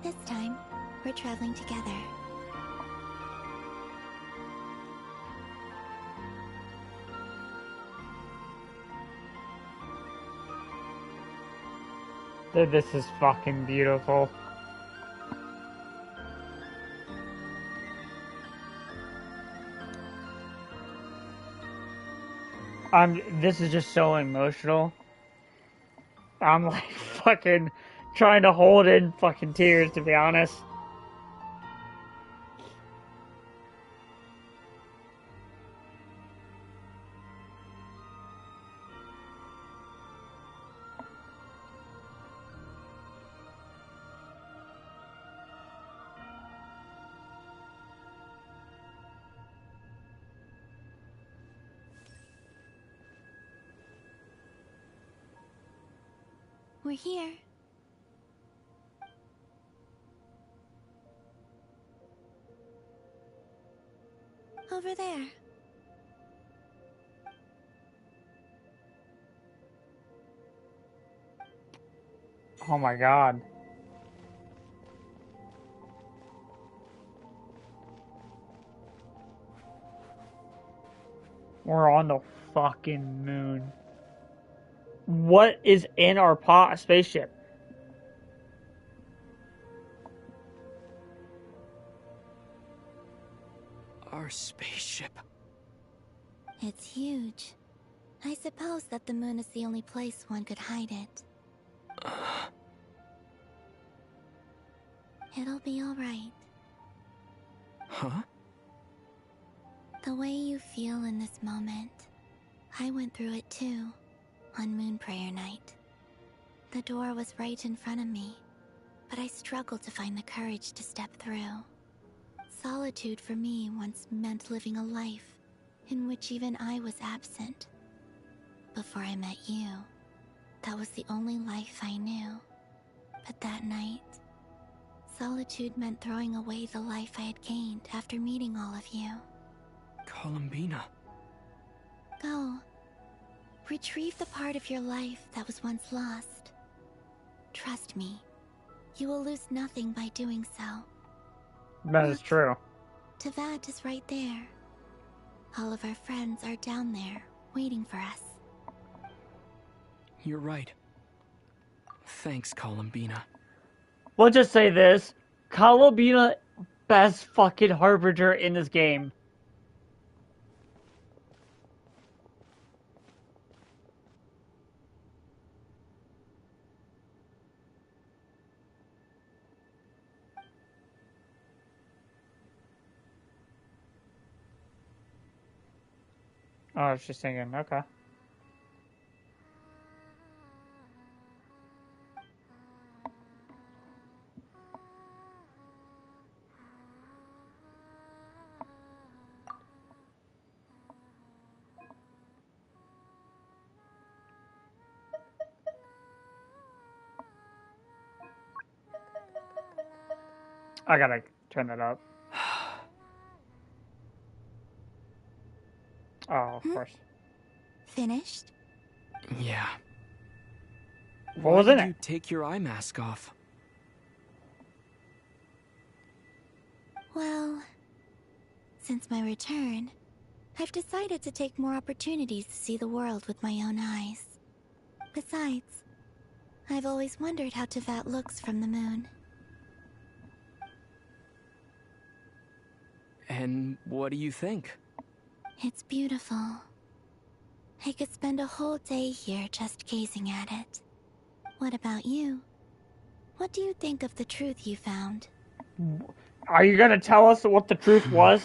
this time, we're traveling together. Dude, this is fucking beautiful. This is just so emotional. I'm like fucking trying to hold in fucking tears, to be honest. We're here. Over there. Oh my god. We're on the fucking moon. What is in our spaceship? Our spaceship. It's huge. I suppose that the moon is the only place one could hide it. It'll be all right. Huh? The way you feel in this moment, I went through it too, on Moon Prayer Night. The door was right in front of me, but I struggled to find the courage to step through. Solitude for me once meant living a life in which even I was absent. Before I met you, that was the only life I knew. But that night, solitude meant throwing away the life I had gained after meeting all of you. Columbina. Go. Retrieve the part of your life that was once lost. Trust me, you will lose nothing by doing so. That is true. Teyvat is right there. All of our friends are down there, waiting for us. You're right. Thanks, Columbina. We'll just say this. Columbina, best fucking harbinger in this game. Oh, she's singing. Okay. I gotta turn it up. Oh, of course. Finished? Yeah. What was in Why did it? you take your eye mask off? Well, since my return, I've decided to take more opportunities to see the world with my own eyes. Besides, I've always wondered how Teyvat looks from the moon. And what do you think? It's beautiful. I could spend a whole day here just gazing at it. What about you? What do you think of the truth you found? Are you gonna tell us what the truth was?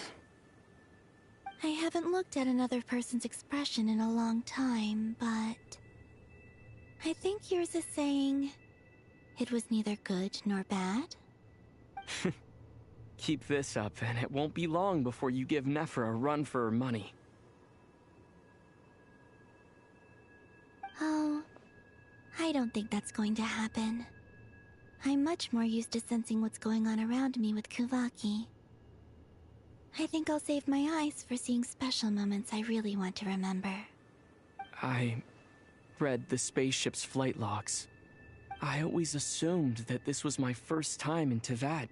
I haven't looked at another person's expression in a long time, but I think yours is saying it was neither good nor bad. Keep this up, and it won't be long before you give Nefer a run for her money. Oh, I don't think that's going to happen. I'm much more used to sensing what's going on around me with Kuvaki. I think I'll save my eyes for seeing special moments I really want to remember. I read the spaceship's flight logs. I always assumed that this was my first time in Teyvat.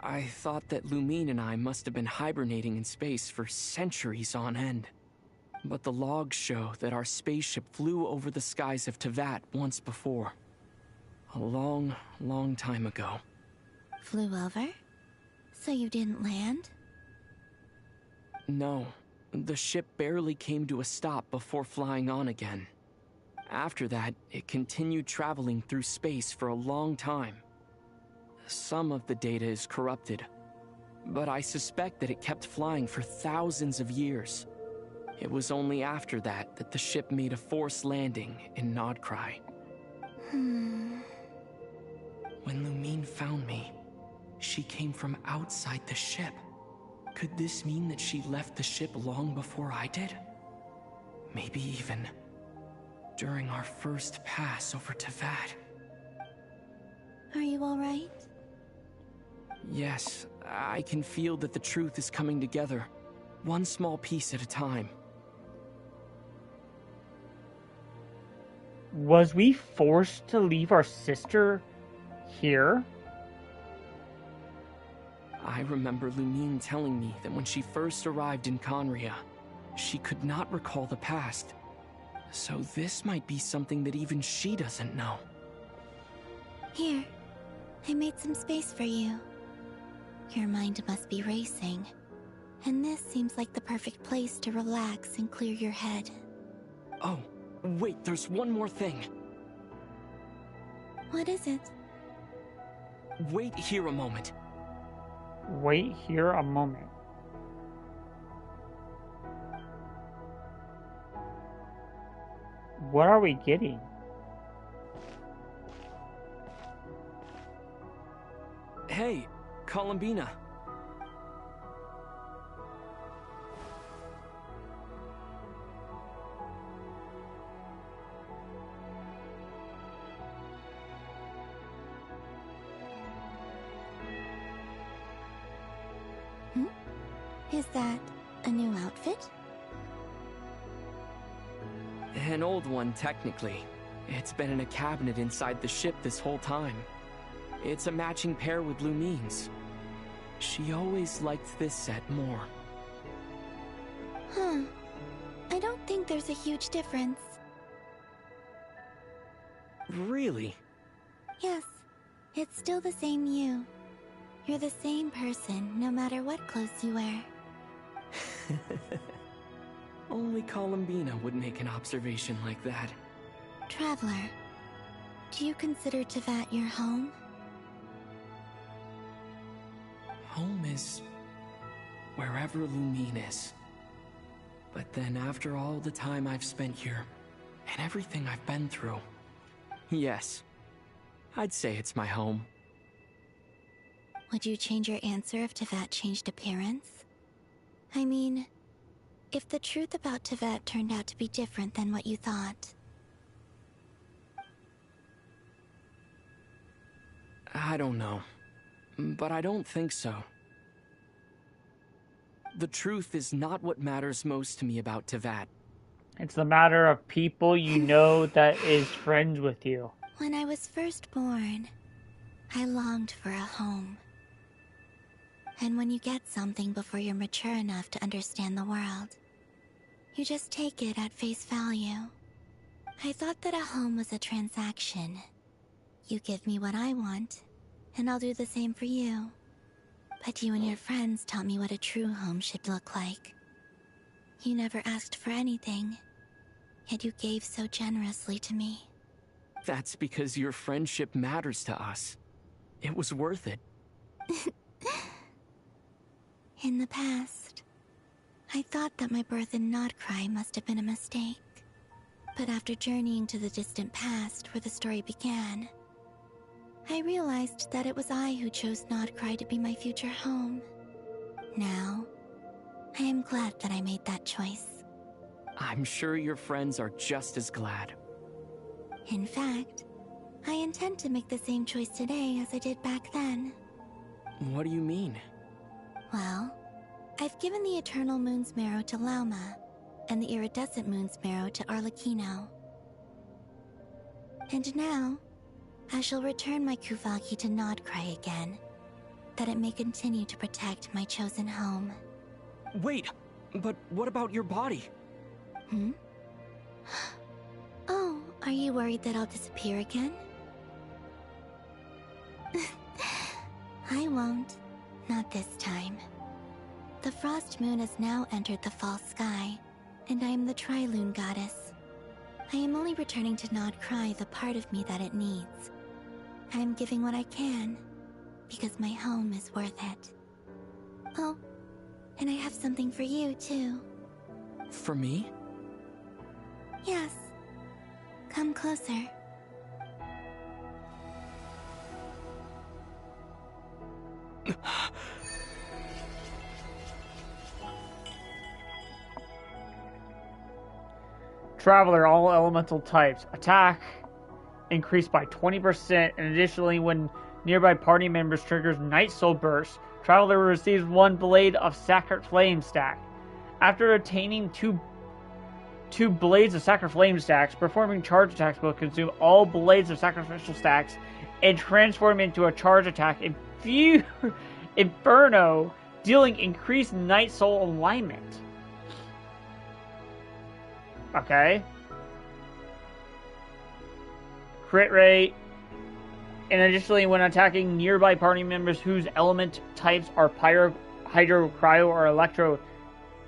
I thought that Lumine and I must have been hibernating in space for centuries on end. But the logs show that our spaceship flew over the skies of Teyvat once before. A long, long time ago. Flew over? So you didn't land? No, the ship barely came to a stop before flying on again. After that, it continued traveling through space for a long time. Some of the data is corrupted, but I suspect that it kept flying for thousands of years. It was only after that that the ship made a forced landing in Nodcry. When Lumine found me, she came from outside the ship. Could this mean that she left the ship long before I did? Maybe even during our first pass over Teyvat. Are you alright? Yes, I can feel that the truth is coming together, one small piece at a time. Was we forced to leave our sister here? I remember Lumine telling me that when she first arrived in Conria, she could not recall the past. So this might be something that even she doesn't know. Here, I made some space for you. Your mind must be racing, and this seems like the perfect place to relax and clear your head. Oh, wait, there's one more thing. What is it? Wait here a moment. Wait here a moment. What are we getting? Hey, Columbina. Is that a new outfit? An old one, technically. It's been in a cabinet inside the ship this whole time. It's a matching pair with Lumine's. She always liked this set more. Huh. I don't think there's a huge difference. Really? Yes. It's still the same you. You're the same person, no matter what clothes you wear. Only Columbina would make an observation like that. Traveler, do you consider Teyvat your home? Home is wherever Lumine is. But then after all the time I've spent here, and everything I've been through, yes, I'd say it's my home. Would you change your answer if Teyvat changed appearance? I mean, if the truth about Teyvat turned out to be different than what you thought. I don't know, but I don't think so. The truth is not what matters most to me about Teyvat. It's the matter of people you know that is friends with you. When I was first born, I longed for a home. And when you get something before you're mature enough to understand the world, you just take it at face value. I thought that a home was a transaction. You give me what I want, and I'll do the same for you. But you and your friends taught me what a true home should look like. You never asked for anything, yet you gave so generously to me. That's because your friendship matters to us. It was worth it. In the past, I thought that my birth in Nodcry must have been a mistake. But after journeying to the distant past where the story began, I realized that it was I who chose Nodcry to be my future home. Now, I am glad that I made that choice. I'm sure your friends are just as glad. In fact, I intend to make the same choice today as I did back then. What do you mean? Well, I've given the Eternal Moon's marrow to Lauma, and the Iridescent Moon's marrow to Arlecchino. And now, I shall return my Kuvagi to Nodcry again, that it may continue to protect my chosen home. Wait, but what about your body? Hmm? Oh, are you worried that I'll disappear again? I won't. Not this time. The Frost Moon has now entered the false sky, and I am the Tri-Lune goddess. I am only returning to Nodcry the part of me that it needs. I am giving what I can, because my home is worth it. Oh, and I have something for you, too. For me? Yes. Come closer. Traveler, all elemental types. Attack increased by 20%, and additionally when nearby party members triggers Night Soul Burst, Traveler receives 1 blade of Sacred Flame stack. After attaining two blades of Sacred Flame stacks, performing charge attacks will consume all blades of sacrificial stacks and transform into a charge attack Inferno, dealing increased Night Soul alignment. Okay. Crit rate. And additionally, when attacking nearby party members whose element types are Pyro, Hydro, Cryo, or Electro,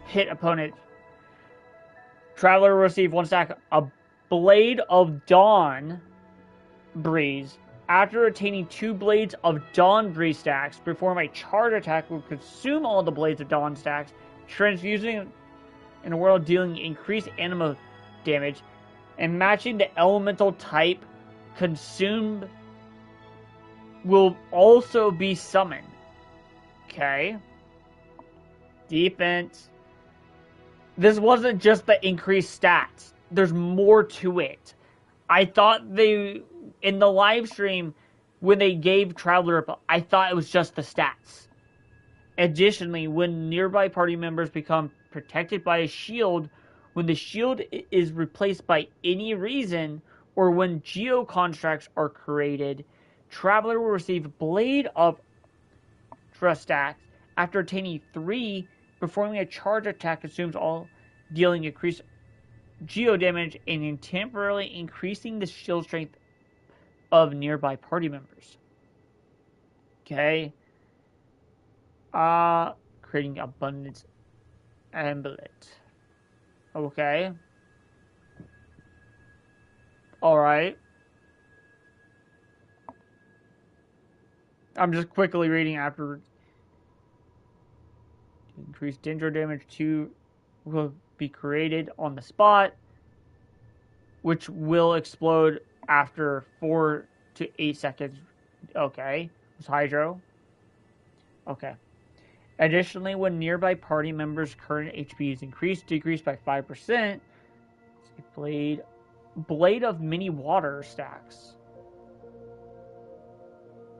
hit opponent. Traveler will receive 1 stack of Blade of Dawn Breeze. After attaining 2 blades of Dawn Breeze stacks, perform a charge attack will consume all the blades of Dawn stacks, transfusing in a world dealing increased anima damage, and matching the elemental type consumed will also be summoned. Okay. Defense. This wasn't just the increased stats. There's more to it. I thought they, in the live stream, when they gave Traveler up, I thought it was just the stats. Additionally, when nearby party members become protected by a shield, when the shield is replaced by any reason, or when geo constructs are created, Traveler will receive Blade of stacks. After attaining 3, performing a charge attack consumes all, dealing increased geo damage and temporarily increasing the shield strength of nearby party members. Okay. Creating abundance amulet. Okay. Alright. I'm just quickly reading after. Increased dendro damage 2 will be created on the spot, which will explode after 4 to 8 seconds. Okay. It's Hydro. Okay. Additionally, when nearby party members' current HP is decreased by 5%, Blade of Mini Water stacks.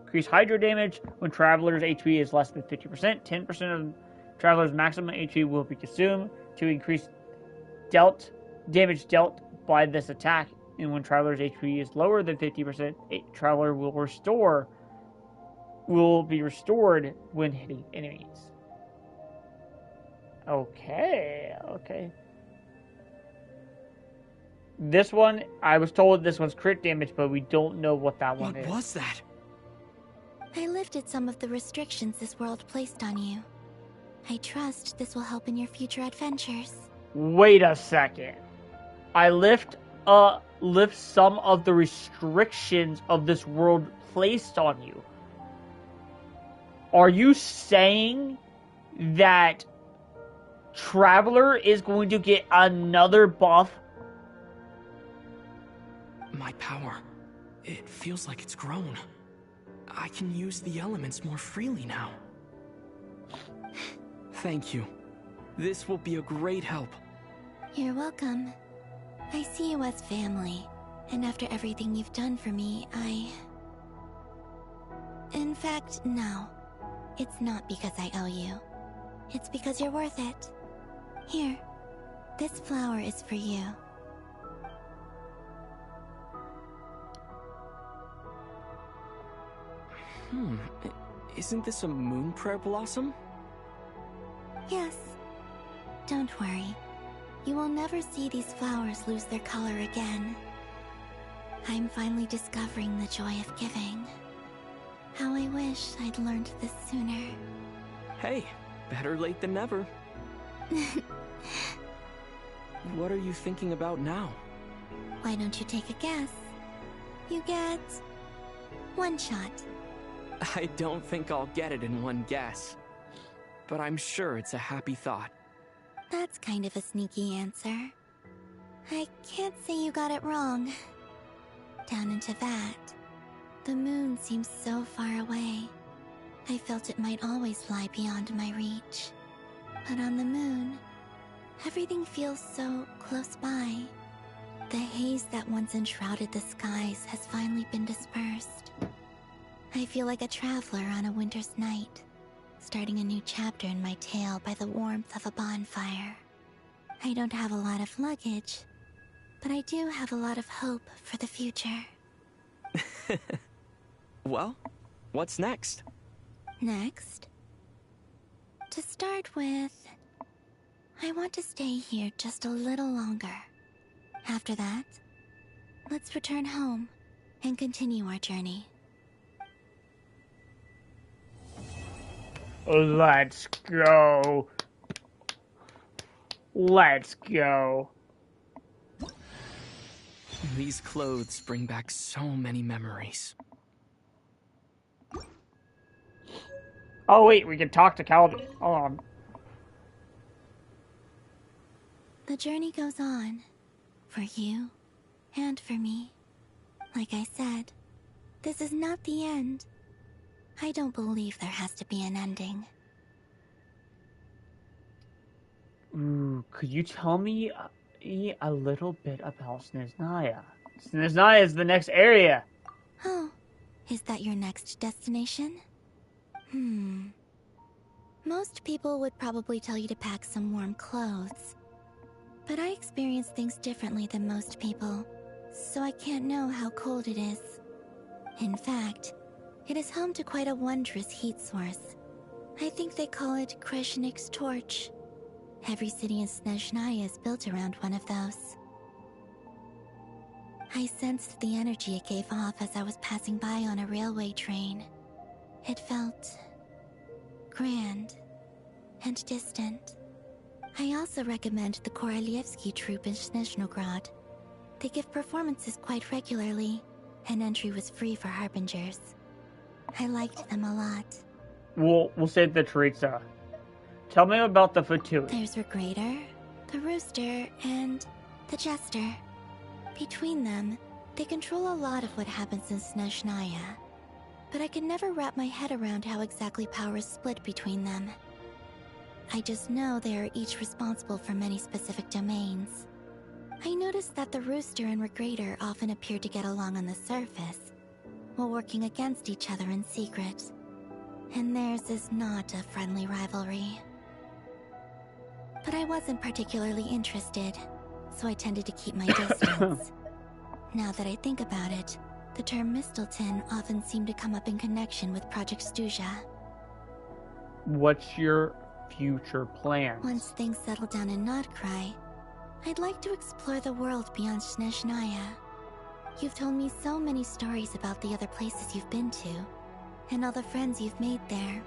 Increase Hydro damage when Traveler's HP is less than 50%. 10% of Traveler's maximum HP will be consumed to increase damage dealt by this attack. And when Traveler's HP is lower than 50%, Traveler will be restored when hitting enemies. Okay. This one, I was told this one's crit damage, but we don't know what that one is. What was that? I lifted some of the restrictions this world placed on you. I trust this will help in your future adventures. Wait a second. I lift some of the restrictions of this world placed on you. Are you saying that Traveler is going to get another buff? My power. It feels like it's grown. I can use the elements more freely now. Thank you. This will be a great help. You're welcome. I see you as family, and after everything you've done for me, In fact, no. It's not because I owe you. It's because you're worth it. Here, this flower is for you. Isn't this a moon prayer blossom? Yes. Don't worry. You will never see these flowers lose their color again. I'm finally discovering the joy of giving. How I wish I'd learned this sooner. Hey, better late than never. What are you thinking about now? Why don't you take a guess? You get 1 shot. I don't think I'll get it in one guess. But I'm sure it's a happy thought. That's kind of a sneaky answer. I can't say you got it wrong. Down into that, the moon seems so far away. I felt it might always lie beyond my reach. But on the moon, everything feels so close by. The haze that once enshrouded the skies has finally been dispersed. I feel like a traveler on a winter's night, starting a new chapter in my tale by the warmth of a bonfire. I don't have a lot of luggage, but I do have a lot of hope for the future. Well, what's next? Next? To start with, I want to stay here just a little longer. After that, let's return home and continue our journey. Let's go. Let's go. These clothes bring back so many memories. Oh wait, we can talk to Calvin. Hold on. The journey goes on. For you, and for me. Like I said, this is not the end. I don't believe there has to be an ending. Ooh, could you tell me a little bit about Snezhnaya? Snezhnaya is the next area. Oh, is that your next destination? Most people would probably tell you to pack some warm clothes. But I experience things differently than most people, so I can't know how cold it is. In fact, it is home to quite a wondrous heat source. I think they call it Kreshnik's torch. Every city in Snezhnaya is built around one of those. I sensed the energy it gave off as I was passing by on a railway train. It felt grand and distant. I also recommend the Korolievsky troupe in Snezhnograd. They give performances quite regularly, and entry was free for harbingers. I liked them a lot. We'll save the Teritsa. Tell me about the Fatui. There's Regrator, the Rooster, and the Jester. Between them, they control a lot of what happens in Snezhnaya. But I can never wrap my head around how exactly power is split between them. I just know they are each responsible for many specific domains. I noticed that the Rooster and Regrator often appear to get along on the surface, while working against each other in secret. And theirs is not a friendly rivalry. But I wasn't particularly interested, so I tended to keep my distance. Now that I think about it, the term Mistelton often seemed to come up in connection with Project Stuja. What's your future plan? Once things settle down in Notcry, I'd like to explore the world beyond Snezhnaya. You've told me so many stories about the other places you've been to, and all the friends you've made there.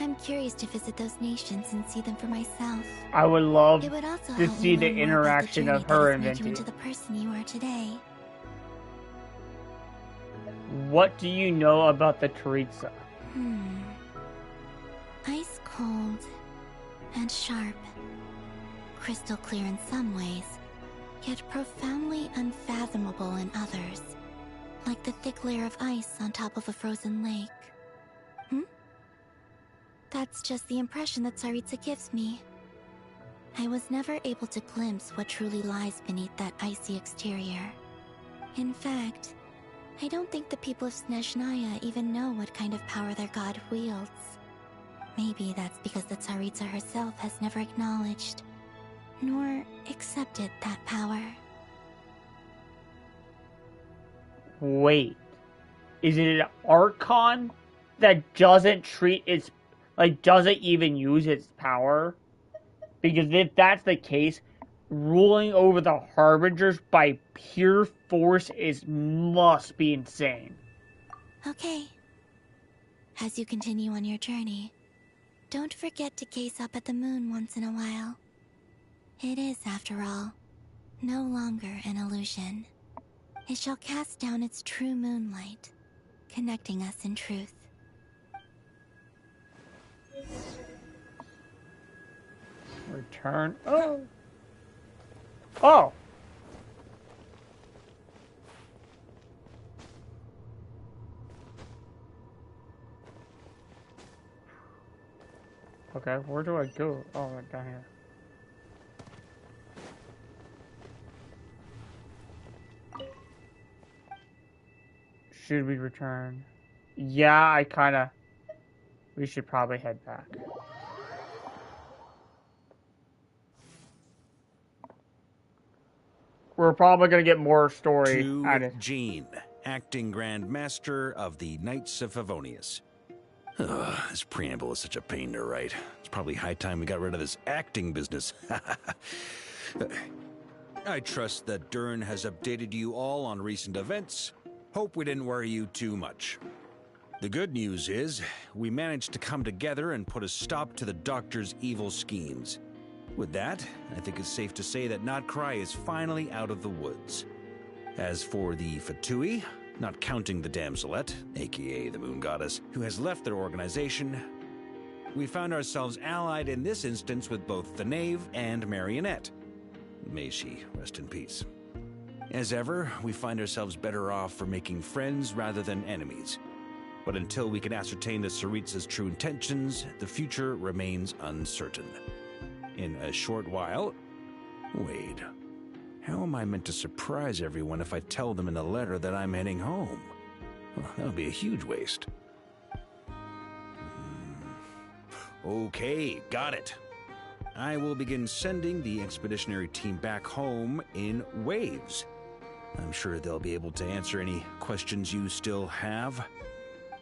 I'm curious to visit those nations and see them for myself. I would love It would also to help see me the learn more about interaction the of journey her that and has made you Venti. into the person you are today. What do you know about the Teritsa? Ice cold and sharp. Crystal clear in some ways, yet profoundly unfathomable in others. Like the thick layer of ice on top of a frozen lake. That's just the impression that Tsaritsa gives me. I was never able to glimpse what truly lies beneath that icy exterior. In fact, I don't think the people of Snezhnaya even know what kind of power their god wields. Maybe that's because the Tsaritsa herself has never acknowledged, nor accepted that power. Wait, is it an Archon that doesn't treat its, doesn't even use its power? Because if that's the case, ruling over the Harbingers by pure force must be insane. Okay. As you continue on your journey, don't forget to gaze up at the moon once in a while. It is, after all, no longer an illusion. It shall cast down its true moonlight, connecting us in truth. Return. Oh. Oh. Okay, where do I go? Oh, right down here. Should we return? Yeah, we should probably head back. We're probably gonna get more story To out of Jean, acting Grand Master of the Knights of Favonius. Ugh, this preamble is such a pain to write. It's probably high time we got rid of this acting business. I trust that Dern has updated you all on recent events. Hope we didn't worry you too much. The good news is, we managed to come together and put a stop to the Doctor's evil schemes. With that, I think it's safe to say that Notcry is finally out of the woods. As for the Fatui, not counting the Damselette, aka the Moon Goddess, who has left their organization, we found ourselves allied in this instance with both the Knave and Marionette. May she rest in peace. As ever, we find ourselves better off for making friends rather than enemies. But until we can ascertain the Tsaritsa's true intentions, the future remains uncertain. In a short while... Wait. How am I meant to surprise everyone if I tell them in a letter that I'm heading home? Well, that would be a huge waste. Okay, got it. I will begin sending the expeditionary team back home in waves. I'm sure they'll be able to answer any questions you still have.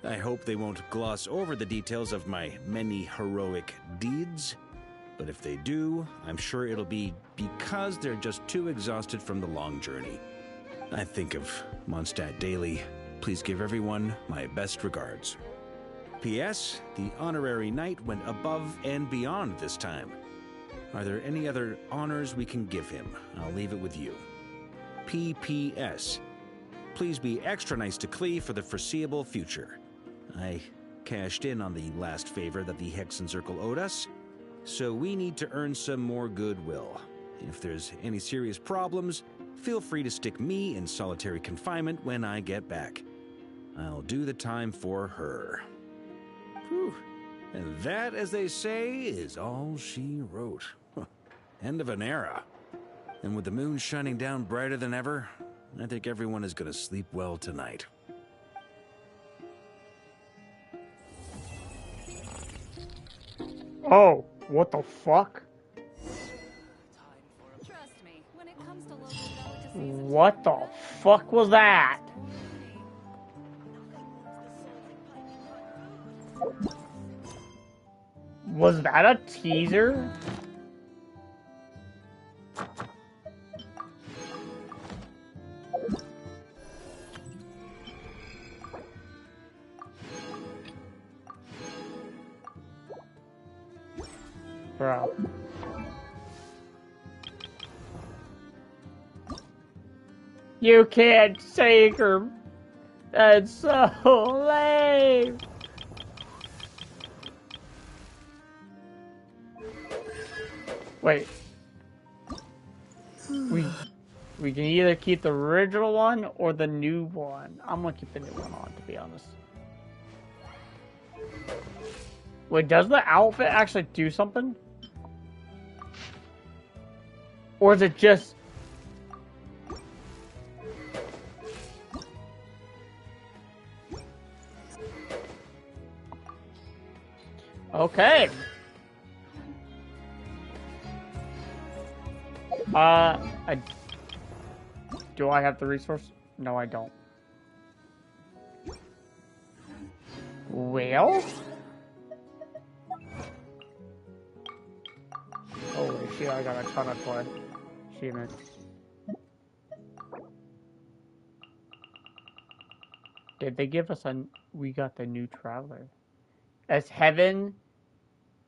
I hope they won't gloss over the details of my many heroic deeds. But if they do, I'm sure it'll be because they're just too exhausted from the long journey. I think of Mondstadt daily. Please give everyone my best regards. P.S. The honorary knight went above and beyond this time. Are there any other honors we can give him? I'll leave it with you. P.P.S. Please be extra nice to Klee for the foreseeable future. I cashed in on the last favor that the Hexen Circle owed us, so we need to earn some more goodwill. If there's any serious problems, feel free to stick me in solitary confinement when I get back. I'll do the time for her. Whew. And that, as they say, is all she wrote. End of an era. And with the moon shining down brighter than ever, I think everyone is going to sleep well tonight. Oh, what the fuck? What the fuck was that? Was that a teaser? Bro. You can't take her. That's so lame. Wait. We can either keep the original one or the new one. I'm gonna keep the new one on, to be honest. Wait, does the outfit actually do something? Or is it just... Okay. Do I have the resource? No, I don't. Well? Holy shit, I got a ton of play. Achievements. Did they give us a... We got the new traveler. As heaven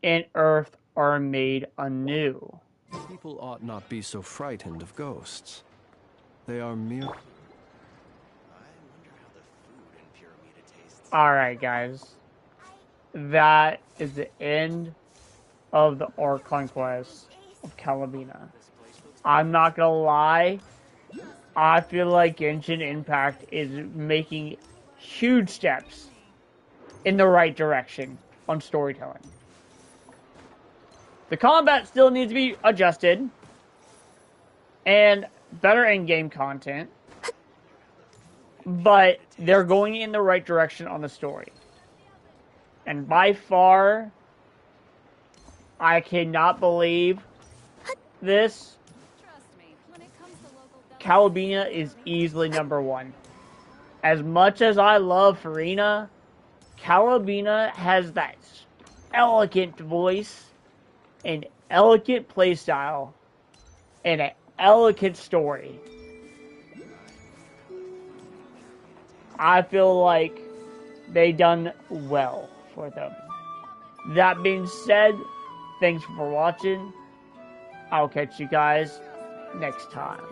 and earth are made anew. People ought not be so frightened of ghosts. They are mere... Alright, guys. That is the end of the Ark Conquest of Columbina. I'm not gonna lie. I feel like Genshin Impact is making huge steps in the right direction on storytelling. The combat still needs to be adjusted and better in-game content, but they're going in the right direction on the story. And by far, I cannot believe this. Columbina is easily #1. As much as I love Farina, Columbina has that elegant voice, an elegant playstyle, and an elegant story. I feel like they done well for them. That being said, thanks for watching. I'll catch you guys next time.